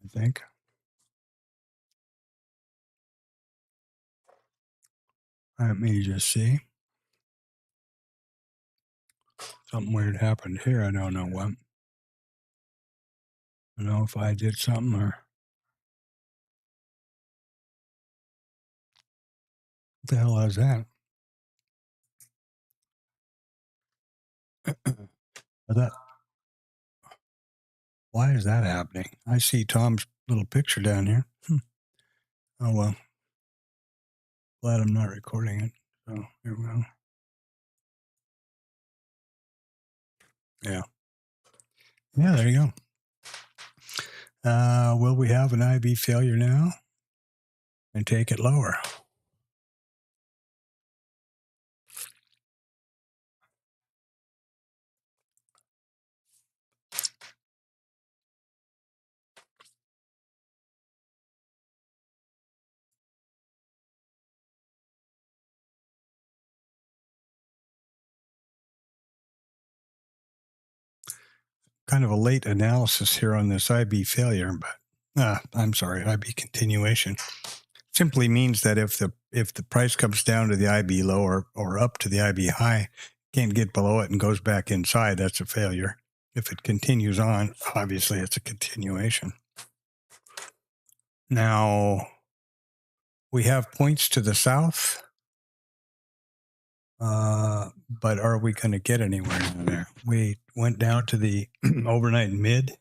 I think. Let me just see. Something weird happened here. I don't know what. I don't know if I did something or. What the hell is that? Why is that happening? I see Tom's little picture down here. Oh, well. Glad I'm not recording it. So, here we go. Yeah. Yeah, there you go. Will we have an IB failure now? And take it lower. Kind of a late analysis here on this IB failure, but IB continuation. Simply means that if the price comes down to the IB low or up to the IB high, can't get below it and goes back inside, that's a failure. If it continues on, obviously it's a continuation. Now, we have points to the south, but are we going to get anywhere down there? We went down to the overnight mid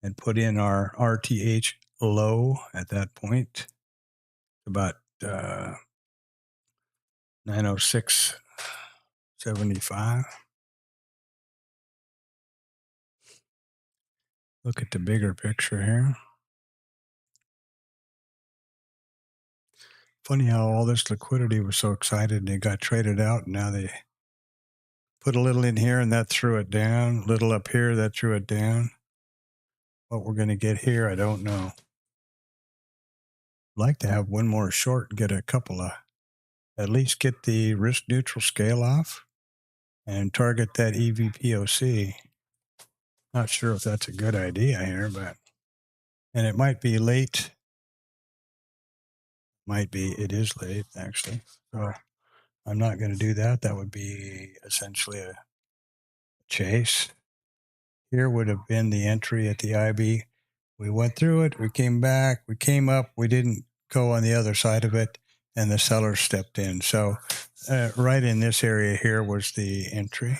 and put in our RTH low at that point, about 906.75. Look at the bigger picture here. Funny how all this liquidity was so excited and they got traded out, and now they put a little in here and that threw it down, a little up here, that threw it down. What we're going to get here, I don't know. I'd like to have one more short and get a couple of, at least get the risk neutral scale off and target that EVPOC. Not sure if that's a good idea here, but And it might be late. It is late actually. So I'm not going to do that. That would be essentially a chase. Here would have been the entry at the IB. We went through it. We came back. We came up. We didn't go on the other side of it, and the seller stepped in. So right in this area here was the entry,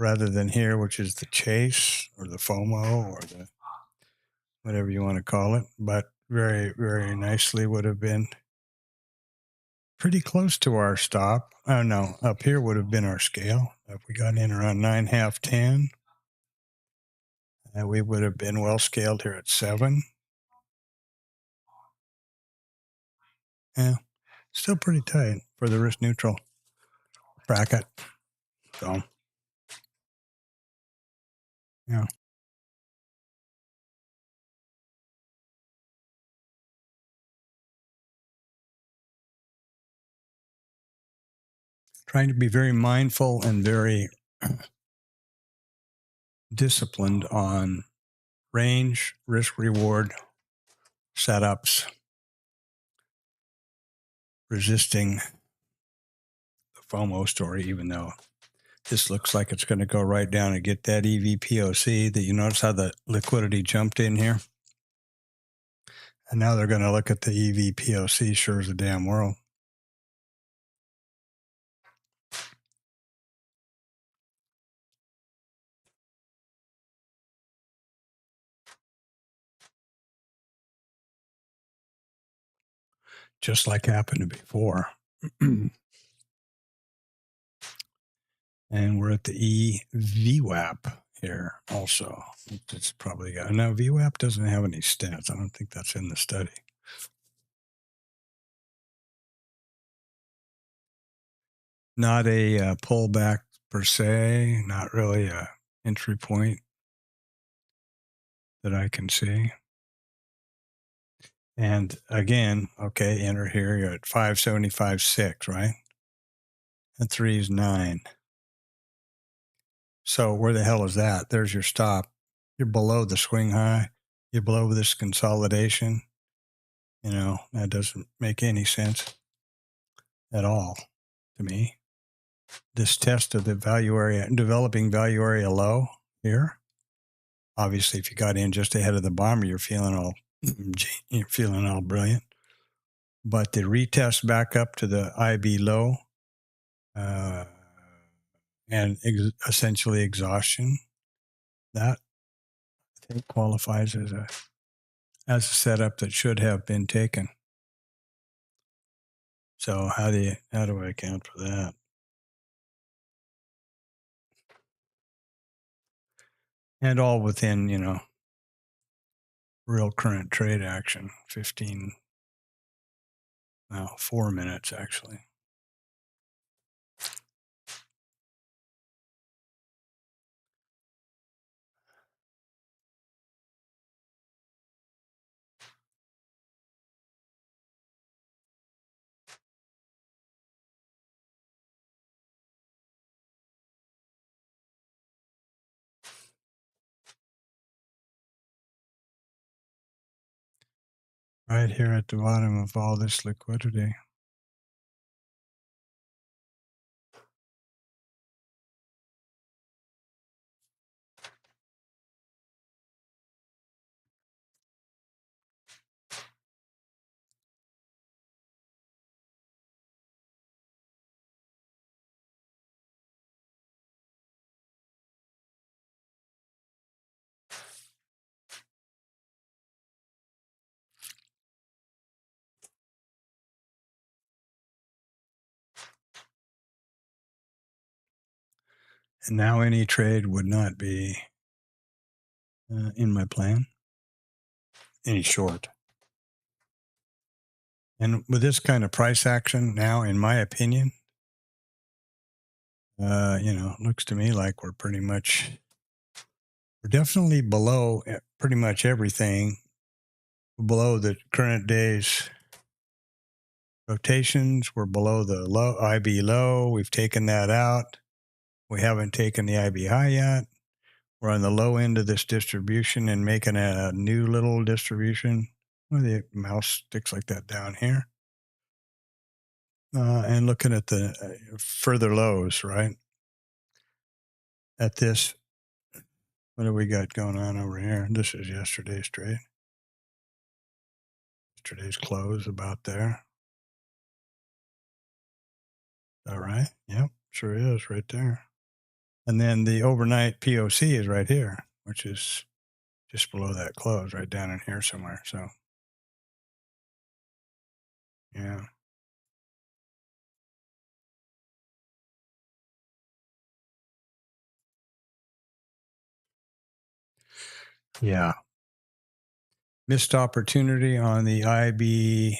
rather than here, which is the chase or the FOMO or the whatever you want to call it. But very, very nicely would have been pretty close to our stop. Oh, no, up here would have been our scale. If we got in around 9.5, 10, we would have been well scaled here at 7. Yeah, still pretty tight for the risk neutral bracket. So, yeah. Trying to be very mindful and very disciplined on range, risk reward setups, resisting the FOMO story, even though this looks like it's going to go right down and get that EVPOC. That you notice how the liquidity jumped in here? And now they're going to look at the EVPOC, sure as the damn world. Just like happened before. And we're at the VWAP here also. It's probably got, no, VWAP doesn't have any stats. I don't think that's in the study. Not a pullback per se, not really a entry point that I can see. And again, okay, enter here, you're at 575.6, right? And 3 is 9. So where the hell is that? There's your stop. You're below the swing high. You're below this consolidation. You know, that doesn't make any sense at all to me. This test of the value area, developing value area low here. Obviously, if you got in just ahead of the bomber, you're feeling all brilliant. But the retest back up to the IB low and essentially exhaustion, that I think qualifies as a setup that should have been taken. So how do I account for that? And all within, real current trade action, 4 minutes actually. Right here at the bottom of all this liquidity. And now any trade would not be in my plan, any short. And with this kind of price action now, in my opinion, looks to me like we're definitely below pretty much everything, below the current day's rotations. We're below the low IB low. We've taken that out. We haven't taken the IB high yet. we're on the low end of this distribution and making a new little distribution where the mouse sticks like that down here. And looking at the further lows, right? At this, what do we got going on over here? This is yesterday's trade. Yesterday's close about there. All right. Yep, sure is right there. And then the overnight POC is right here, which is just below that close, right down in here somewhere. So, yeah. Yeah. Missed opportunity on the IB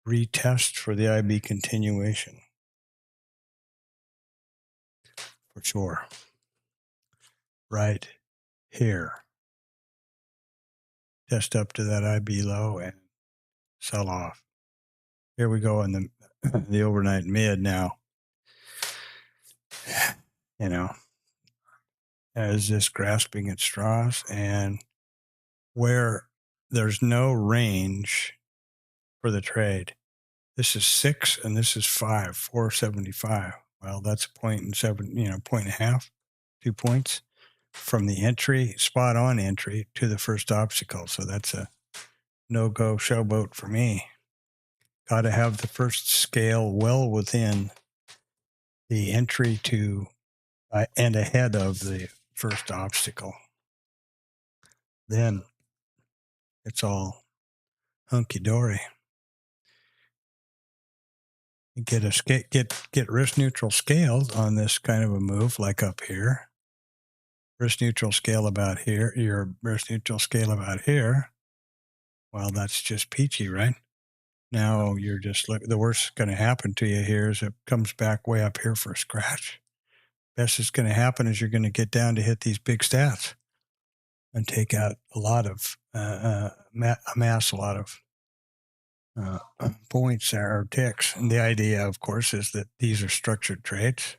retest for the IB continuation. For sure. Right here. Test up to that IB low and sell off. Here we go in the overnight mid now. You know, as this grasping at straws, and where there's no range for the trade. This is 6 and this is 5, 475. Well, that's a point and point and a half, 2 points from the entry, spot on entry to the first obstacle. So that's a no-go showboat for me. Got to have the first scale well within the entry to and ahead of the first obstacle. Then it's all hunky-dory. Get risk neutral scaled on this kind of a move, like up here. Risk neutral scale about here. Your risk neutral scale about here. Well, that's just peachy, right? Now you're just the worst going to happen to you here is it comes back way up here for a scratch. Best that's going to happen is you're going to get down to hit these big stats and take out a lot of amass a lot of points or ticks. And the idea, of course, is that these are structured trades.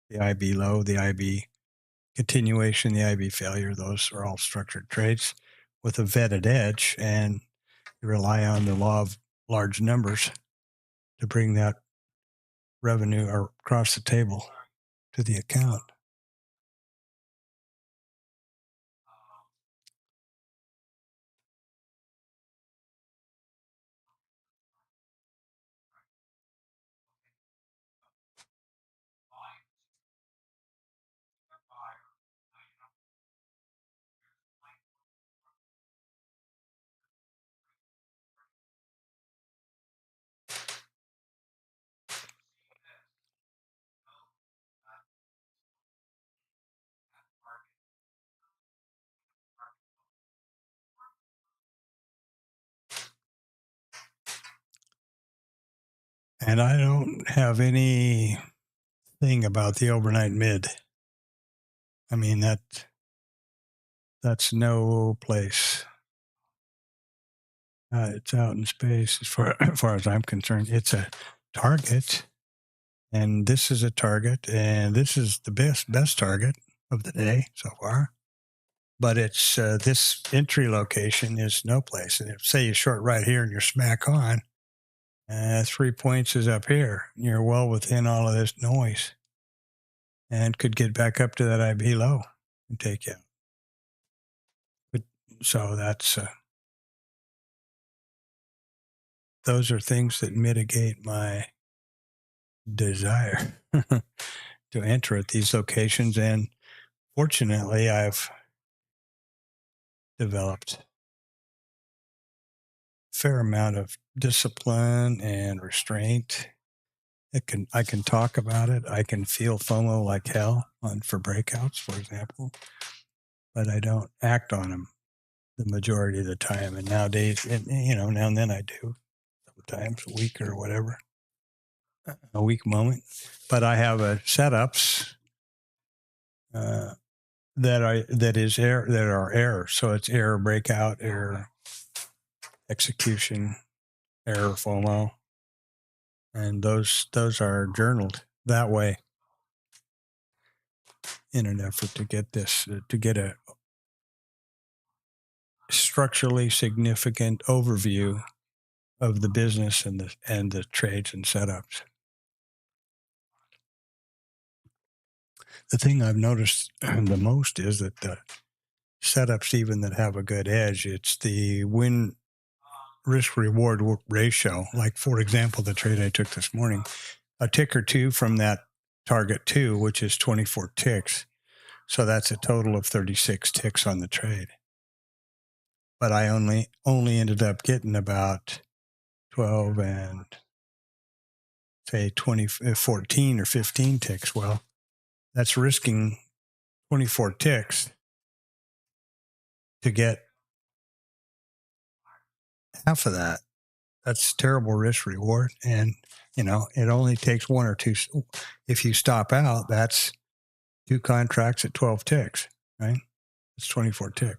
The IB low, the IB continuation, the IB failure, those are all structured trades with a vetted edge, and you rely on the law of large numbers to bring that revenue or across the table to the account. And I don't have anything about the overnight mid. I mean, that's no place. It's out in space as far as I'm concerned. It's a target, and this is a target, and this is the best target of the day so far. But it's this entry location is no place. And if say you short right here and you're smack on, 3 points is up here. You're well within all of this noise, and could get back up to that IB low and take you out. But, so that's those are things that mitigate my desire to enter at these locations. And fortunately, I've developed a fair amount of discipline and restraint. I can talk about it. I can feel FOMO like hell for breakouts, for example, but I don't act on them the majority of the time. And nowadays, now and then I do, sometimes a week or whatever, a weak moment. But I have setups that are error. So it's error breakout, error execution, error FOMO, and those are journaled that way. in an effort to get this, to get a structurally significant overview of the business and the trades and setups. The thing I've noticed the most is that the setups, even that have a good edge, it's the win risk reward ratio. Like, for example, the trade I took this morning, a tick or two from that target 2, which is 24 ticks. So that's a total of 36 ticks on the trade. But I only ended up getting about 12 and say 14 or 15 ticks. Well, that's risking 24 ticks to get half of that. That's terrible risk reward. And, it only takes one or two. If you stop out, that's 2 contracts at 12 ticks, right? It's 24 ticks.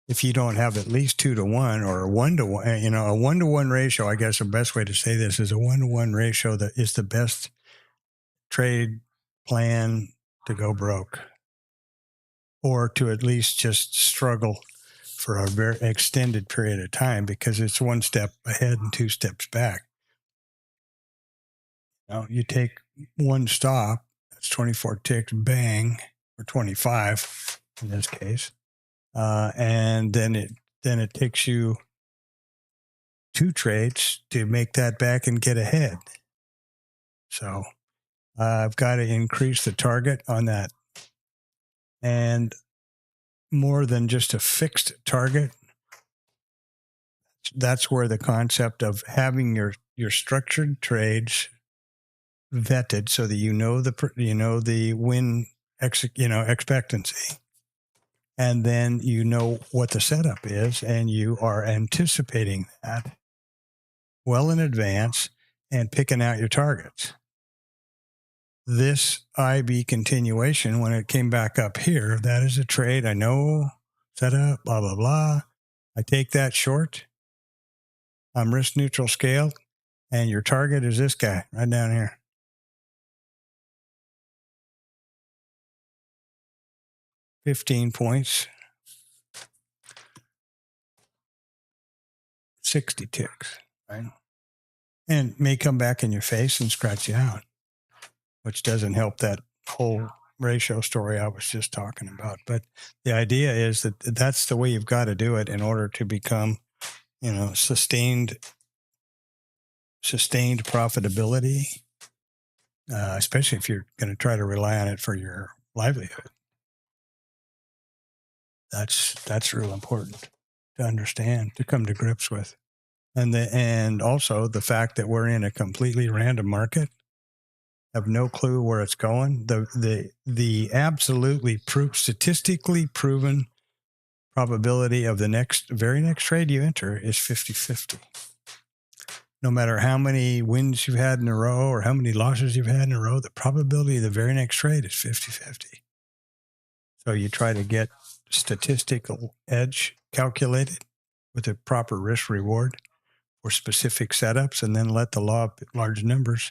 If you don't have at least 2 to 1 or a 1 to 1, a 1 to 1 ratio, I guess the best way to say this is a 1 to 1 ratio that is the best trade plan to go broke, or to at least just struggle for a very extended period of time, because it's 1 step ahead and 2 steps back. You take 1 stop, that's 24 ticks, bang, or 25 in this case. And then it takes you 2 trades to make that back and get ahead. So I've got to increase the target on that, and more than just a fixed target. That's where the concept of having your structured trades vetted, so that the win expectancy. And then what the setup is, and you are anticipating that well in advance and picking out your targets. This IB continuation, when it came back up here, that is a trade I know, setup, blah, blah, blah. I take that short. I'm risk neutral scaled, and your target is this guy right down here. $15 points. 60 ticks, right? And may come back in your face and scratch you out, which doesn't help that whole ratio story I was just talking about. But the idea is that that's the way you've got to do it in order to become, sustained profitability, especially if you're going to try to rely on it for your livelihood. That's real important to understand, to come to grips with. And also the fact that we're in a completely random market, have no clue where it's going. The absolutely statistically proven probability of the very next trade you enter is 50-50. No matter how many wins you've had in a row or how many losses you've had in a row, the probability of the very next trade is 50-50. So you try to get statistical edge calculated with a proper risk reward for specific setups, and then let the law of large numbers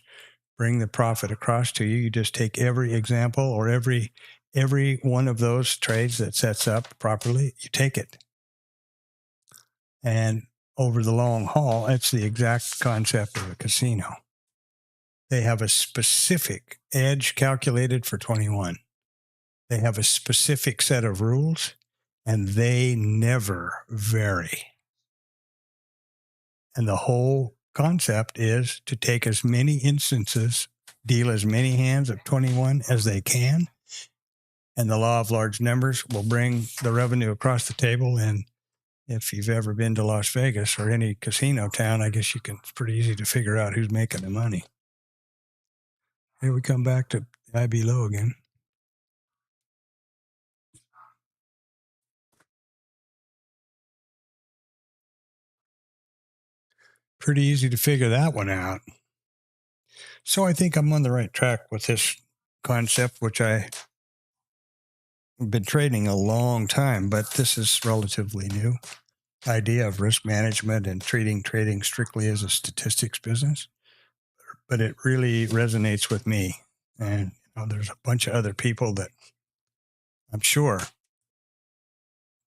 bring the profit across to you. You just take every example or every one of those trades that sets up properly, you take it. And over the long haul, it's the exact concept of a casino. They have a specific edge calculated for 21. They have a specific set of rules, and they never vary. And the whole concept is to take as many instances, deal as many hands of 21 as they can, and the law of large numbers will bring the revenue across the table. And if you've ever been to Las Vegas or any casino town, I guess it's pretty easy to figure out who's making the money. Here we come back to IB low again. Pretty easy to figure that one out. So I think I'm on the right track with this concept, which I've been trading a long time, but this is relatively new. Idea of risk management and treating trading strictly as a statistics business. But it really resonates with me. And there's a bunch of other people that I'm sure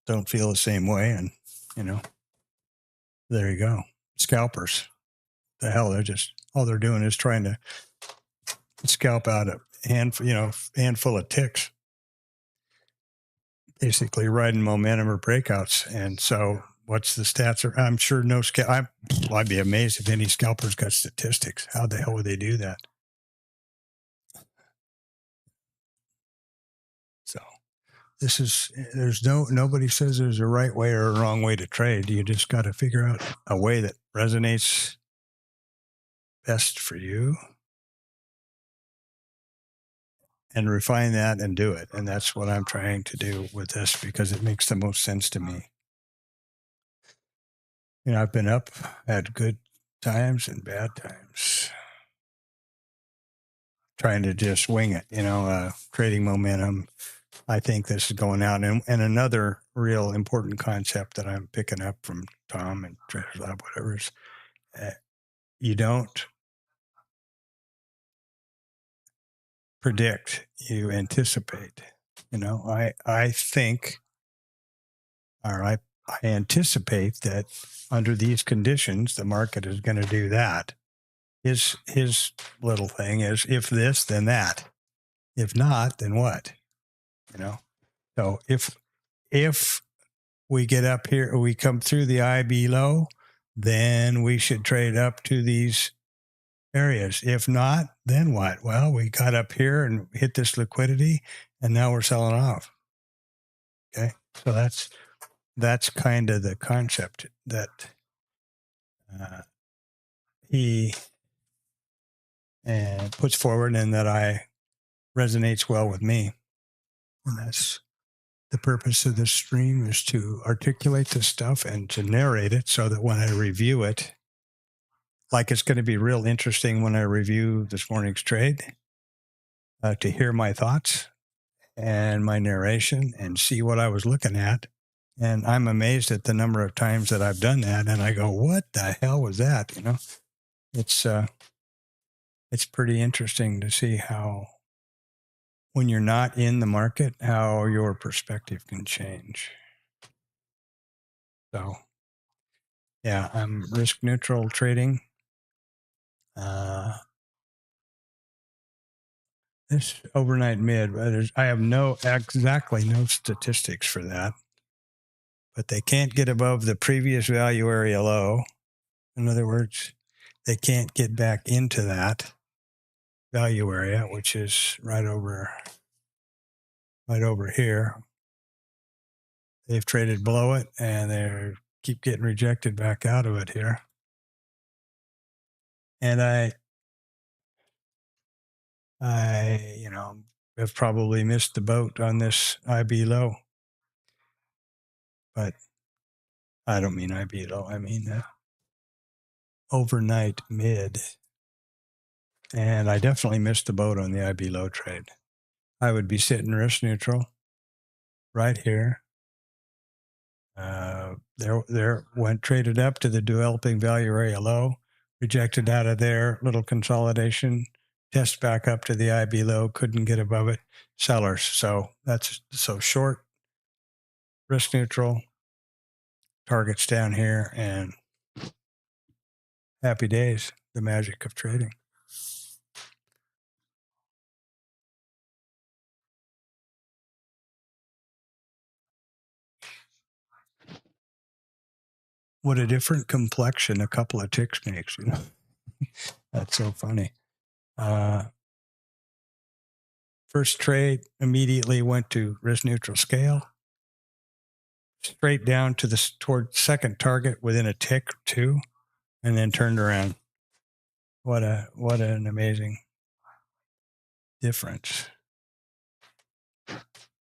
don't feel the same way. And, there you go. Scalpers. The hell, all they're doing is trying to scalp out a handful of ticks, basically riding momentum or breakouts. And so what's the stats? I'm sure no I'd be amazed if any scalpers got statistics. How the hell would they do that? So nobody says there's a right way or a wrong way to trade. You just got to figure out a way that resonates best for you and refine that and do it. And that's what I'm trying to do with this because it makes the most sense to me. I've been up at good times and bad times, trying to just wing it, trading momentum. I think this is going out. And another real important concept that I'm picking up from Tom and Traders Lab, whatever, is you don't predict, you anticipate. I think, or I anticipate that under these conditions, the market is going to do that. His little thing is, if this, then that. If not, then what? So if we get up here, or we come through the IB low, then we should trade up to these areas. If not, then what? Well, we got up here and hit this liquidity, and now we're selling off. Okay, so that's kind of the concept that he puts forward, and that resonates well with me. And that's the purpose of this stream, is to articulate this stuff and to narrate it so that when I review it, like it's going to be real interesting when I review this morning's trade, to hear my thoughts and my narration and see what I was looking at. And I'm amazed at the number of times that I've done that. And I go, what the hell was that? It's pretty interesting to see how, when you're not in the market, how your perspective can change. So, yeah, I'm risk neutral trading. This overnight mid, I have exactly no statistics for that, but they can't get above the previous value area low. In other words, they can't get back into that value area, which is right over here. They've traded below it, and they keep getting rejected back out of it here. And I have probably missed the boat on this IB low, but I don't mean IB low. I mean overnight mid. And I definitely missed the boat on the IB low trade. I would be sitting risk neutral right here. There went traded up to the developing value area low, rejected out of there, little consolidation, test back up to the IB low, couldn't get above it, sellers. So short, risk neutral, targets down here, and happy days, the magic of trading. What a different complexion a couple of ticks makes, That's so funny. First trade immediately went to risk neutral scale, straight down to toward second target within a tick or two, and then turned around. What an amazing difference.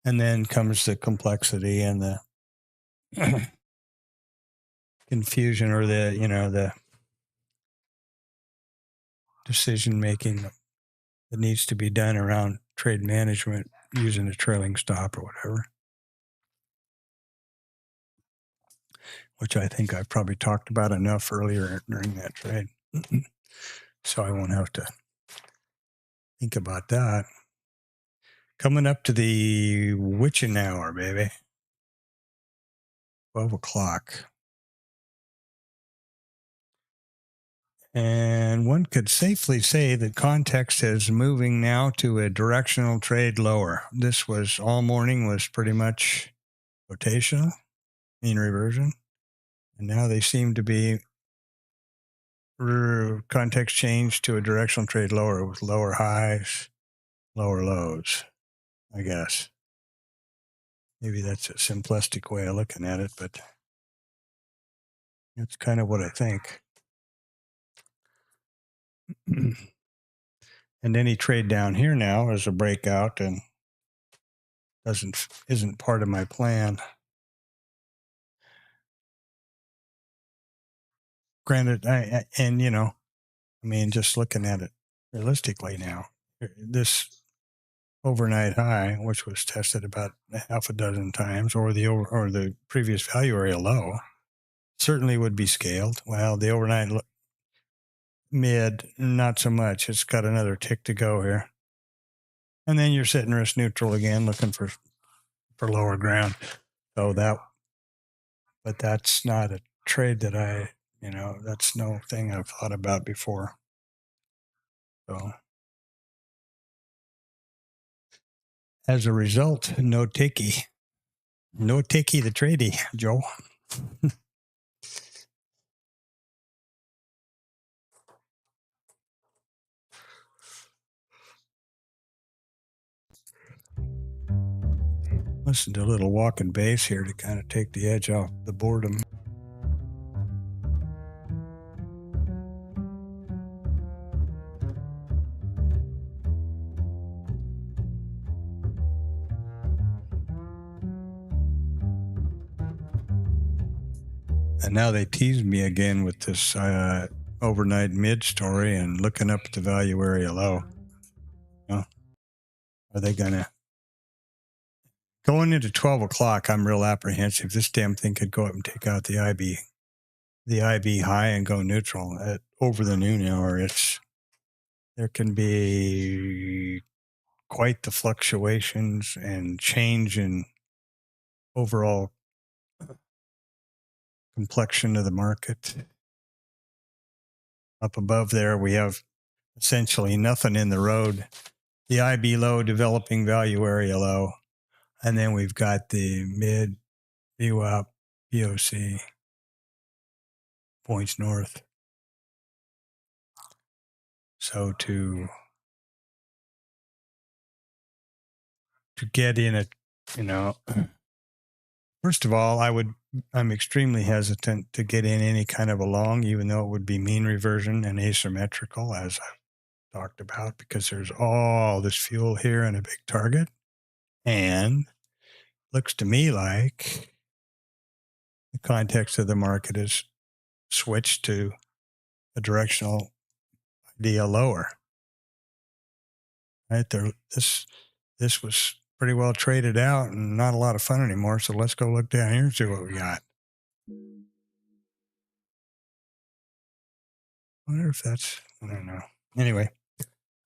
And then comes the complexity and the confusion, or the decision making that needs to be done around trade management using a trailing stop or whatever, which I think I've probably talked about enough earlier during that trade. So I won't have to think about that. Coming up to the witching hour, baby. 12 o'clock. And one could safely say that context is moving now to a directional trade lower. This was all morning was pretty much rotational, mean reversion. And now they seem to be context change to a directional trade lower with lower highs, lower lows, I guess. Maybe that's a simplistic way of looking at it, but that's kind of what I think. And any trade down here now is a breakout and isn't part of my plan. Granted, just looking at it realistically now, this overnight high, which was tested about half a dozen times, or the previous value area low, certainly would be scaled. Well, the overnight mid, not so much. It's got another tick to go here. And then you're sitting risk neutral again, looking for lower ground. So but that's not a trade that that's no thing I've thought about before. So as a result, no ticky the tradey, Joe. Listen to a little walking bass here to kind of take the edge off the boredom. And now they teased me again with this overnight mid story and looking up at the value area low. Are they going to? Going into 12 o'clock, I'm real apprehensive. This damn thing could go up and take out the IB high and go neutral at over the noon hour. There can be quite the fluctuations and change in overall complexion of the market. Up above there, we have essentially nothing in the road. The IB low developing value area low. And then we've got the mid VWAP POC points north. So to get in first of all, I'm extremely hesitant to get in any kind of a long, even though it would be mean reversion and asymmetrical, as I've talked about, because there's all this fuel here and a big target. And looks to me like the context of the market is switched to a directional idea lower. Right there, this was pretty well traded out and not a lot of fun anymore. So let's go look down here and see what we got. I wonder if I don't know. Anyway,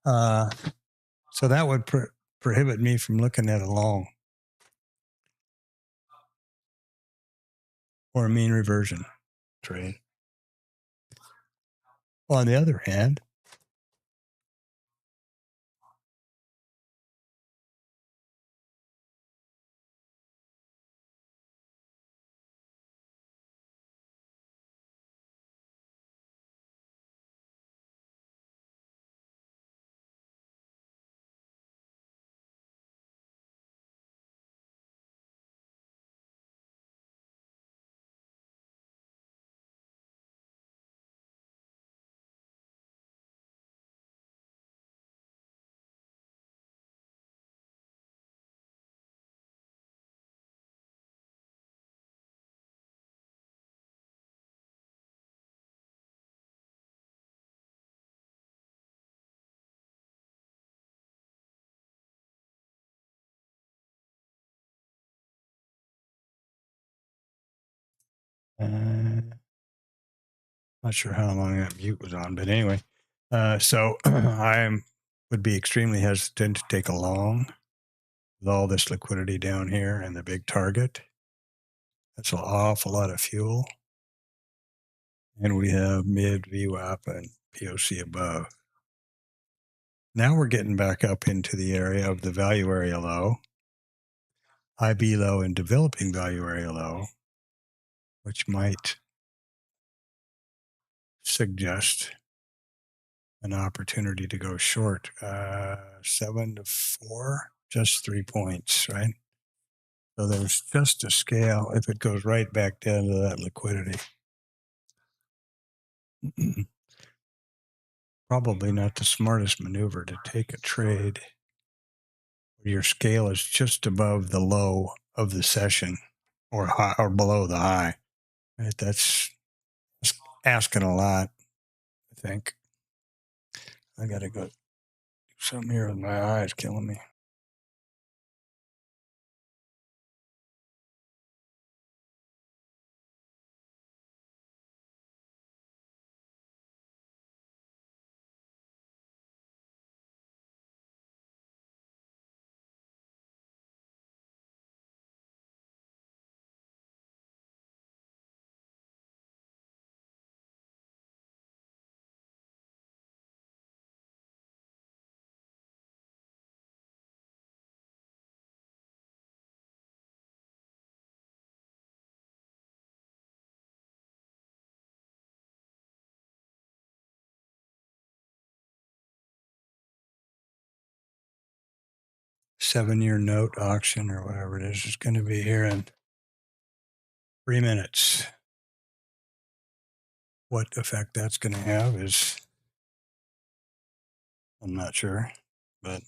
so that would prohibit me from looking at a long or a mean reversion trade. On the other hand, not sure how long that mute was on, but anyway, so I would be extremely hesitant to take a long with all this liquidity down here and the big target. That's an awful lot of fuel. And we have mid, VWAP, and POC above. Now we're getting back up into the area of the value area low, IB low, and developing value area low, which might suggest an opportunity to go short. 7 to 4, just 3 points, right? So there's just a scale if it goes right back down to that liquidity. Probably not the smartest maneuver to take a trade where your scale is just above the low of the session or high, or below the high. Right? That's asking a lot, I think. I got to go do something here with my eyes killing me. Seven-year note auction or whatever it is going to be here in 3 minutes. What effect that's going to have is, I'm not sure, but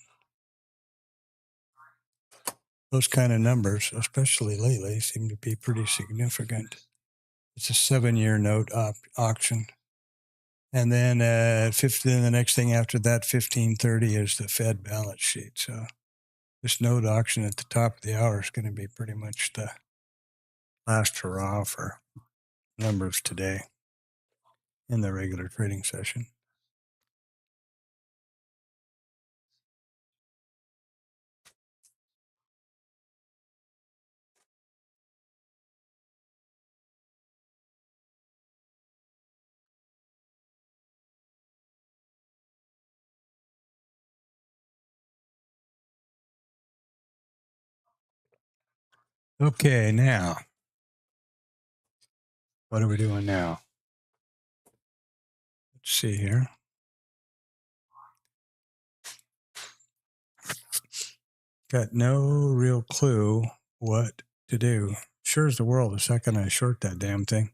those kind of numbers, especially lately, seem to be pretty significant. It's a 7-year note auction. And then the next thing after that, 1530 is the Fed balance sheet. So this note auction at the top of the hour is going to be pretty much the last hurrah for numbers today in the regular trading session. Okay, now, what are we doing now? Let's see here. Got no real clue what to do. Sure as the world, the second I short that damn thing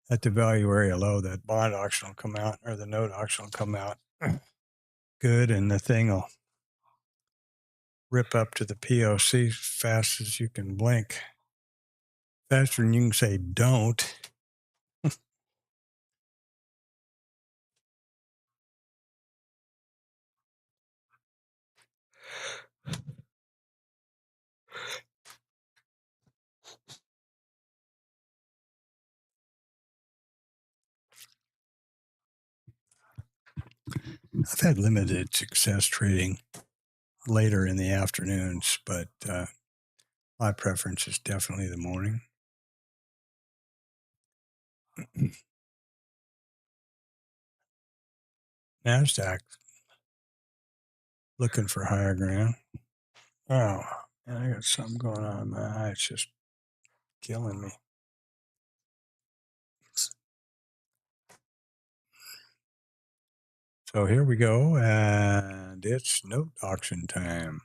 at the value area low, that bond auction will come out, or the note auction will come out good, and the thing will rip up to the POC fast as you can blink. Faster than you can say don't. I've had limited success trading later in the afternoons, but my preference is definitely the morning. NASDAQ looking for higher ground. Oh, and I got something going on in my eye. It's just killing me. So here we go, and it's note auction time.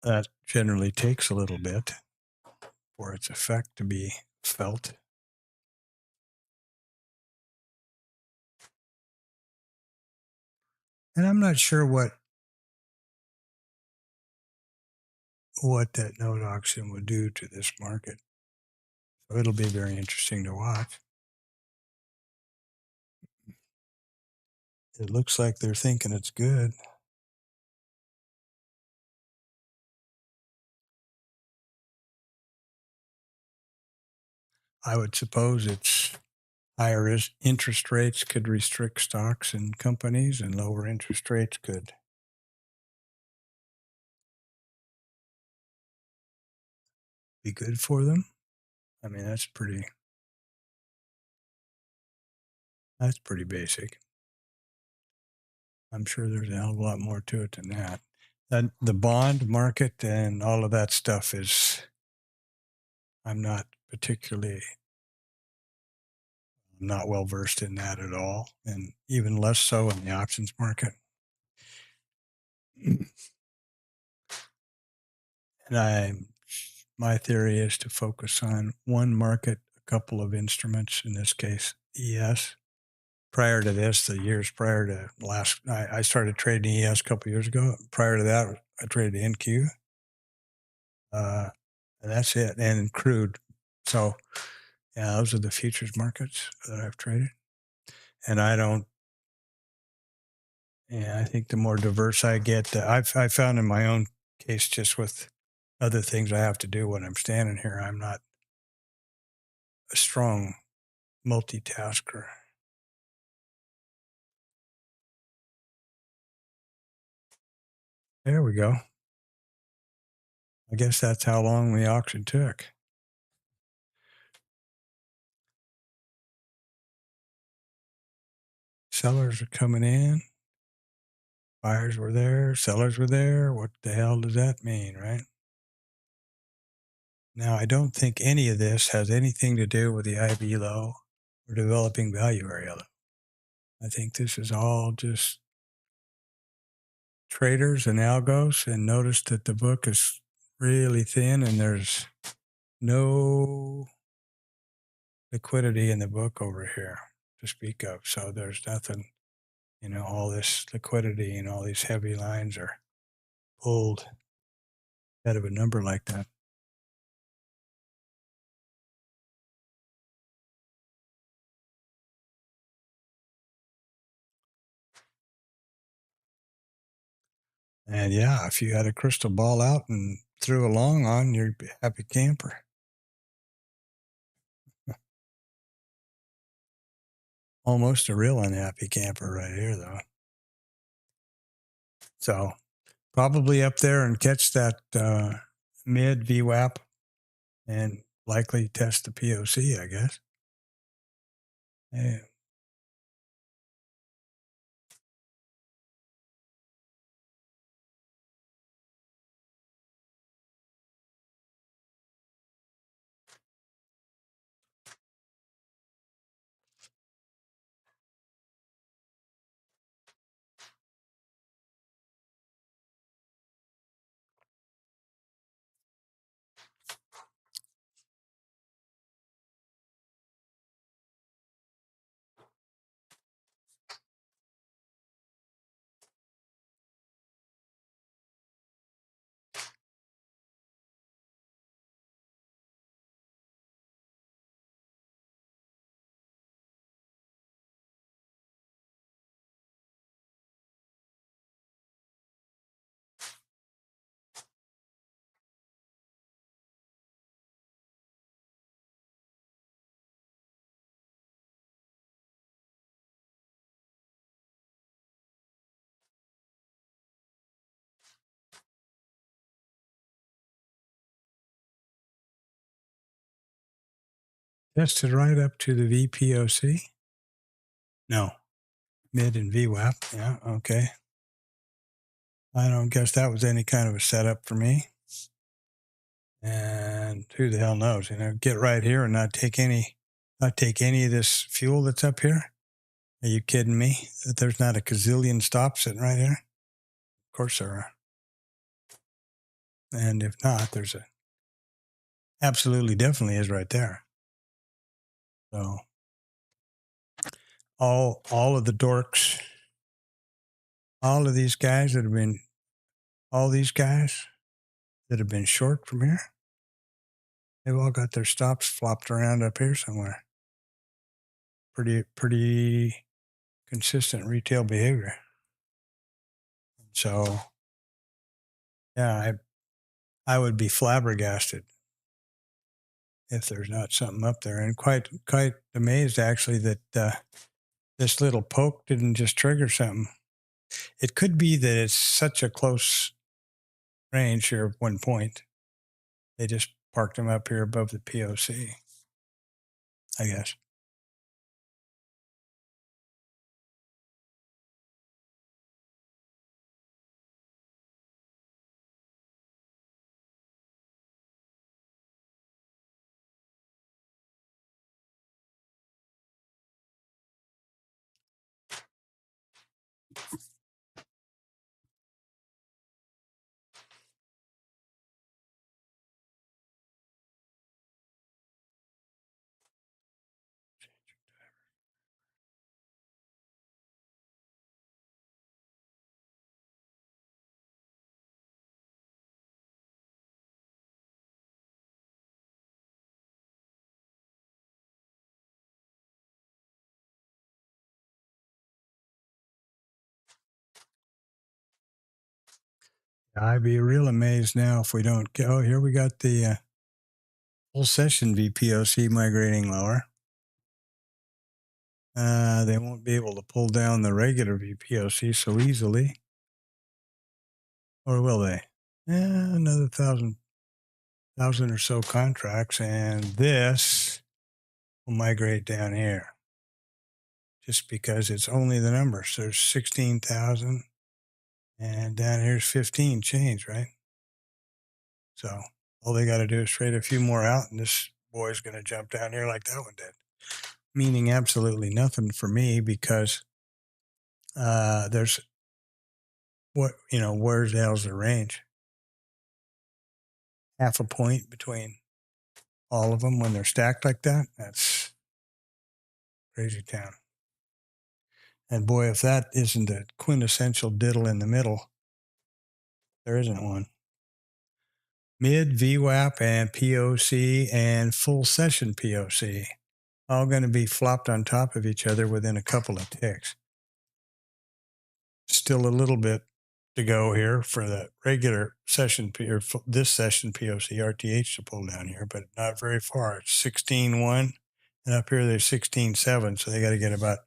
That generally takes a little bit for its effect to be felt. And I'm not sure what that note auction would do to this market. So it'll be very interesting to watch. It looks like they're thinking it's good. I would suppose it's higher interest rates could restrict stocks and companies, and lower interest rates could be good for them. I mean, that's pretty basic. I'm sure there's a hell of a lot more to it than that. And the bond market and all of that stuff is, I'm not well versed in that at all, and even less so in the options market. And my theory is to focus on one market, a couple of instruments, in this case, ES. Prior to this, the years prior to I started trading ES a couple of years ago. Prior to that, I traded NQ. And that's it. And crude. So, yeah, those are the futures markets that I've traded. And I think the more diverse I get, I've found in my own case, just with other things I have to do when I'm standing here, I'm not a strong multitasker. There we go. I guess that's how long the auction took. Sellers are coming in. Buyers were there. Sellers were there. What the hell does that mean, right? Now, I don't think any of this has anything to do with the IB low or developing value area low. I think this is all just traders and algos, and notice that the book is really thin and there's no liquidity in the book over here to speak of. So there's nothing, all this liquidity and all these heavy lines are pulled out of a number like that. And yeah, if you had a crystal ball out and threw a long on, you'd be a happy camper. Almost a real unhappy camper right here, though. So probably up there and catch that mid VWAP and likely test the POC, I guess. Yeah. Tested right up to the VPOC. No, mid and VWAP. Yeah, okay. I don't guess that was any kind of a setup for me. And who the hell knows? Get right here and not take any of this fuel that's up here. Are you kidding me? That there's not a gazillion stops sitting right here? Of course there are. And if not, there's absolutely definitely is right there. So all of the dorks, all these guys that have been short from here, they've all got their stops flopped around up here somewhere. Pretty consistent retail behavior. So yeah, I would be flabbergasted if there's not something up there, and quite amazed actually that this little poke didn't just trigger something. It could be that it's such a close range here at one point. They just parked them up here above the POC, I guess. I'd be real amazed now if we don't get, oh, here we got the full session VPOC migrating lower. They won't be able to pull down the regular VPOC so easily. Or will they? Another thousand or so contracts, and this will migrate down here. Just because it's only the numbers. There's 16,000, and down here's 15 change, right? So all they got to do is trade a few more out, and this boy's going to jump down here like that one did. Meaning absolutely nothing for me because there's where's the hell's the range? Half a point between all of them when they're stacked like that. That's crazy town. And boy, if that isn't a quintessential diddle in the middle, there isn't one. Mid, VWAP, and POC, and full session POC, all going to be flopped on top of each other within a couple of ticks. Still a little bit to go here for the regular session, or this session POC RTH to pull down here, but not very far. It's 16.1, and up here there's 16.7, so they got to get about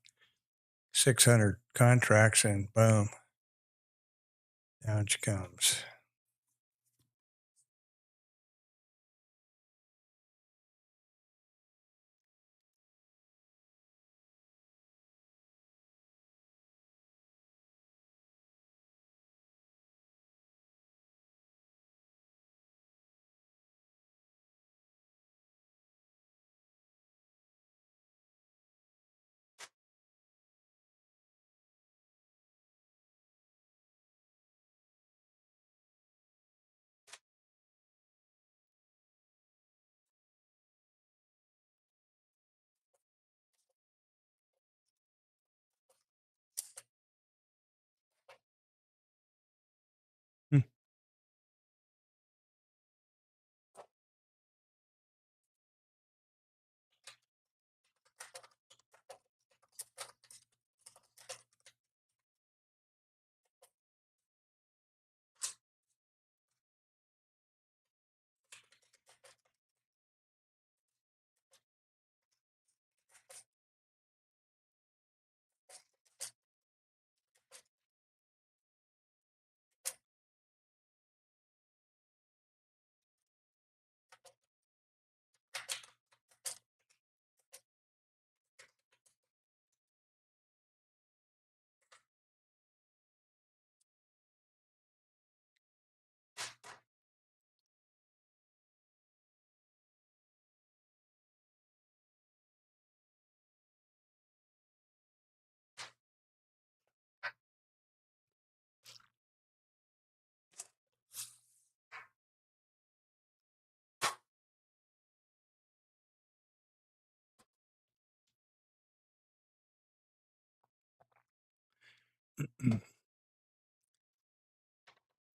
600 contracts, and boom, down she comes.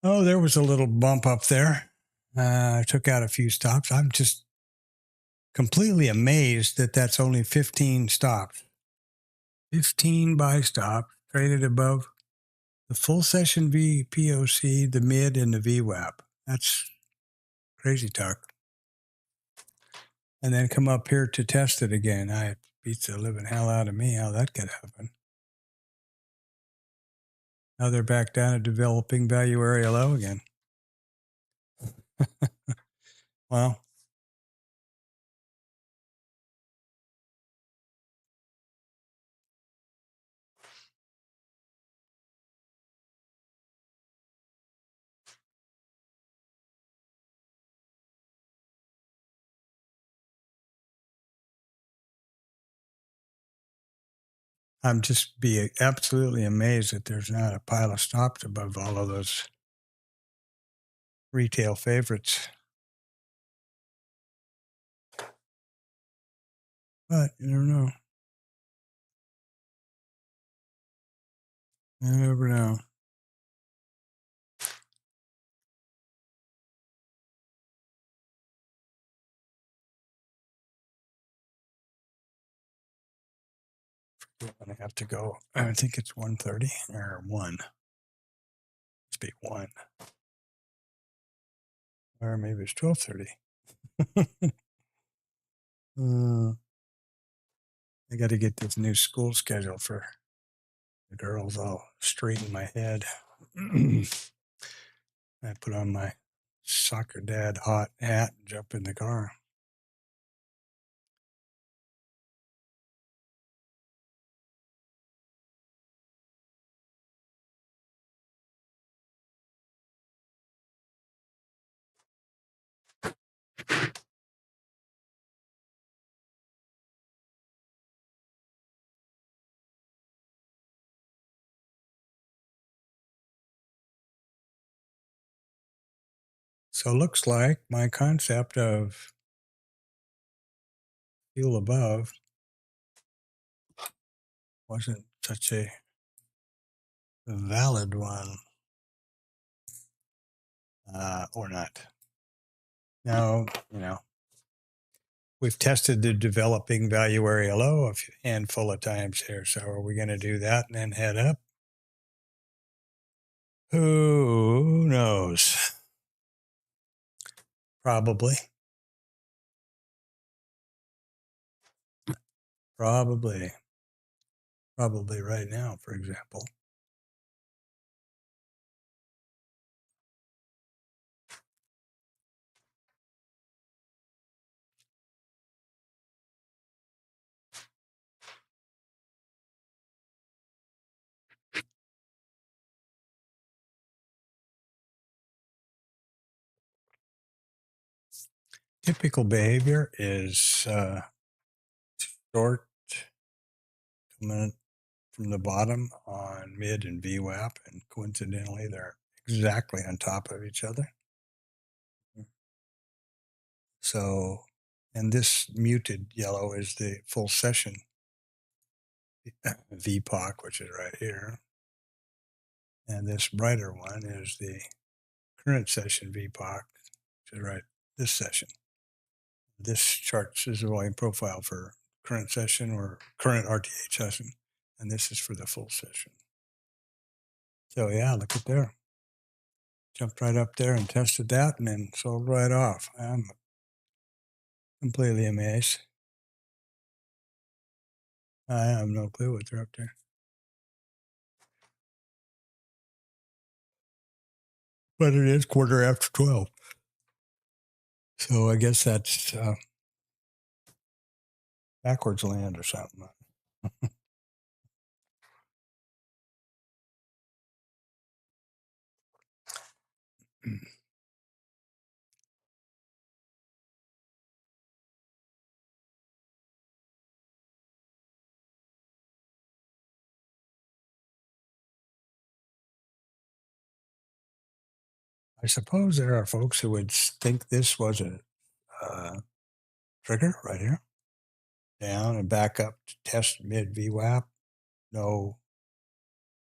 Oh, there was a little bump up there. I took out a few stops. I'm just completely amazed that that's only 15 stops. 15 buy stops traded above the full session VPOC, the mid, and the VWAP. That's crazy talk. And then come up here to test it again. It beats the living hell out of me how that could happen. Now they're back down at developing value area low again. Well, I'm just be absolutely amazed that there's not a pile of stops above all of those retail favorites. But you never know. You never know. I'm going to have to go. I think it's 1:30 or 1. Must be 1. Or maybe it's 12:30. I got to get this new school schedule for the girls all straight in my head. I put on my soccer dad hot hat and jump in the car. So it looks like my concept of fuel above wasn't such a valid one. Or not. Now, we've tested the developing value area low a handful of times here. So are we going to do that and then head up? Who knows? Probably. Probably right now, for example. Typical behavior is short coming from the bottom on mid and VWAP, and coincidentally, they're exactly on top of each other. So, and this muted yellow is the full session Vpoc, which is right here. And this brighter one is the current session Vpoc, which is right this session. This chart is the volume profile for current session or current RTH session, and this is for the full session. So yeah, look at there. Jumped right up there and tested that and then sold right off. I'm completely amazed. I have no clue what they're up there. But it is 12:15. So I guess that's backwards land or something. I suppose there are folks who would think this was a trigger right here, down and back up to test mid VWAP. No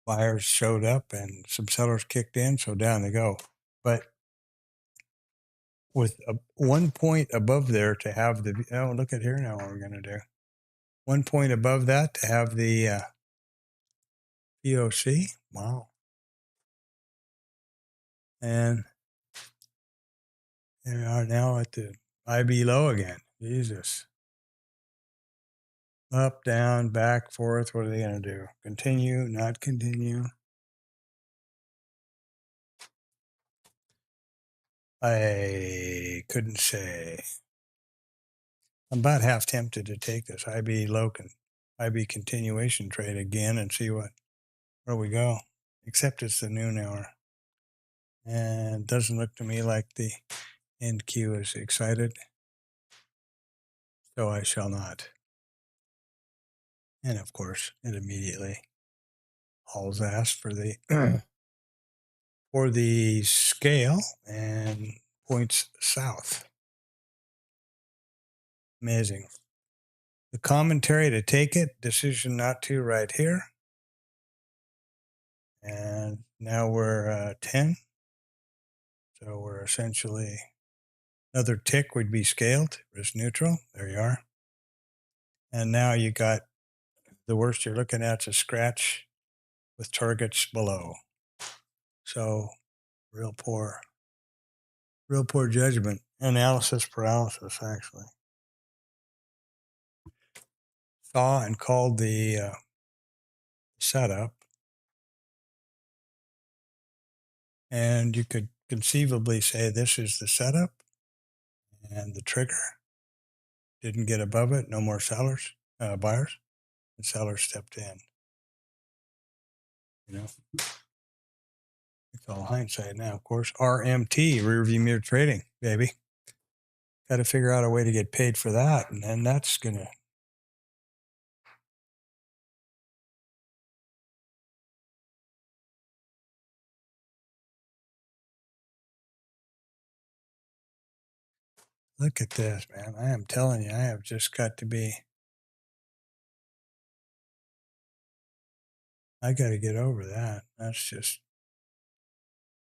buyers showed up and some sellers kicked in, so down they go. But with 1 point above there to have the, oh, look at here now what we're going to do. 1 point above that to have the VOC. Wow. And we are now at the IB low again. Jesus. Up, down, back, forth. What are they going to do? Continue, not continue? I couldn't say. I'm about half tempted to take this IB low IB continuation trade again and see where we go. Except it's the noon hour. And it doesn't look to me like the NQ is excited. So I shall not. And of course, it immediately hauls ass for the for the scale and points south. Amazing. The commentary to take it, decision not to right here. And now we're 10. So we're essentially, another tick would be scaled, risk neutral. There you are. And now you got the worst you're looking at is a scratch with targets below. So real poor judgment. Analysis paralysis, actually. Saw and called the setup. And you could conceivably say this is the setup and the trigger. Didn't get above it. No more sellers, buyers. The sellers stepped in. You know, it's all hindsight now, of course. RMT, rear view mirror trading, baby. Got to figure out a way to get paid for that. And then that's going to. Look at this, man. I am telling you, I have just got to be. I got to get over that. That's just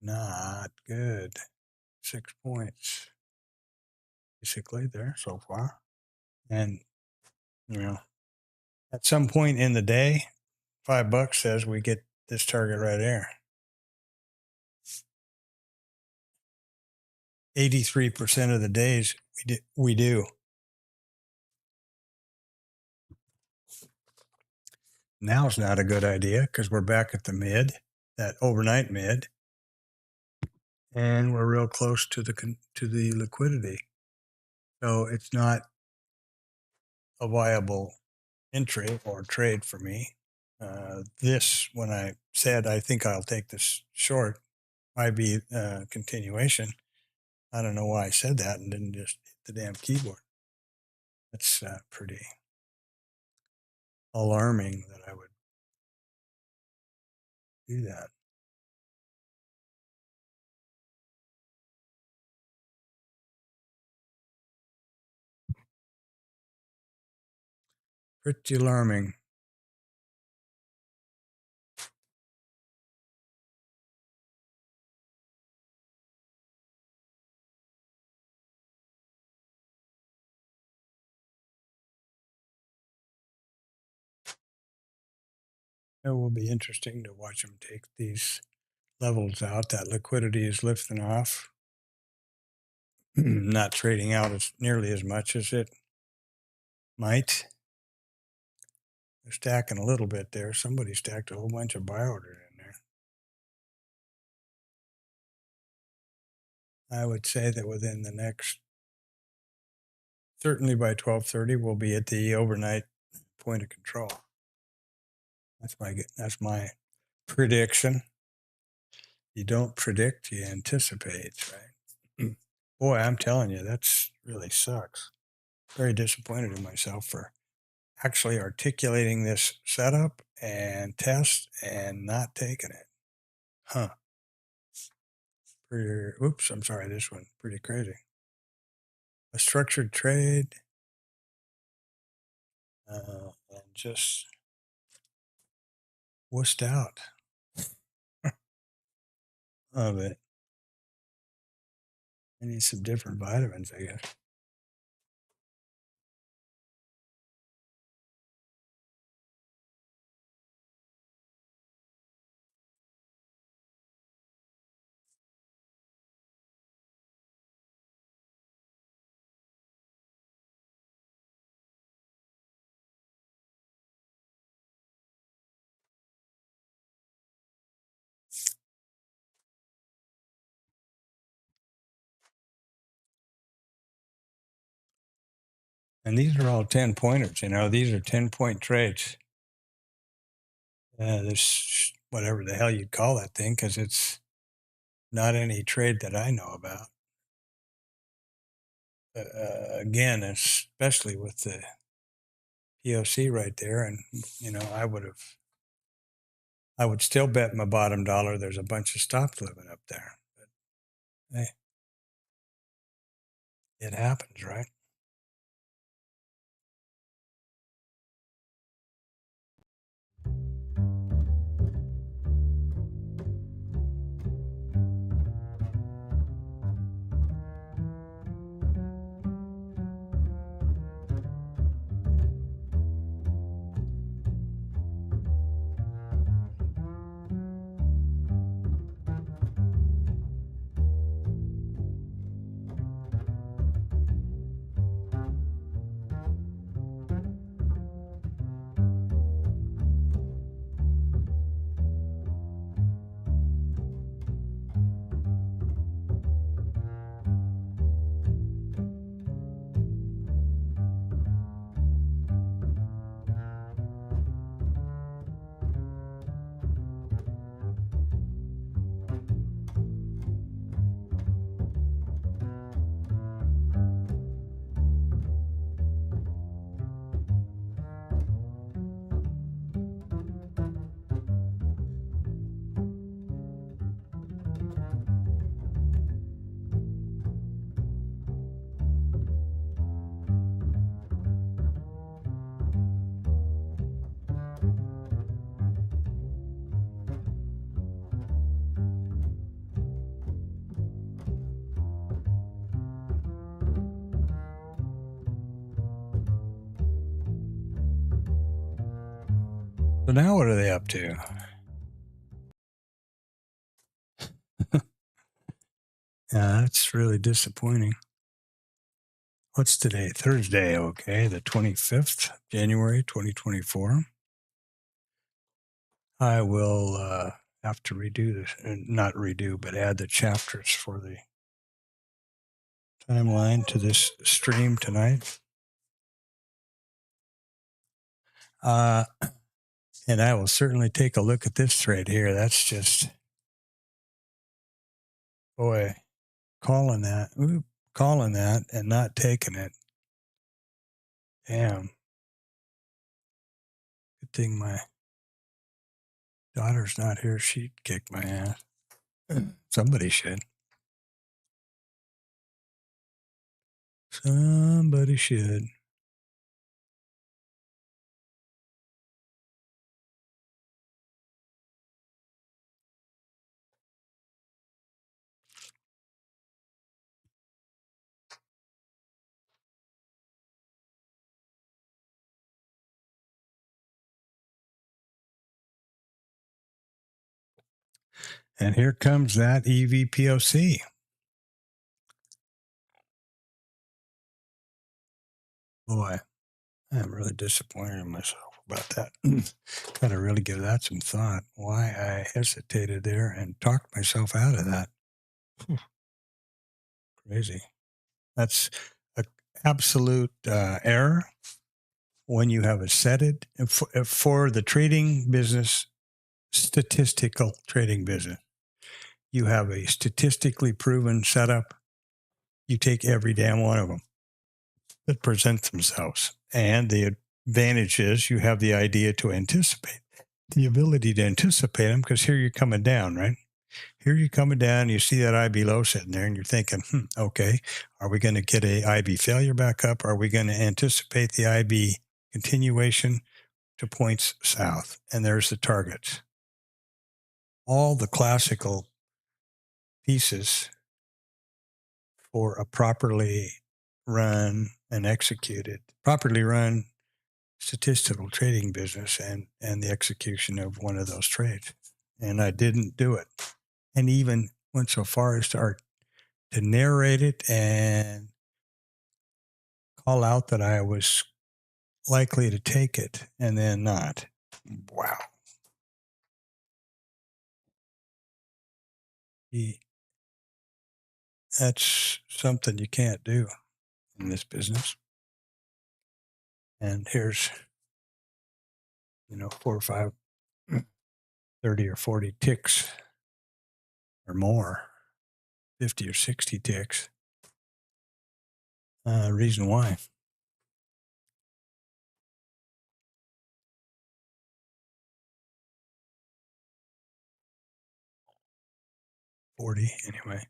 not good. 6 points basically there so far. And, you know, at some point in the day, $5 says we get this target right here. 83% of the days we do. Now's not a good idea because we're back at the mid, that overnight mid, and we're real close to the liquidity. So it's not a viable entry or trade for me. This, when I said I think I'll take this short, might be continuation. I don't know why I said that and didn't just hit the damn keyboard. That's pretty alarming that I would do that. Pretty alarming. It will be interesting to watch them take these levels out. That liquidity is lifting off, not trading out as nearly as much as it might. They're stacking a little bit there. Somebody stacked a whole bunch of buy orders in there. I would say that within the next, certainly by 12:30, we'll be at the overnight point of control. That's my prediction. You don't predict, you anticipate, right? Boy, I'm telling you, that's really sucks. Very disappointed in myself for actually articulating this setup and test and not taking it. Huh. Oops, I'm sorry, this one, pretty crazy. A structured trade and just wussed out of it. I need some different vitamins, I guess. And these are all 10 pointers, these are 10-point trades. This, whatever the hell you'd call that thing, because it's not any trade that I know about. Again, especially with the POC right there. And, I would still bet my bottom dollar there's a bunch of stops living up there. But hey, it happens, right? So now what are they up to? Yeah, that's really disappointing. What's today? Thursday, okay, the 25th, January 2024. I will have to redo this, not redo, but add the chapters for the timeline to this stream tonight. And I will certainly take a look at this trade here. That's just, boy, calling that and not taking it. Damn. Good thing my daughter's not here. She'd kick my ass. Somebody should. Somebody should. And here comes that EVPOC. Boy, I'm really disappointed in myself about that. Got to really give that some thought. Why I hesitated there and talked myself out of that. Crazy. That's an absolute error when you have a set it for the trading business, statistical trading business. You have a statistically proven setup. You take every damn one of them that present themselves. And the advantage is you have the idea to anticipate, the ability to anticipate them, because here you're coming down, right? Here you're coming down, you see that IB low sitting there, and you're thinking, okay, are we going to get a IB failure back up? Are we going to anticipate the IB continuation to points south? And there's the targets. All the classical pieces for a properly run and executed, properly run statistical trading business and the execution of one of those trades. And I didn't do it. And even went so far as to narrate it and call out that I was likely to take it and then not. Wow. That's something you can't do in this business. And here's, 4 or 5, 30 or 40 ticks or more, 50 or 60 ticks. Reason why. 40 anyway.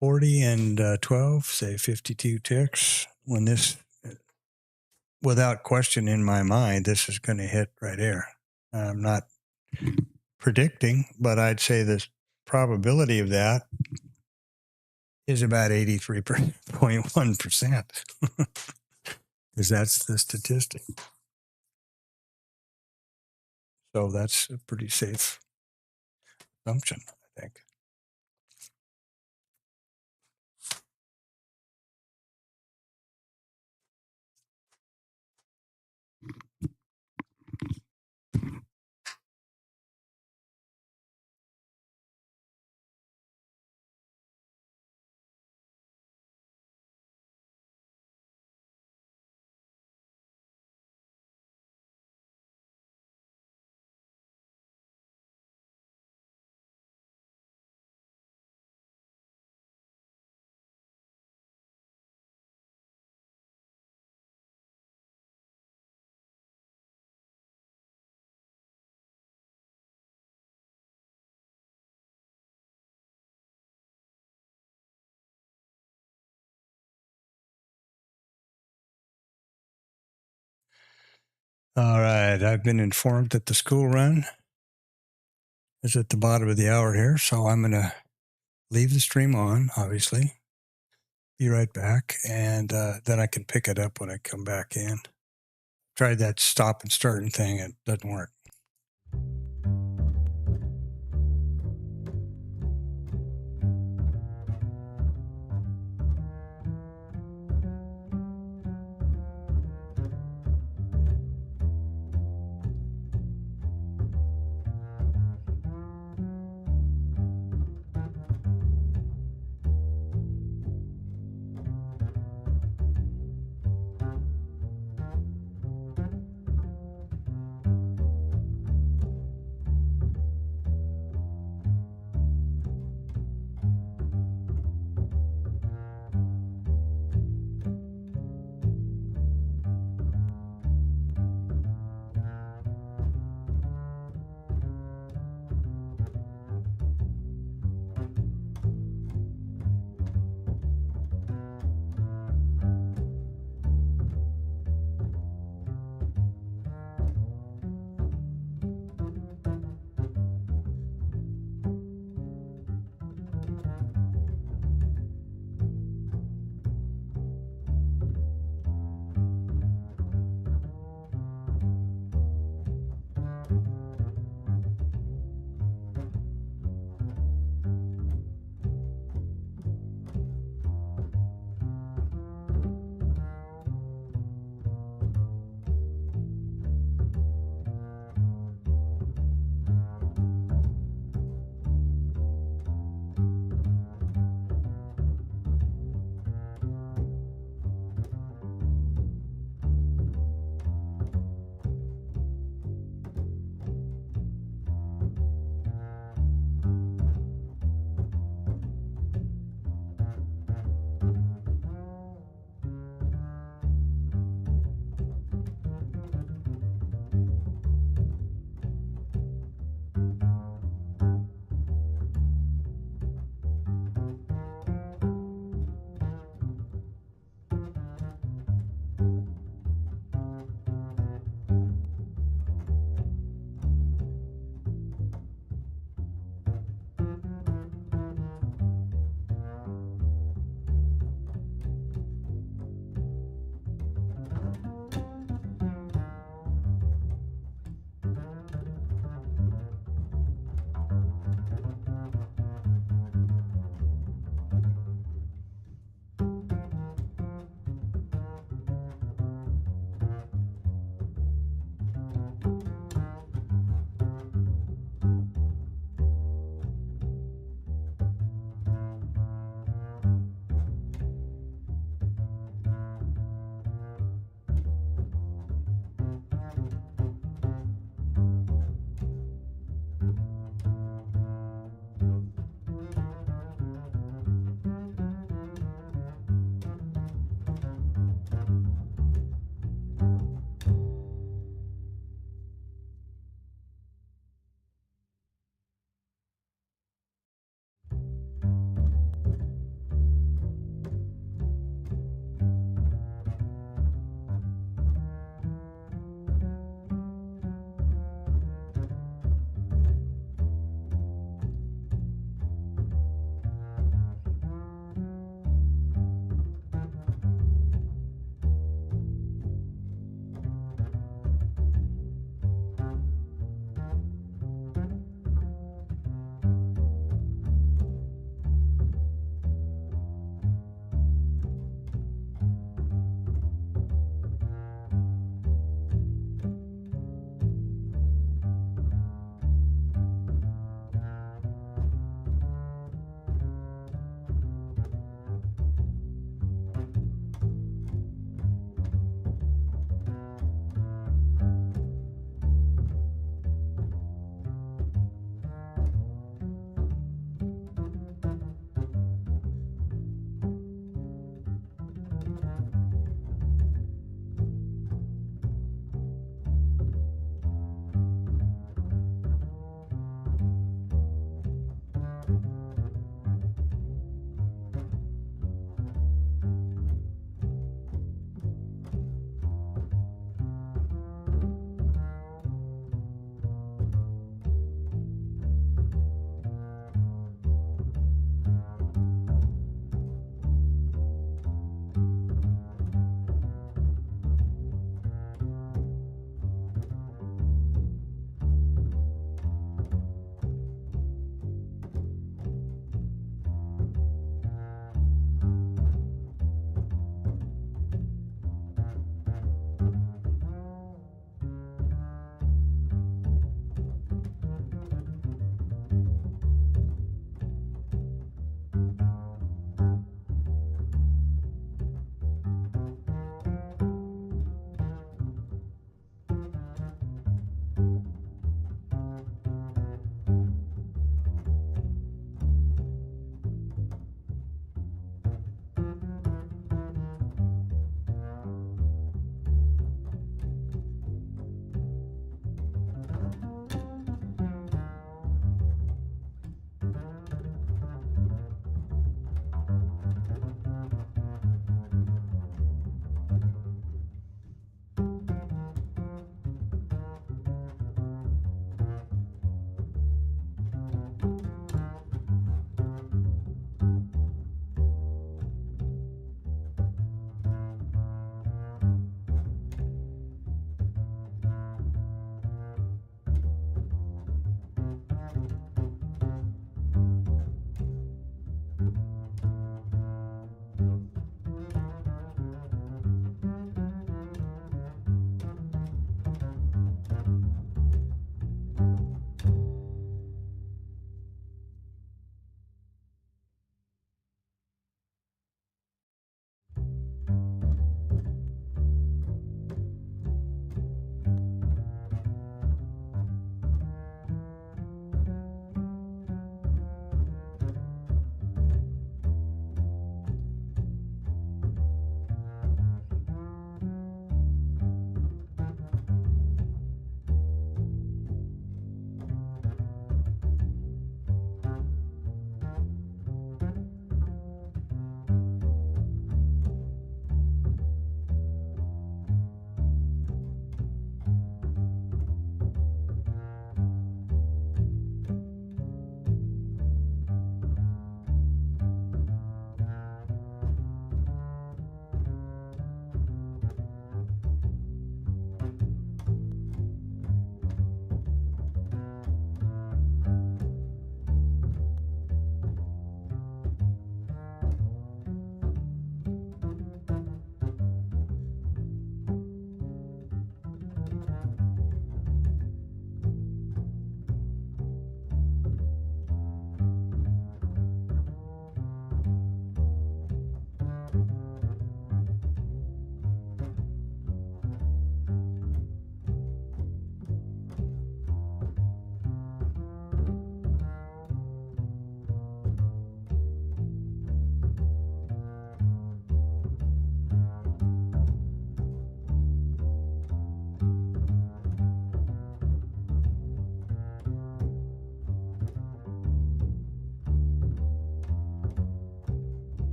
40 and 12, say 52 ticks. When this, without question in my mind, this is going to hit right here. I'm not predicting, but I'd say the probability of that is about 83.1%, because that's the statistic. So that's a pretty safe assumption, I think. All right, I've been informed that the school run is at the bottom of the hour here, so I'm going to leave the stream on, obviously. Be right back, and then I can pick it up when I come back in. Tried that stop and starting thing. It doesn't work.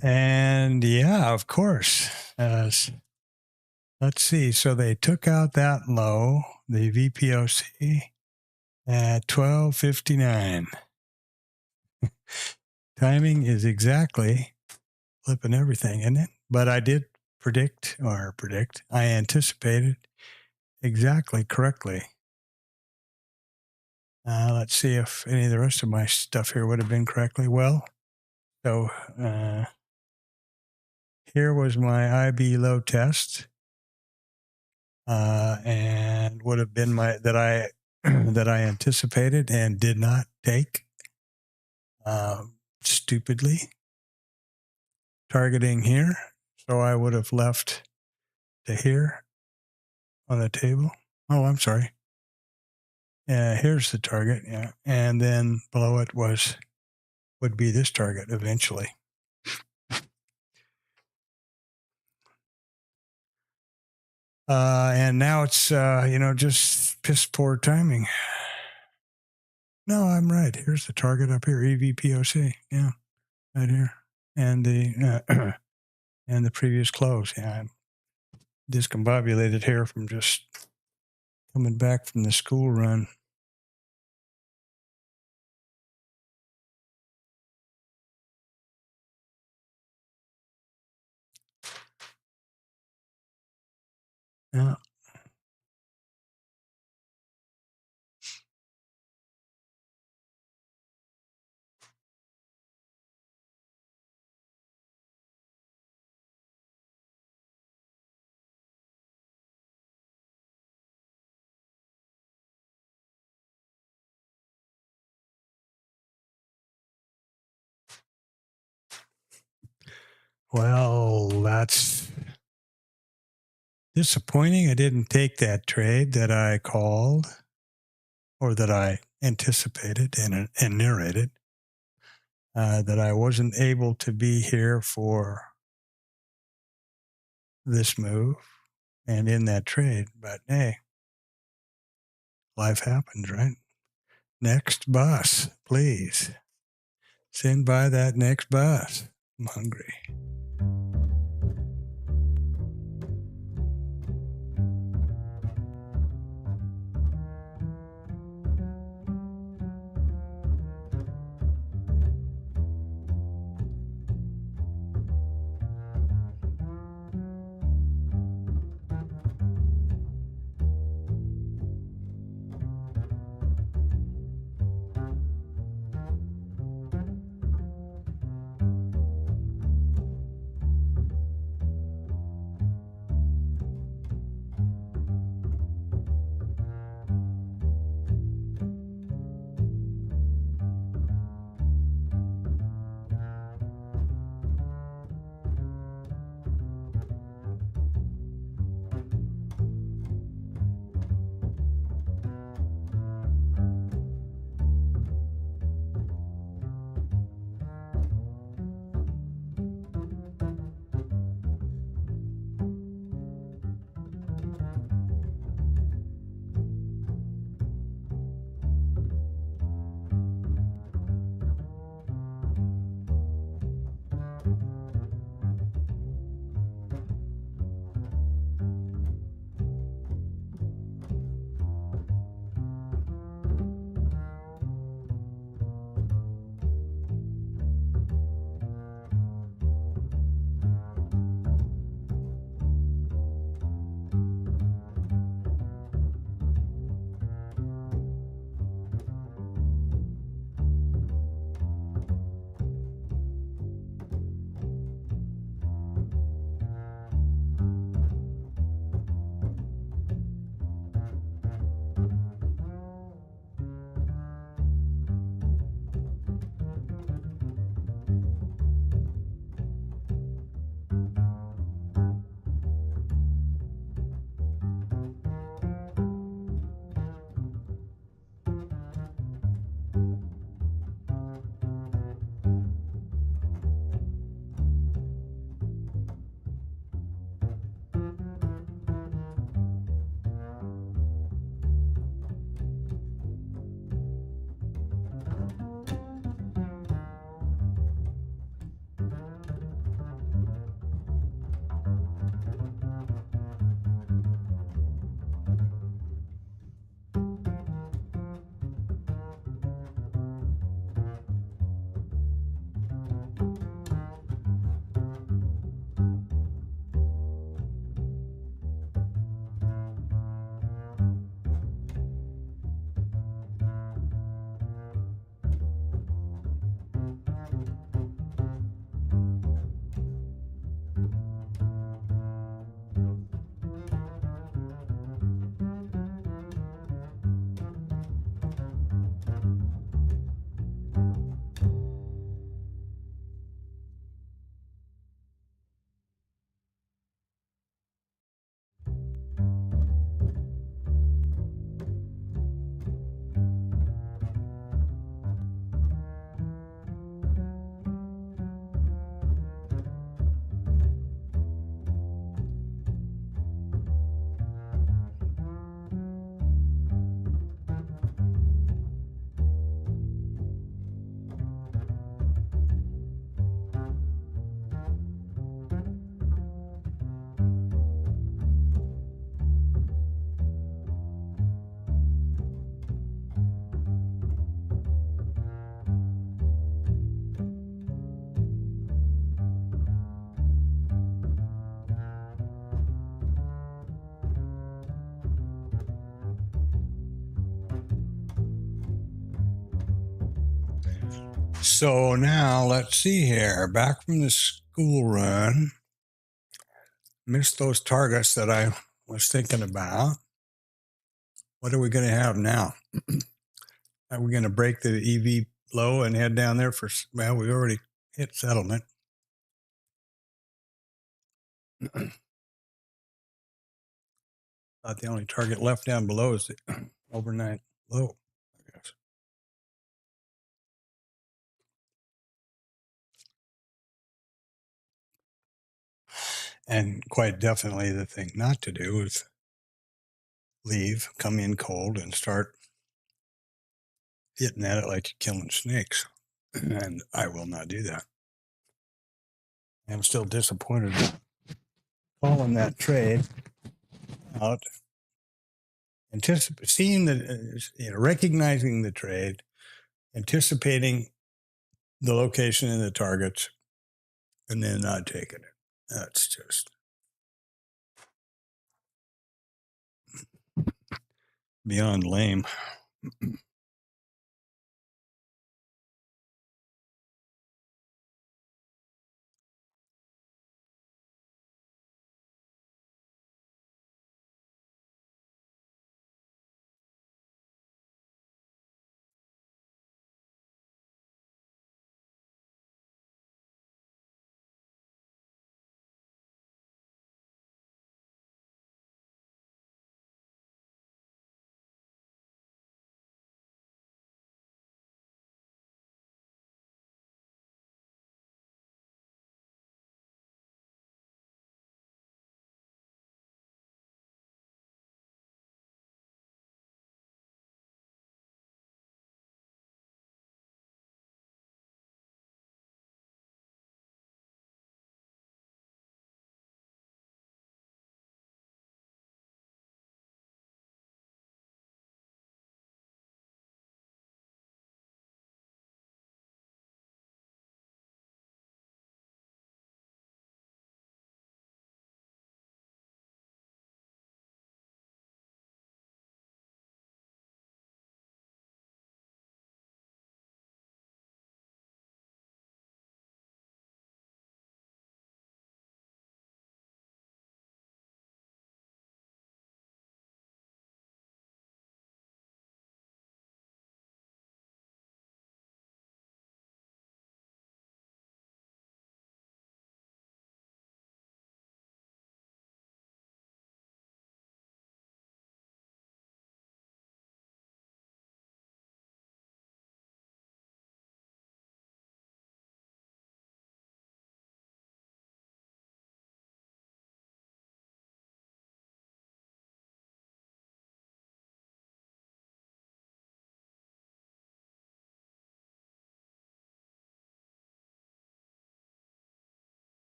And yeah, of course. Let's see. So they took out that low, the VPOC, at 12:59. Timing is exactly flipping everything, isn't it? But I did I anticipated exactly correctly. Let's see if any of the rest of my stuff here would have been correctly. Well, so here was my IB low test, and would have been that I anticipated and did not take, stupidly, targeting here. So I would have left to here on the table. Oh, I'm sorry. Here's the target, yeah, and then below it would be this target eventually. And now it's just piss poor timing. No, I'm right. Here's the target up here, EVPOC, yeah, right here, and the and the previous close. Yeah, I'm discombobulated here from just coming back from the school run. Yeah. Well, that's disappointing. I didn't take that trade that I called or that I anticipated and narrated. That I wasn't able to be here for this move and in that trade. But hey, life happens, right? Next bus, please. Send by that next bus. I'm hungry. So now let's see here. Back from the school run, missed those targets that I was thinking about. What are we going to have now? Are we going to break the EV low and head down there for, well, we already hit settlement. Thought the only target left down below is the overnight low, I guess. And quite definitely the thing not to do is leave, come in cold, and start hitting at it like you're killing snakes. And I will not do that. I'm still disappointed calling that trade out, seeing the, recognizing the trade, anticipating the location and the targets, and then not taking it. That's just beyond lame.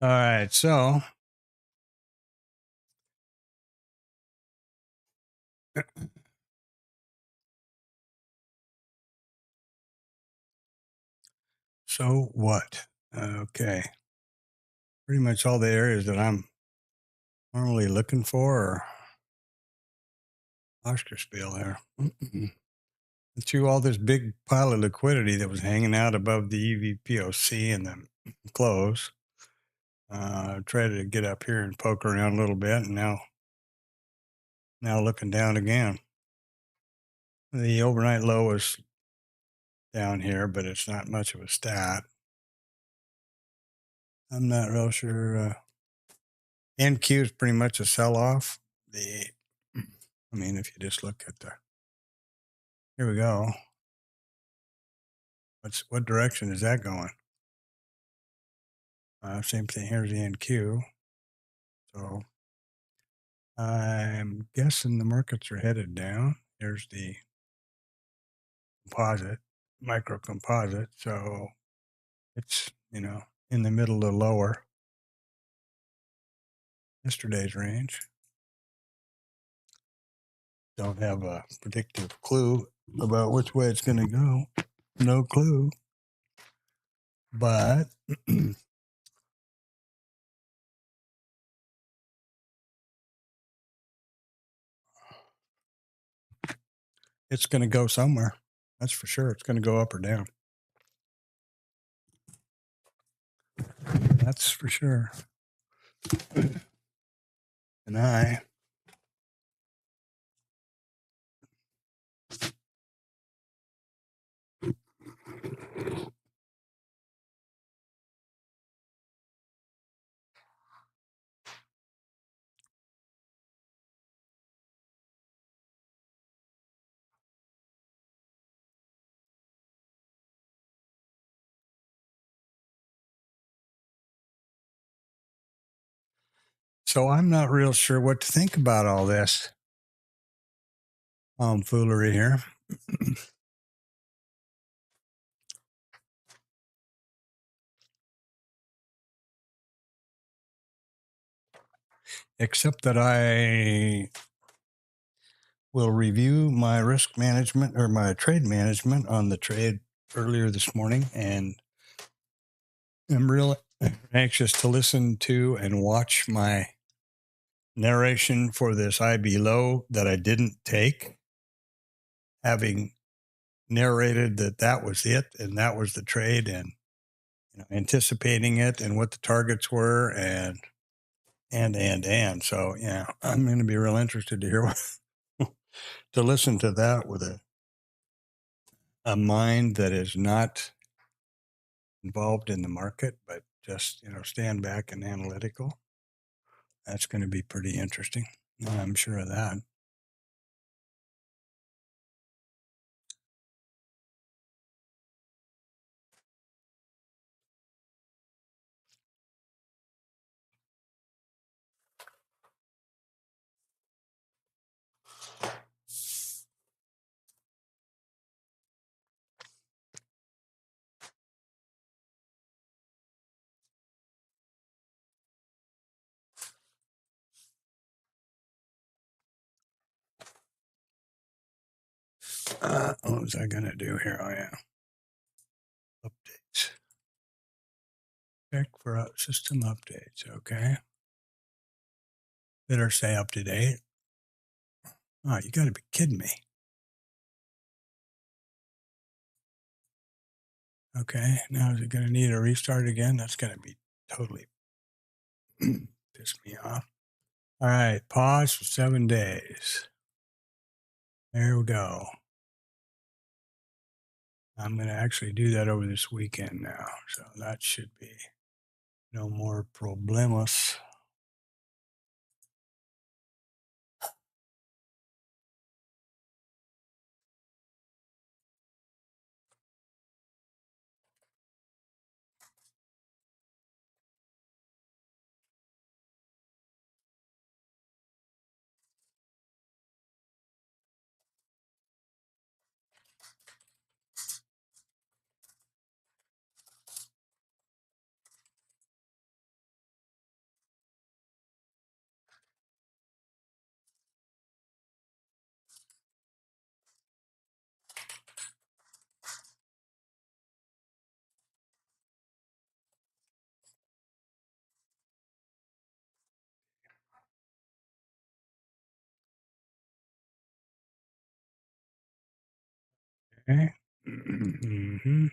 All right, so what? Okay, pretty much all the areas that I'm normally looking for are Osterspiel there. To all this big pile of liquidity that was hanging out above the EVPOC and the close. Tried to get up here and poke around a little bit, and now looking down again. The overnight low is down here, but it's not much of a stat. I'm not real sure. NQ is pretty much a sell-off. I mean, if you just look at here we go. What direction is that going? Same thing. Here's the NQ. So I'm guessing the markets are headed down. Here's the composite, micro composite. So it's, in the middle to lower yesterday's range. Don't have a predictive clue about which way it's going to go. No clue. But it's going to go somewhere. That's for sure. It's going to go up or down. That's for sure. And so I'm not real sure what to think about all this foolery here. Except that I will review my risk management or my trade management on the trade earlier this morning, and I'm real anxious to listen to and watch my narration for this IB low that I didn't take, having narrated that was it and that was the trade, and anticipating it and what the targets were, and so I'm going to be real interested to hear to listen to that with a mind that is not involved in the market, but just stand back and analytical. That's going to be pretty interesting. I'm sure of that. What was I going to do here? Oh, yeah. Updates. Check for system updates. Okay. Better say up to date. Oh, you got to be kidding me. Okay. Now is it going to need a restart again? That's going to be totally piss me off. All right. Pause for 7 days. There we go. I'm going to actually do that over this weekend now. So that should be no more problemos. Okay. Mm-hmm.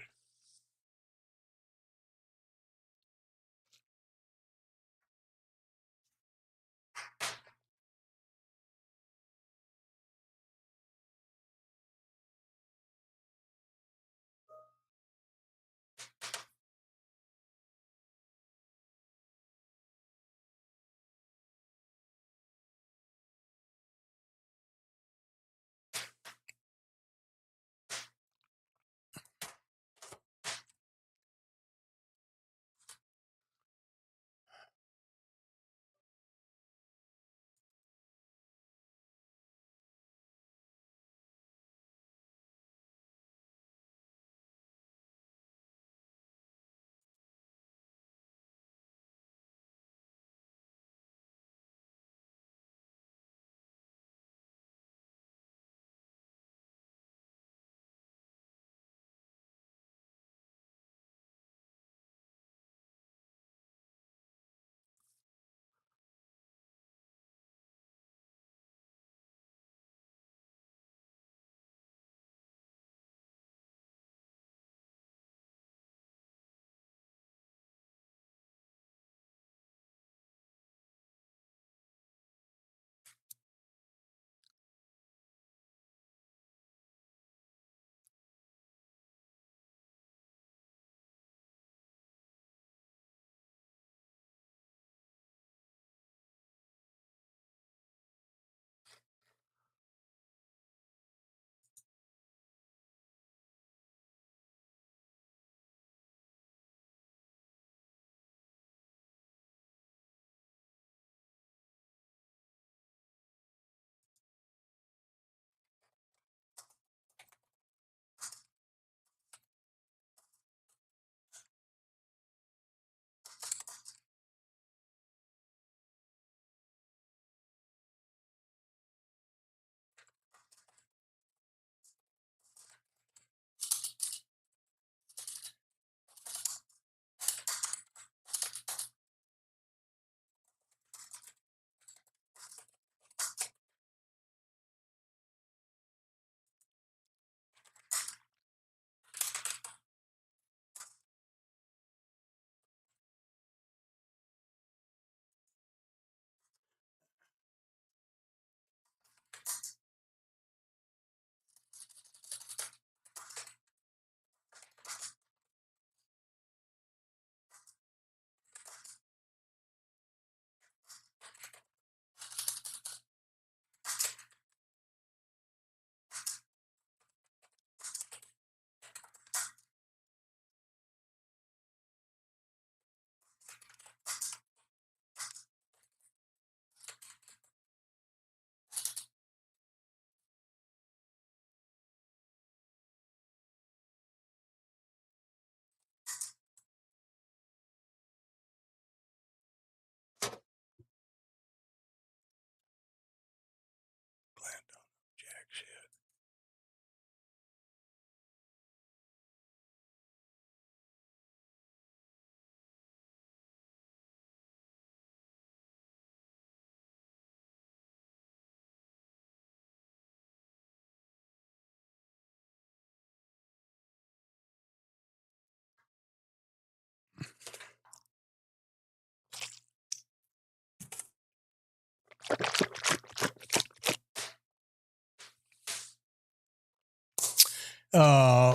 Jack shit.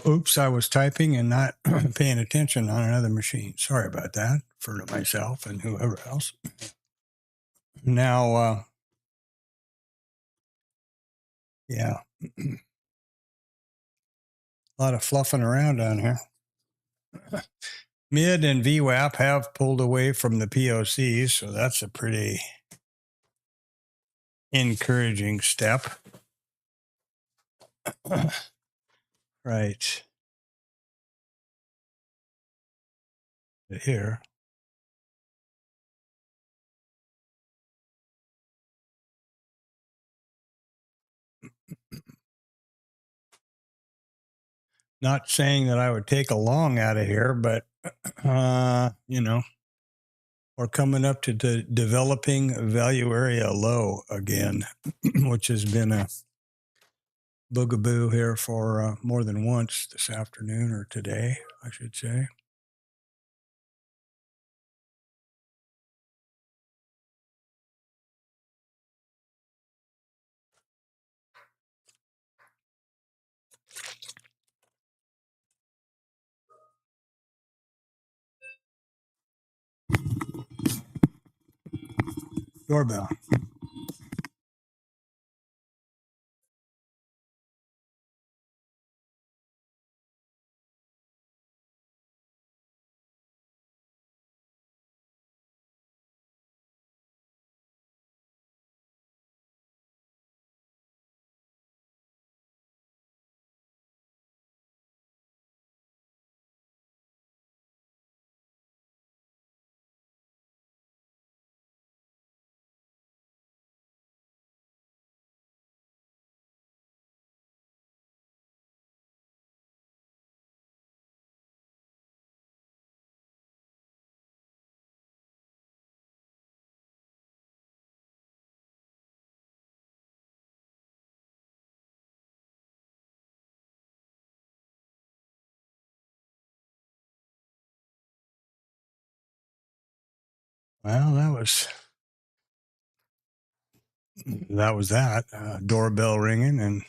Oops, I was typing and not paying attention on another machine. Sorry about that for myself and whoever else. Now, yeah, a lot of fluffing around on here. Mid and VWAP have pulled away from the POCs, so that's a pretty encouraging step. Right here. Not saying that I would take a long out of here, but, you know, we're coming up to the developing value area low again, which has been a boogaboo here for more than once this afternoon, or today, I should say. Doorbell. Well, that. Doorbell ringing and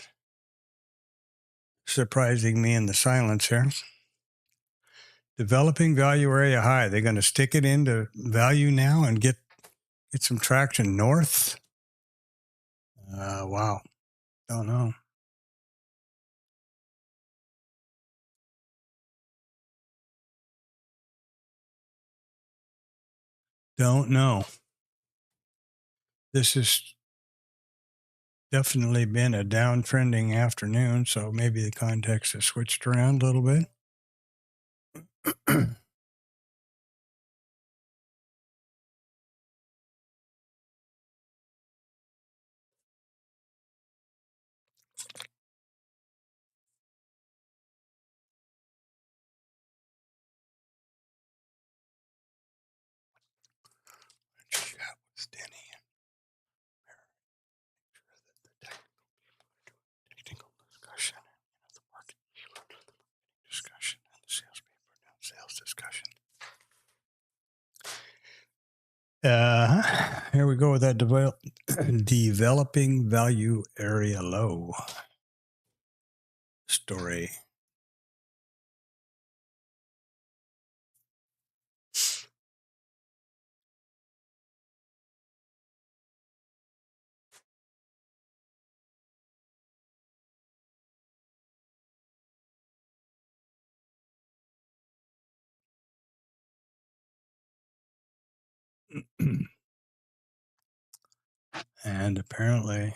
surprising me in the silence here. Developing value area high. They're going to stick it into value now and get some traction north. Wow. Don't know. Don't know. This has definitely been a downtrending afternoon, so maybe the context has switched around a little bit. Chat with Denny and technical discussion, the market discussion, and the sales paper, sales discussion. Here we go with that developing value area low story. And apparently,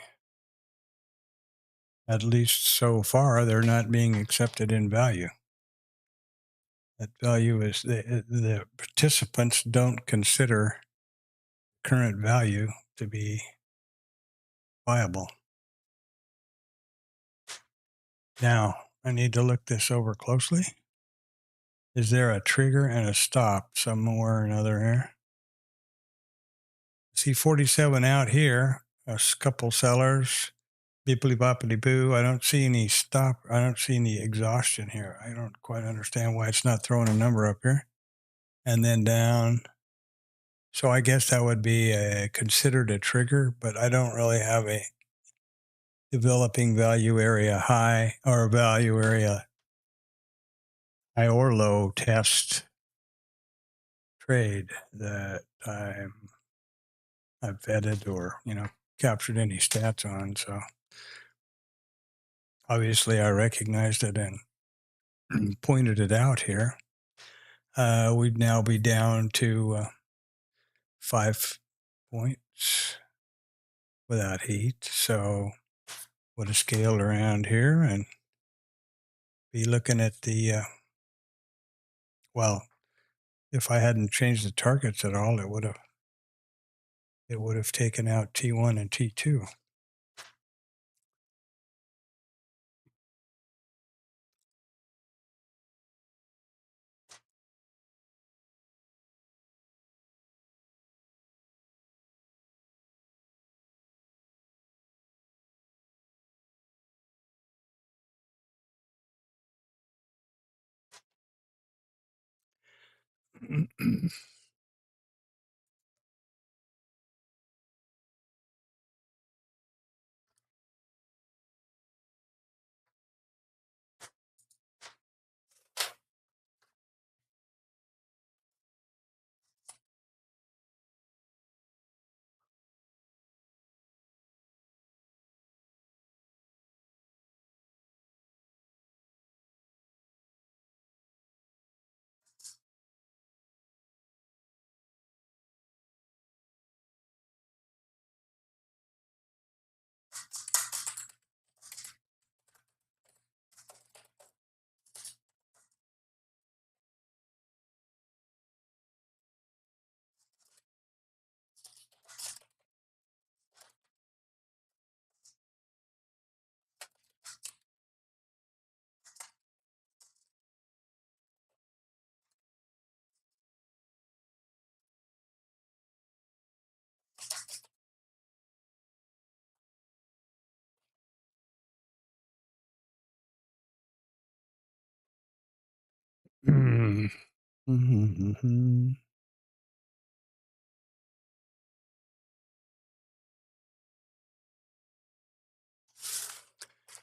at least so far, they're not being accepted in value. That value is the participants don't consider current value to be viable. Now, I need to look this over closely. Is there a trigger and a stop somewhere or another here? See 47 out here, a couple sellers, beeply boppity boo. I don't see any stop. I don't see any exhaustion here. I don't quite understand why it's not throwing a number up here. And then down. So I guess that would be considered a trigger, but I don't really have a developing value area high or value area high or low test trade that I've vetted or, captured any stats on. So obviously I recognized it and pointed it out here. We'd now be down to 5 points without heat. So would have scaled around here and be looking at the, if I hadn't changed the targets at all, it would have taken out T1 and T2.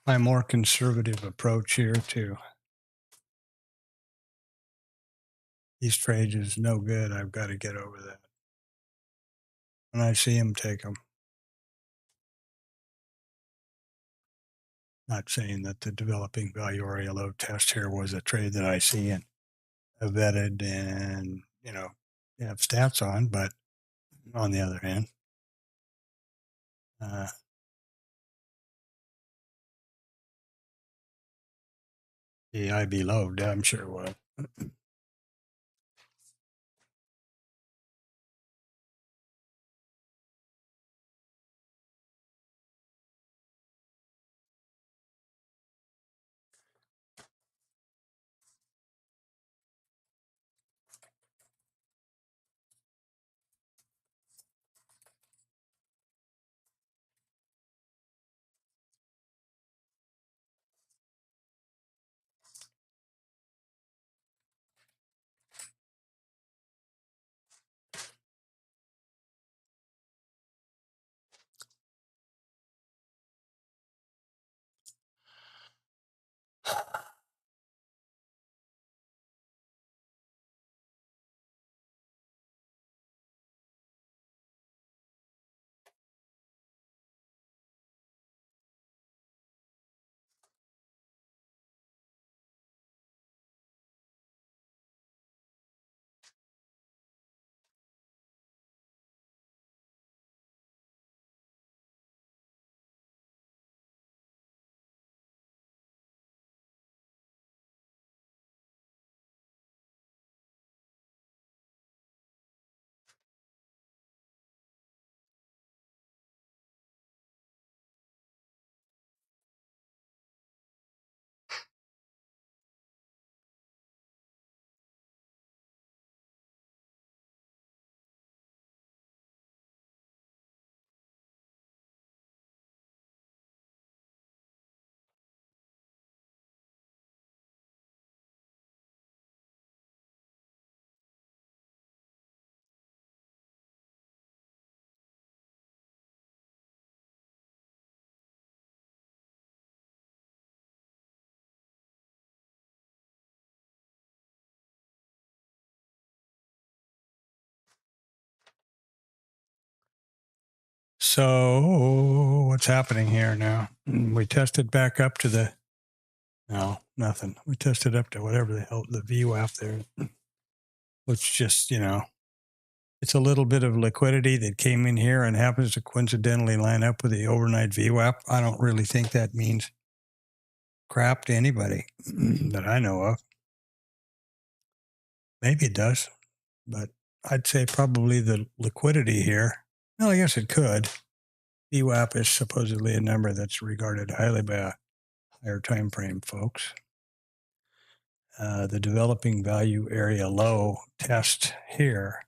My more conservative approach here to these trades is no good. I've got to get over that. When I see him, take them. Not saying that the developing value area low test here was a trade that I see and have vetted and, have stats on, but on the other hand, the IB low, I'm sure would. So what's happening here now? We tested back up to nothing. We tested up to whatever the hell, the VWAP there, which just, it's a little bit of liquidity that came in here and happens to coincidentally line up with the overnight VWAP. I don't really think that means crap to anybody that I know of. Maybe it does, but I'd say probably the liquidity here. Well, I guess it could. VWAP is supposedly a number that's regarded highly by a higher time frame, folks. The developing value area low test here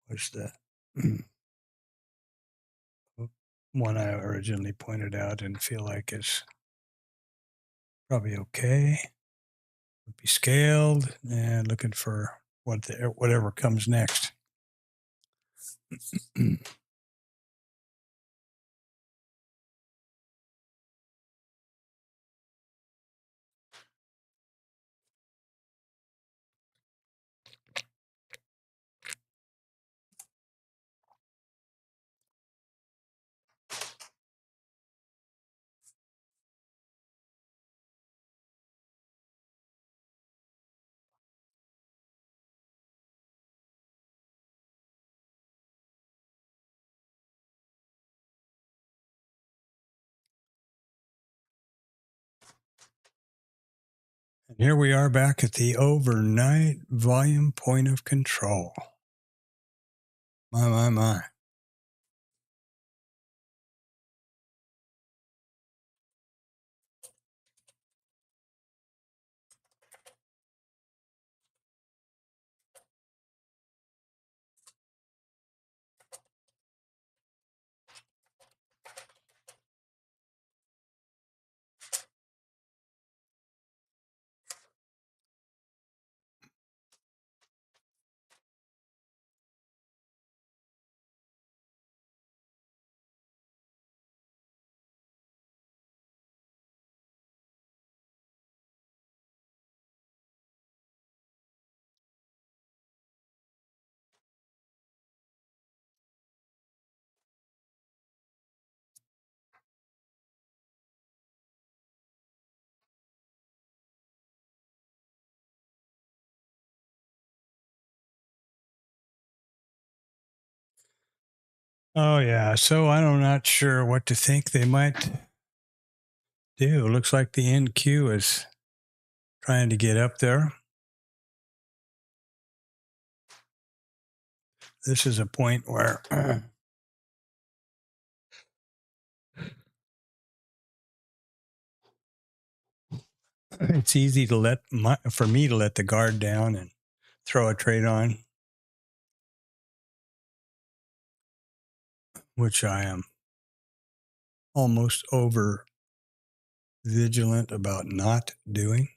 was the one I originally pointed out and feel like is probably okay. Would be scaled and looking for whatever comes next. And here we are back at the overnight volume point of control. My. Oh, yeah. So I'm not sure what to think they might do. Looks like the NQ is trying to get up there. This is a point where it's easy to for me to let the guard down and throw a trade on, which I am almost over vigilant about not doing.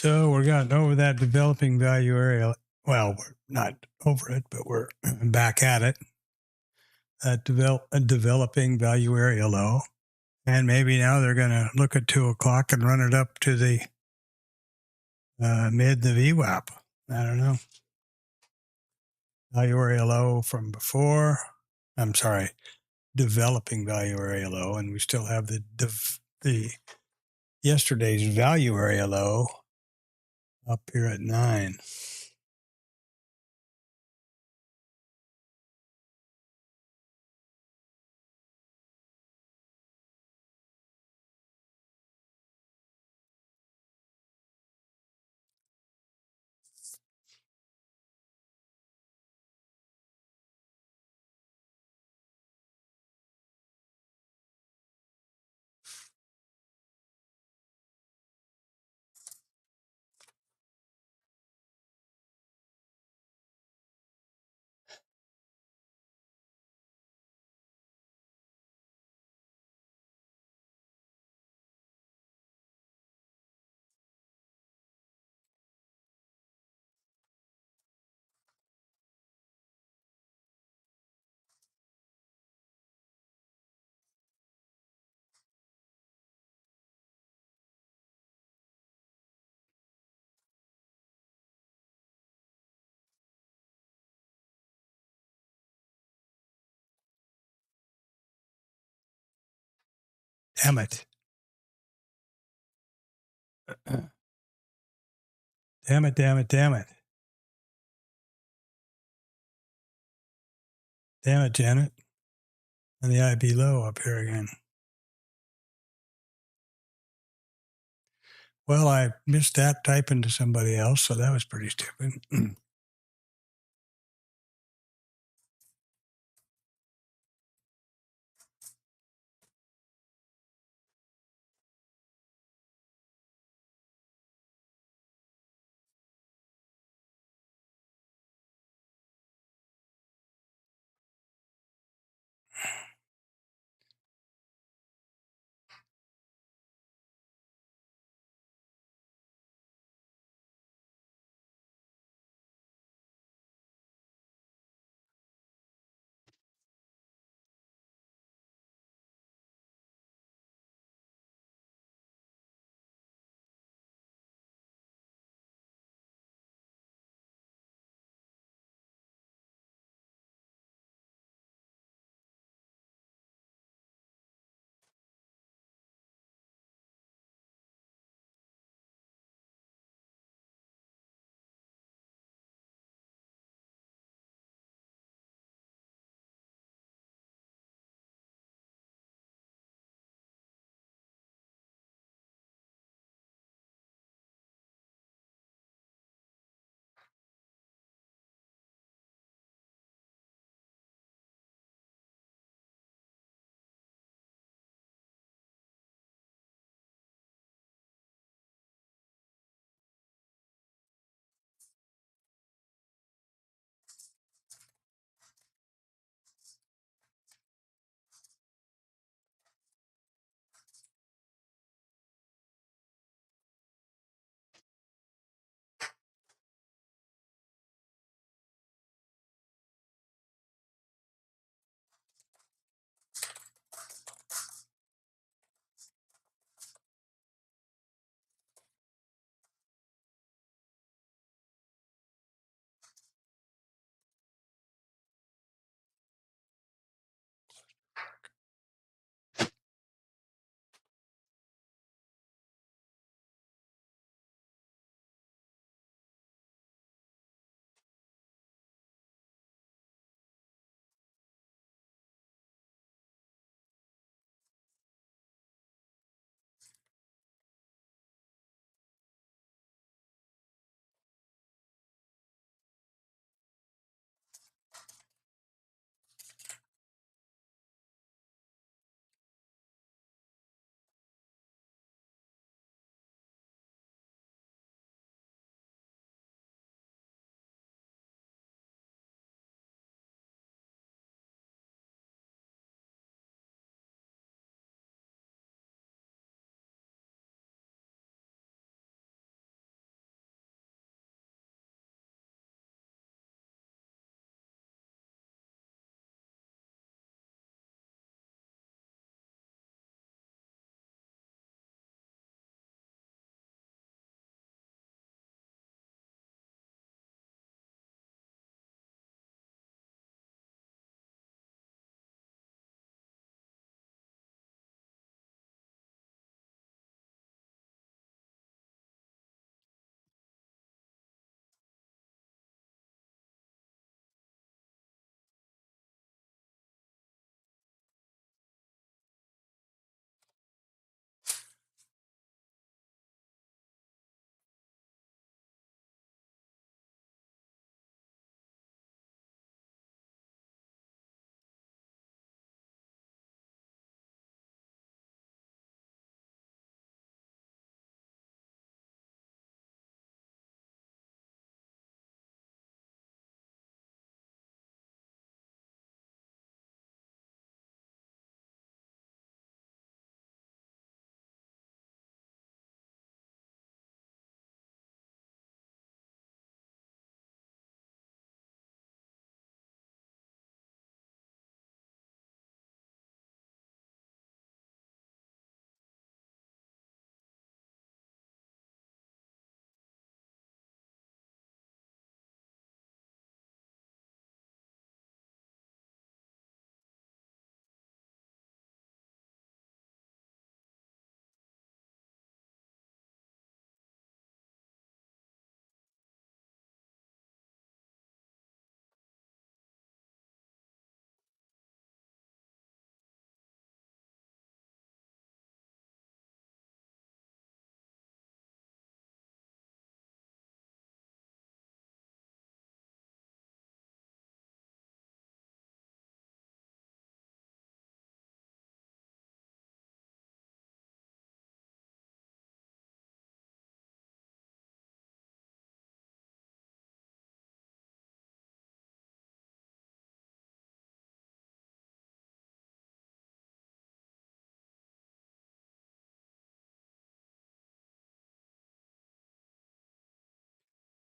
So we're gotten over that developing value area. Well, we're not over it, but we're back at it. Developing value area low. And maybe now they're going to look at 2 o'clock and run it up to the mid the VWAP. I don't know. Value area low from before. I'm sorry, developing value area low, and we still have the yesterday's value area low up here at 9. Damn it. Damn it, damn it, damn it. Damn it, Janet. And the IB low up here again. Well, I missed that typing to somebody else, so that was pretty stupid.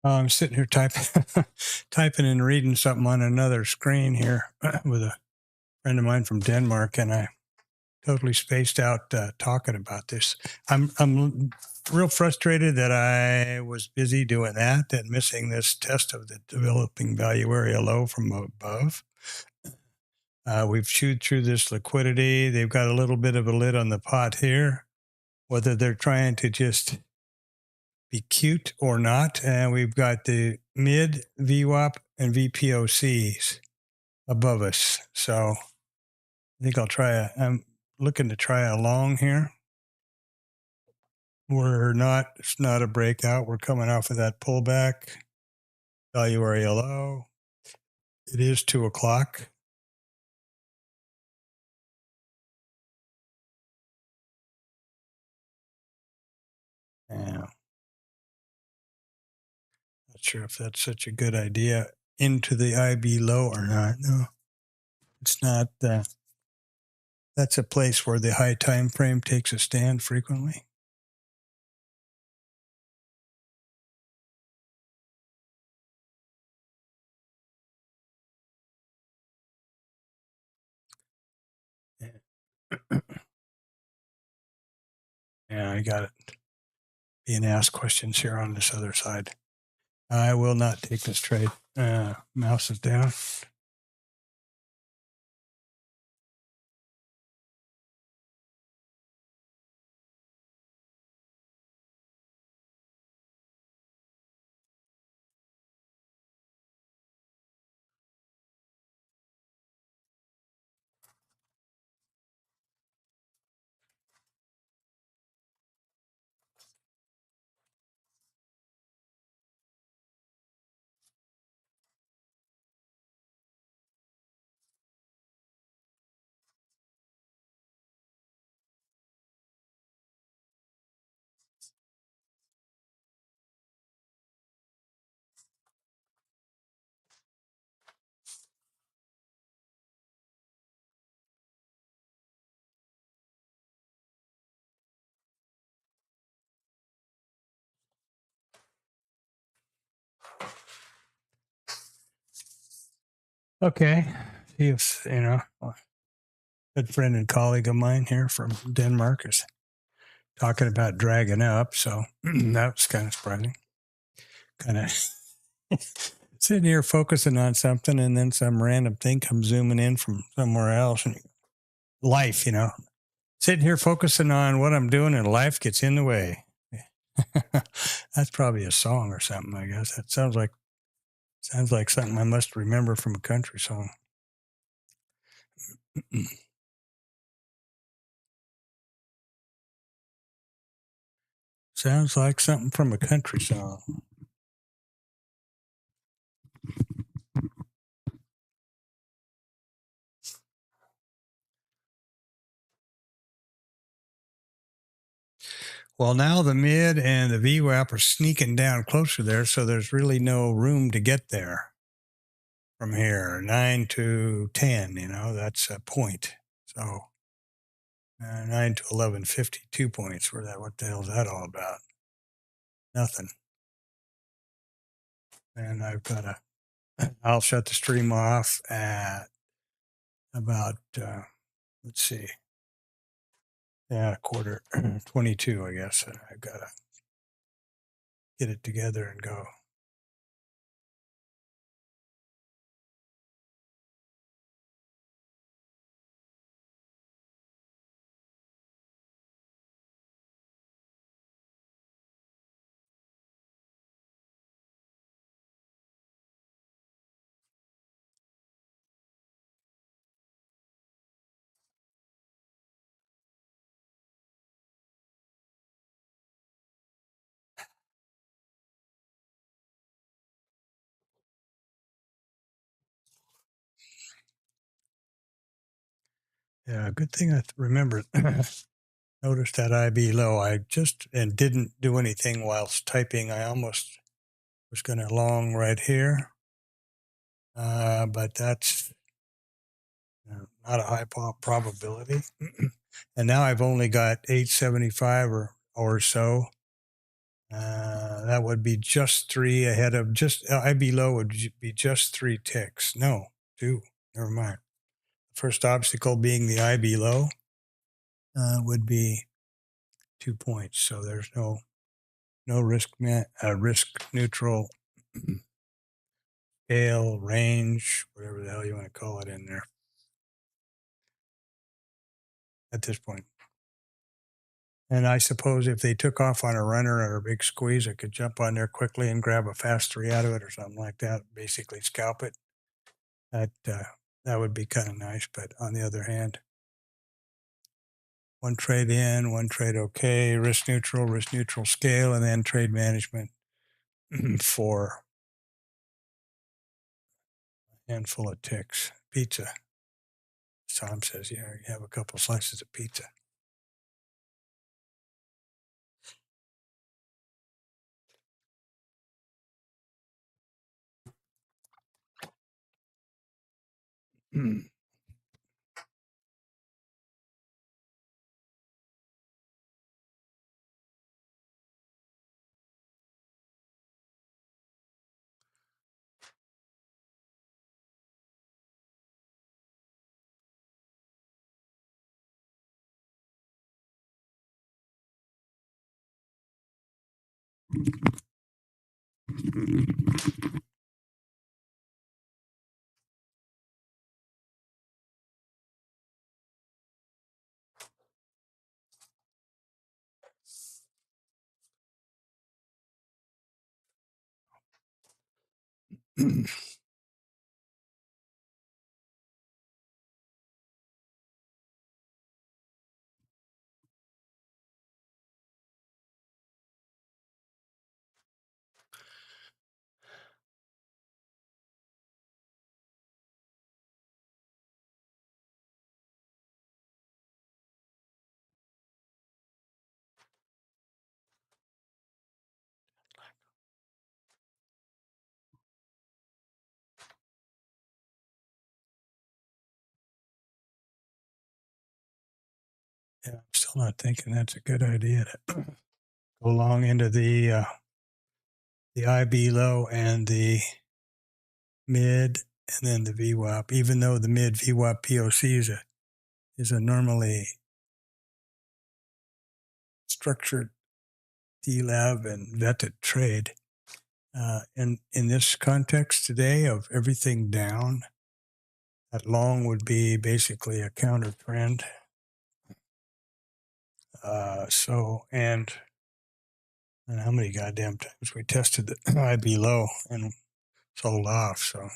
I'm sitting here typing and reading something on another screen here with a friend of mine from Denmark, and I totally spaced out talking about this. I'm real frustrated that I was busy doing that and missing this test of the developing value area low from above. We've chewed through this liquidity. They've got a little bit of a lid on the pot here, whether they're trying to just be cute or not. And we've got the mid VWAP and VPOCs above us. So I think I'm looking to try a long here. It's not a breakout. We're coming off of that pullback. Value area low. It is 2:00. Yeah. Not sure if that's such a good idea into the IB low or not. No, it's not. That's a place where the high time frame takes a stand frequently. Yeah, I got it. Being asked questions here on this other side. I will not take this trade. Mouse is down. Okay. See if, a good friend and colleague of mine here from Denmark is talking about dragging up. So that was kind of surprising. Kind of sitting here focusing on something, and then some random thing comes zooming in from somewhere else. And life, sitting here focusing on what I'm doing, and life gets in the way. That's probably a song or something, I guess. That sounds like something I must remember from a country song. Sounds like something from a country song. Well, now the mid and the VWAP are sneaking down closer there, so there's really no room to get there from here. 9 to 10, that's a point. So 9 to 11, 52 points. What the hell is that all about? Nothing. And I'll shut the stream off at about, let's see, quarter 22, I guess. I've got to get it together and go. Yeah, good thing I remembered. Noticed that IB low. I just didn't do anything whilst typing. I almost was going to long right here, but that's not a high probability. And now I've only got 875 or so That would be just 3 ahead of just IB low would be just 3 ticks. No, 2. Never mind. First obstacle being the IB low would be 2 points. So there's no risk neutral scale range, whatever the hell you want to call it in there at this point. And I suppose if they took off on a runner or a big squeeze, I could jump on there quickly and grab a fast 3 out of it or something like that. Basically scalp it. That would be kind of nice. But on the other hand, one trade in, one trade okay, risk neutral scale, and then trade management for a handful of ticks. Pizza. Tom says, yeah, you have a couple slices of pizza. Yeah, I'm still not thinking that's a good idea to go long into the IB low and the mid and then the VWAP, even though the mid VWAP POC is a normally structured TLab and vetted trade. In this context today of everything down, that long would be basically a counter trend. And how many goddamn times we tested the IB low and sold off. So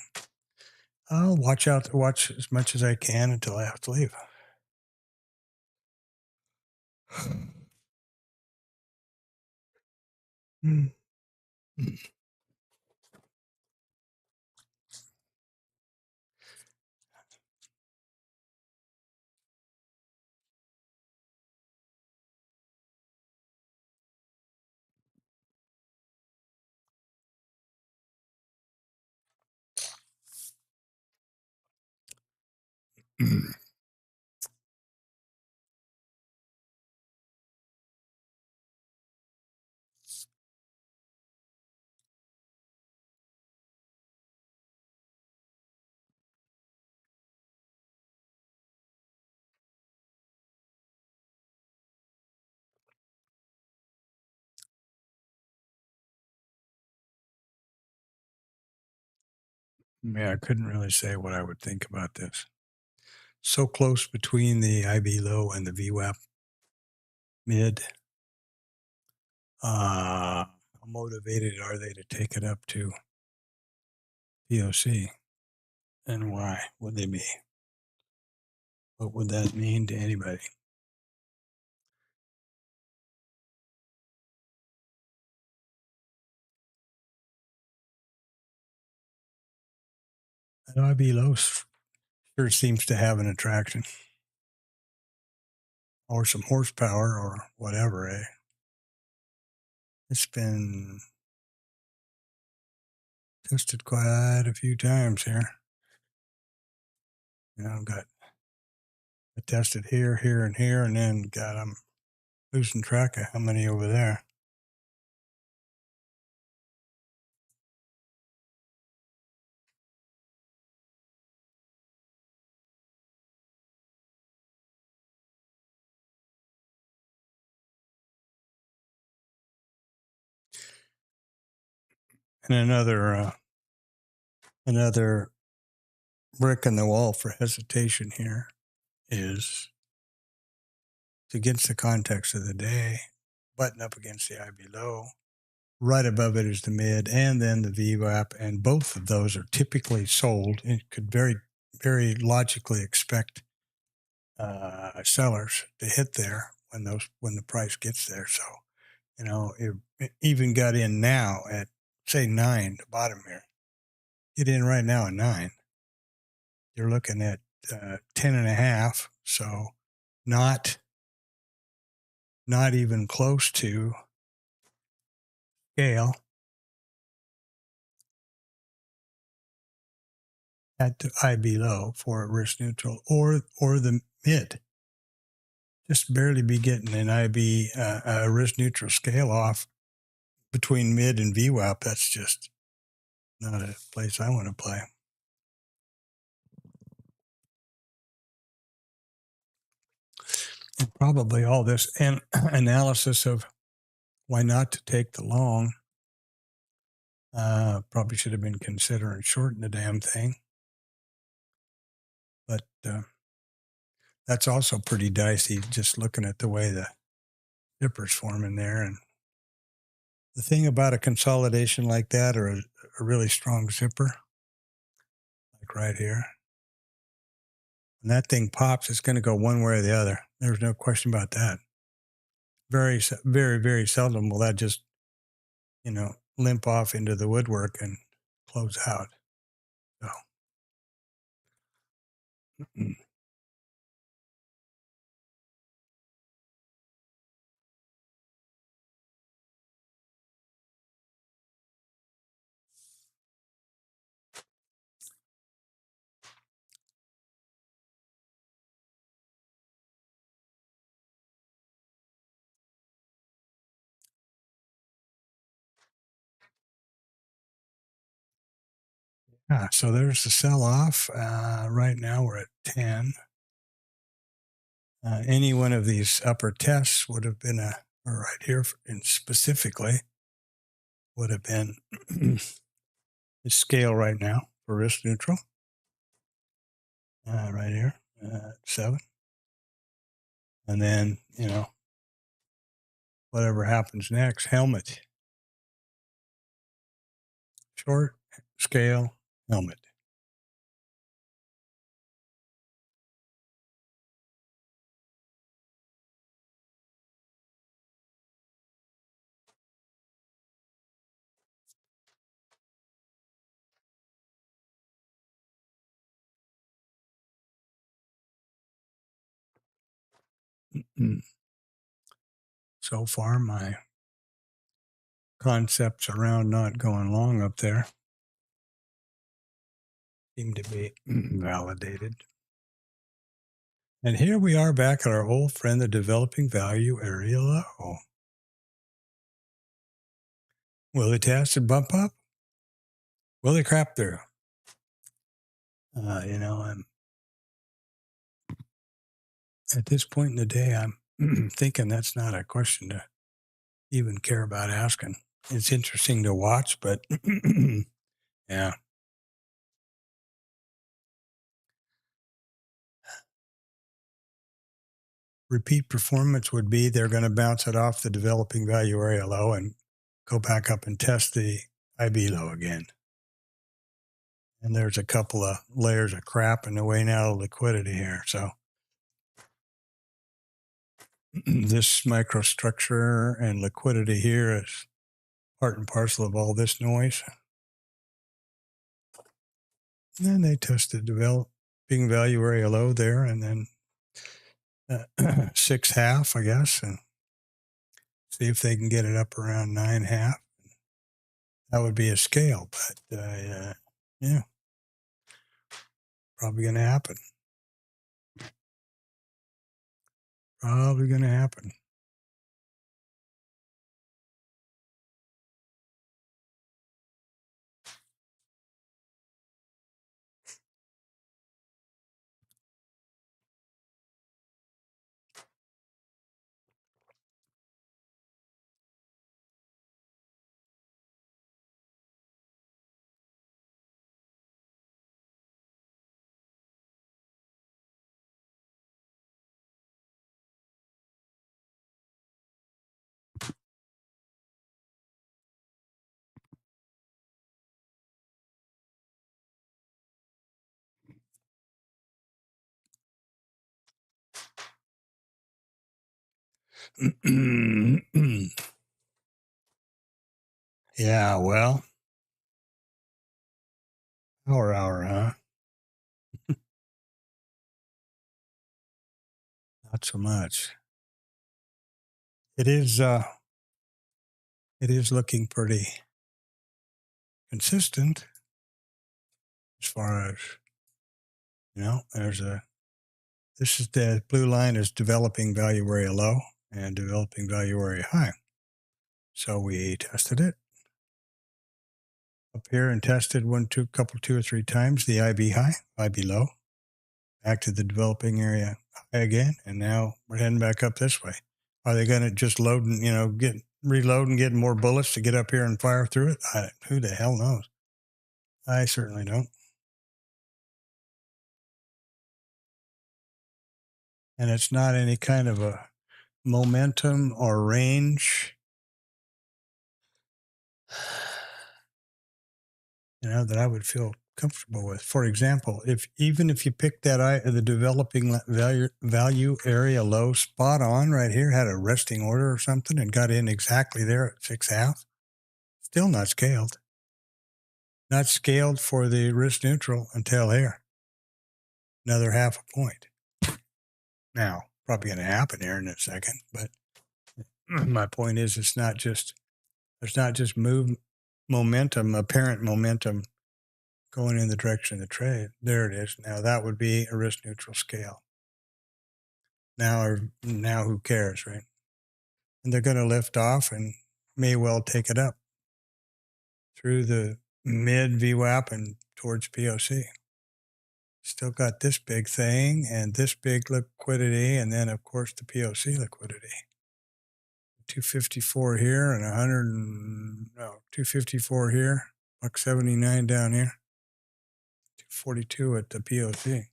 I'll watch as much as I can until I have to leave. Yeah, I couldn't really say what I would think about this. So close between the IB low and the VWAP mid. How motivated are they to take it up to POC? And why would they be? What would that mean to anybody? That IB low sure seems to have an attraction. Or some horsepower or whatever, eh? It's been tested quite a few times here. I've got I tested here, here, and here, and then I'm losing track of how many over there. And another brick in the wall for hesitation here is against the context of the day, button up against the IB low. Right above it is the mid and then the VWAP, and both of those are typically sold. It could very, very logically expect sellers to hit there when the price gets there. So, it even got in now at say 9, the bottom here. Get in right now at 9. You're looking at 10.5. So not even close to scale at the IB low for risk neutral or the mid. Just barely be getting an IB risk neutral scale off between mid and VWAP. That's just not a place I want to play. And probably all this analysis of why not to take the long probably should have been considering shorting the damn thing. But that's also pretty dicey, just looking at the way the zippers form in there. And the thing about a consolidation like that, or a really strong zipper, like right here, when that thing pops, it's going to go one way or the other. There's no question about that. Very, very, very seldom will that just, limp off into the woodwork and close out. So. So there's the sell-off. Right now we're at 10. Any one of these upper tests would have been or right here and specifically would have been the scale right now for risk neutral. Right here, 7. And then, whatever happens next, helmet. Short, scale, helmet. So far, my concepts around not going long up there seem to be validated. And here we are back at our old friend, the developing value area low. Will they test and bump up? Will they crap through? I'm at this point in the day, I'm thinking that's not a question to even care about asking. It's interesting to watch, but yeah. Repeat performance would be they're going to bounce it off the developing value area low and go back up and test the IB low again. And there's a couple of layers of crap in the way now of liquidity here. So this microstructure and liquidity here is part and parcel of all this noise. And they tested developing value area low there, and then 6.5, I guess, and see if they can get it up around 9.5. That would be a scale, but yeah, probably going to happen. Probably going to happen. Yeah, well, hour, huh? Not so much. It is looking pretty consistent as far as, this is the blue line is developing value area low and developing value area high. So we tested it up here and tested two or three times the IB high, IB low, back to the developing area high again, and now we're heading back up this way. Are they going to just load and reload and get more bullets to get up here and fire through it? Who the hell knows? I certainly don't. And it's not any kind of a momentum or range, that I would feel comfortable with. For example, even if you pick the developing value area low spot on right here, had a resting order or something and got in exactly there at 6.5, still not scaled. Not scaled for the risk neutral until here. Another 0.5 point. Now, probably going to happen here in a second, but my point is there's not just apparent momentum going in the direction of the trade. There it is. Now that would be a risk neutral scale. Now who cares, right? And they're going to lift off and may well take it up through the mid VWAP and towards POC. Still got this big thing and this big liquidity, and then of course the POC liquidity. 254 here and 254 here, $1.79 down here, 242 at the POC.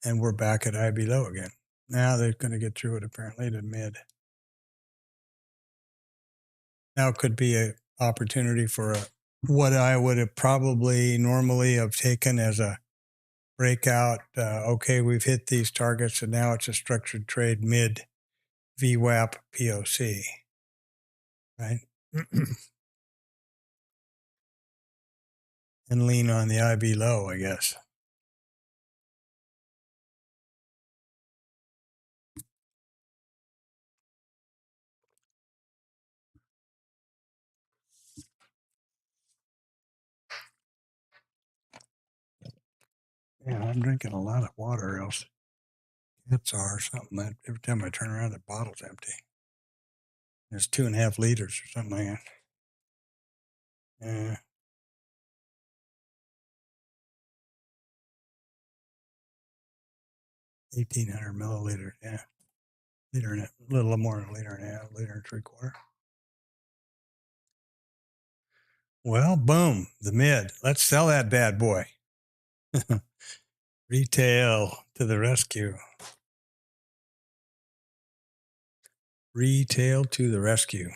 And we're back at IB low again. Now they're going to get through it apparently to mid. Now it could be an opportunity for what I would have probably normally have taken as a breakout. Okay, we've hit these targets and now it's a structured trade mid VWAP POC, right? And lean on the IB low, I guess. Yeah, I'm drinking a lot of water, else cats are or something. Every time I turn around, the bottle's empty. It's 2.5 liters or something like that. Yeah. 1,800 milliliters, yeah. Liter and a little more than a liter and a half, liter and 3/4. Well, boom, the mid. Let's sell that bad boy. Retail to the rescue. Retail to the rescue.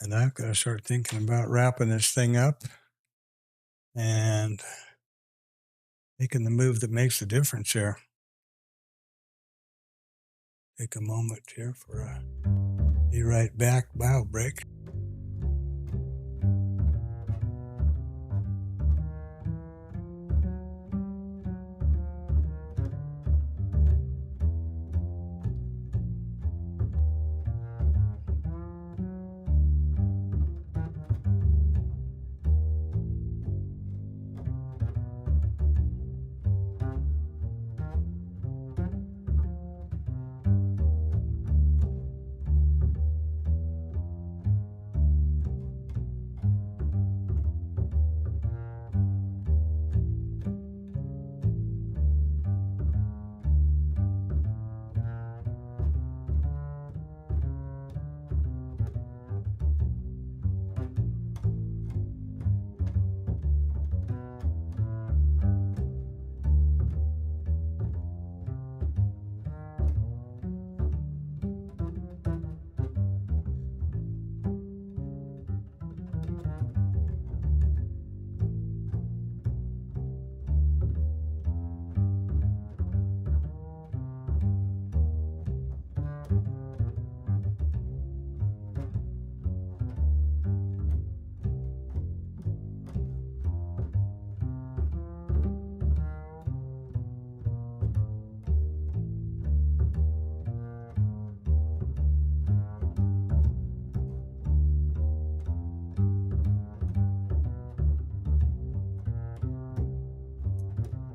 And I've got to start thinking about wrapping this thing up and making the move that makes the difference here. Take a moment here for a be right back bio break.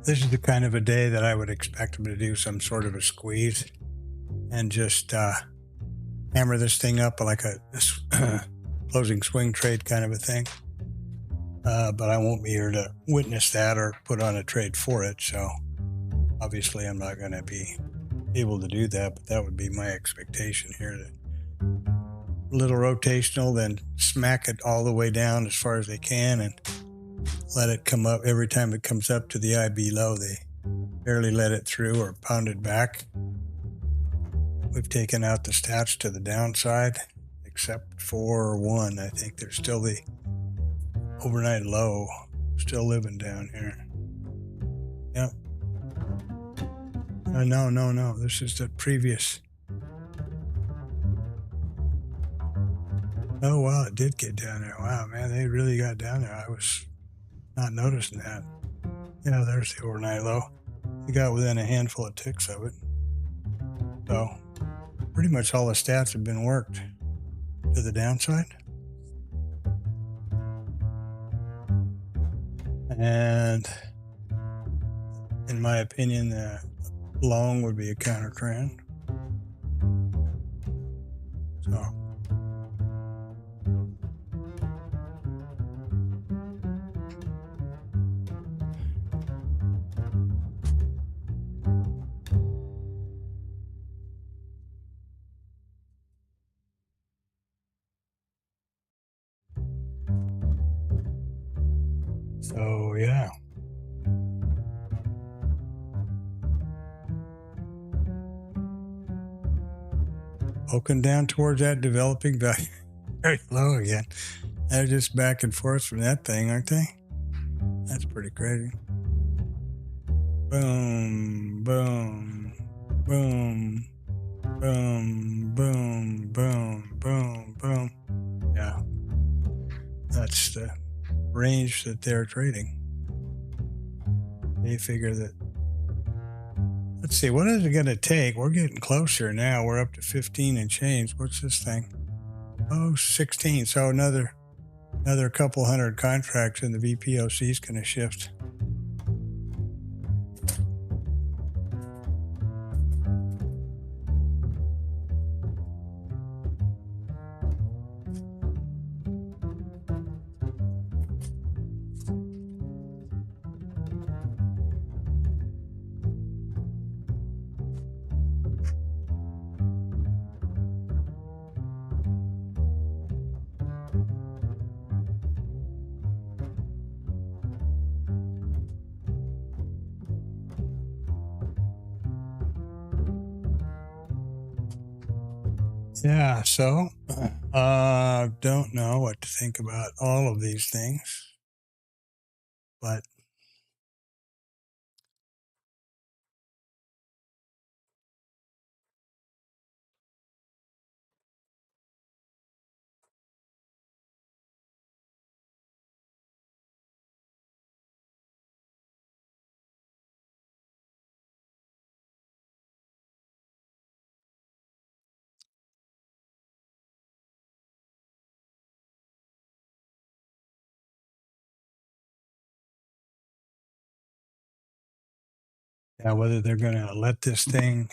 this is the kind of a day that I would expect them to do some sort of a squeeze and just hammer this thing up like a closing swing trade kind of a thing. But I won't be here to witness that or put on a trade for it. So obviously I'm not going to be able to do that, but that would be my expectation here. A little rotational, then smack it all the way down as far as they can and let it come up. Every time it comes up to the IB low, they barely let it through or pound it back. We've taken out the stats to the downside, except for one. I think there's still the overnight low still living down here. Yep. No. This is the previous. Oh, wow, it did get down there. Wow, man, they really got down there. I was not noticing that. Yeah, there's the overnight low. We got within a handful of ticks of it. So pretty much all the stats have been worked to the downside. And in my opinion, the long would be a counter trend. So yeah. Poking down towards that developing value very low again. They're just back and forth from that thing, aren't they? That's pretty crazy. Boom, boom, boom, boom, boom, boom, boom, boom. Yeah. That's the range that they're trading. They figure that. Let's see, what is it going to take? We're getting closer now. We're up to 15 and change. What's this thing? Oh, 16. So another couple hundred contracts in the VPOC is going to shift. Yeah, so don't know what to think about all of these things, but yeah, whether they're going to let this thing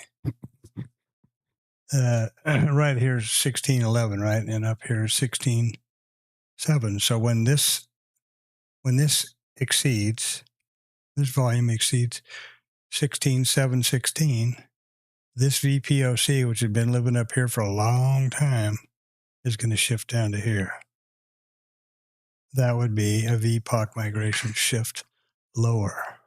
right here is 1611, right, and up here is 16.7. So when this exceeds, this volume exceeds 16.716, this VPOC, which had been living up here for a long time, is going to shift down to here. That would be a Vpoc migration shift lower.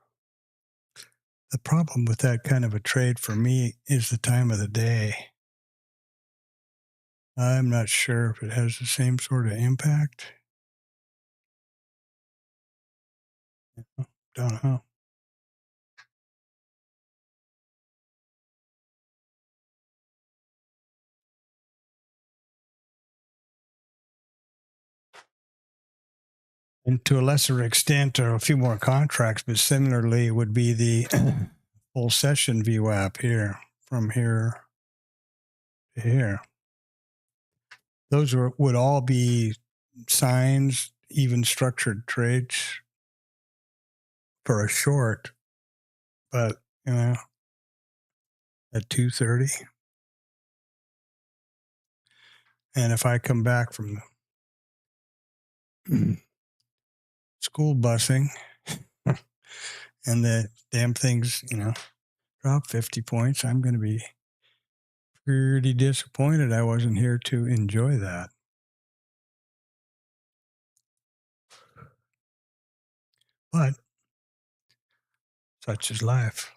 The problem with that kind of a trade for me is the time of the day. I'm not sure if it has the same sort of impact. Don't know. And to a lesser extent, or a few more contracts, but similarly would be the full session VWAP here, from here to here. Those would all be signs, even structured trades for a short but you know, at 2:30, and if I come back from school busing and the damn things, drop 50 points, I'm going to be pretty disappointed I wasn't here to enjoy that. But such is life.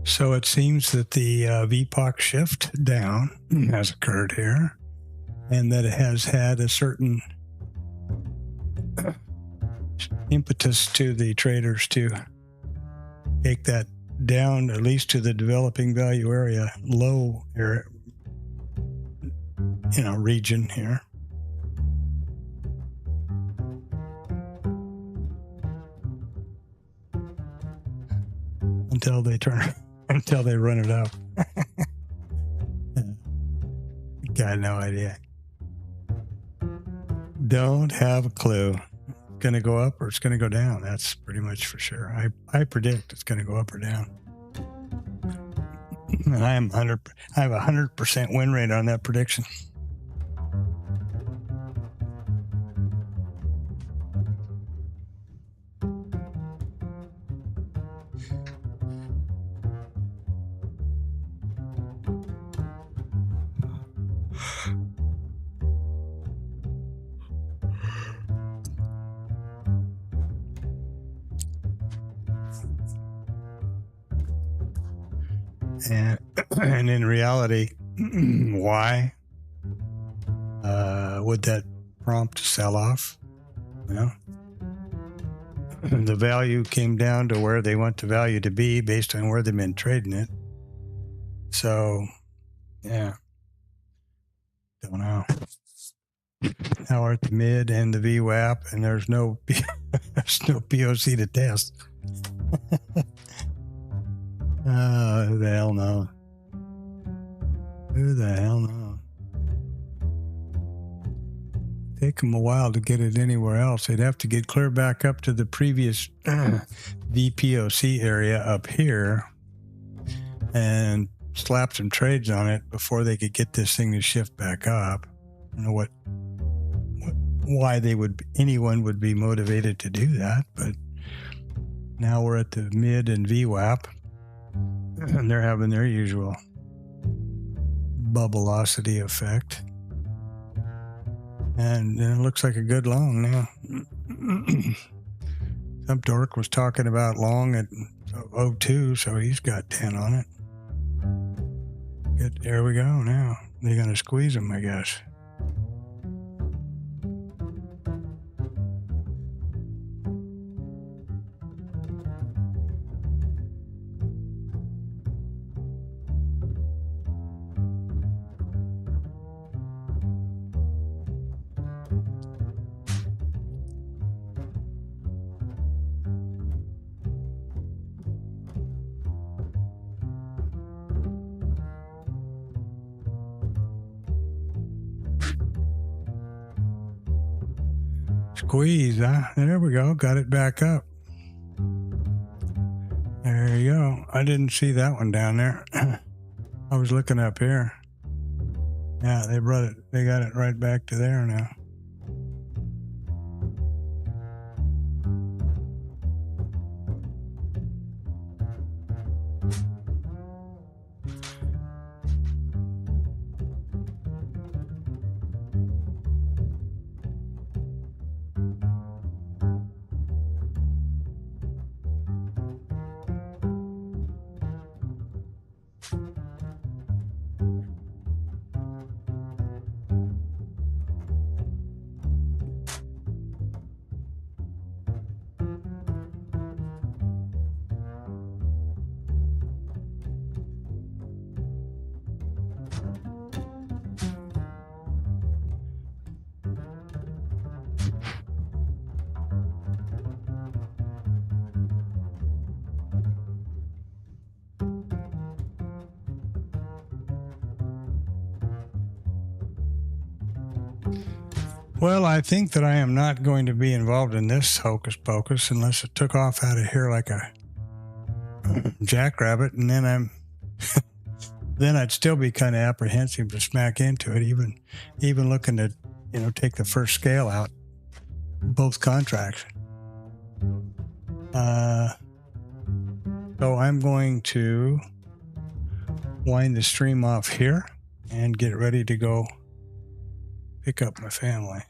So it seems that the Vpoc shift down has occurred here, and that it has had a certain impetus to the traders to take that down, at least to the developing value area, low area, region here. Until they run it up. Got no idea. Don't have a clue. It's going to go up or it's going to go down. That's pretty much for sure. I predict it's going to go up or down. And I have a 100% win rate on that prediction. And in reality, why would that prompt sell off? The value came down to where they want the value to be based on where they've been trading it. So, yeah, don't know. Now we're at the mid and the VWAP, and there's no POC to test. Who the hell knows? Who the hell knows? Take them a while to get it anywhere else. They'd have to get clear back up to the previous VPOC area up here and slap some trades on it before they could get this thing to shift back up. I don't know why anyone would be motivated to do that, but now we're at the mid and VWAP, and they're having their usual bubbleosity effect. And it looks like a good long now. Some dork was talking about long at 02, so he's got 10 on it. There we go now. They're going to squeeze him, I guess. Squeeze, huh? There we go. Got it back up. There you go. I didn't see that one down there. I was looking up here. Yeah, they brought it. They got it right back to there now. Well, I think that I am not going to be involved in this hocus pocus unless it took off out of here like a jackrabbit, and then then I'd still be kind of apprehensive to smack into it, even looking to, take the first scale out, both contracts. So I'm going to wind the stream off here and get ready to go pick up my family.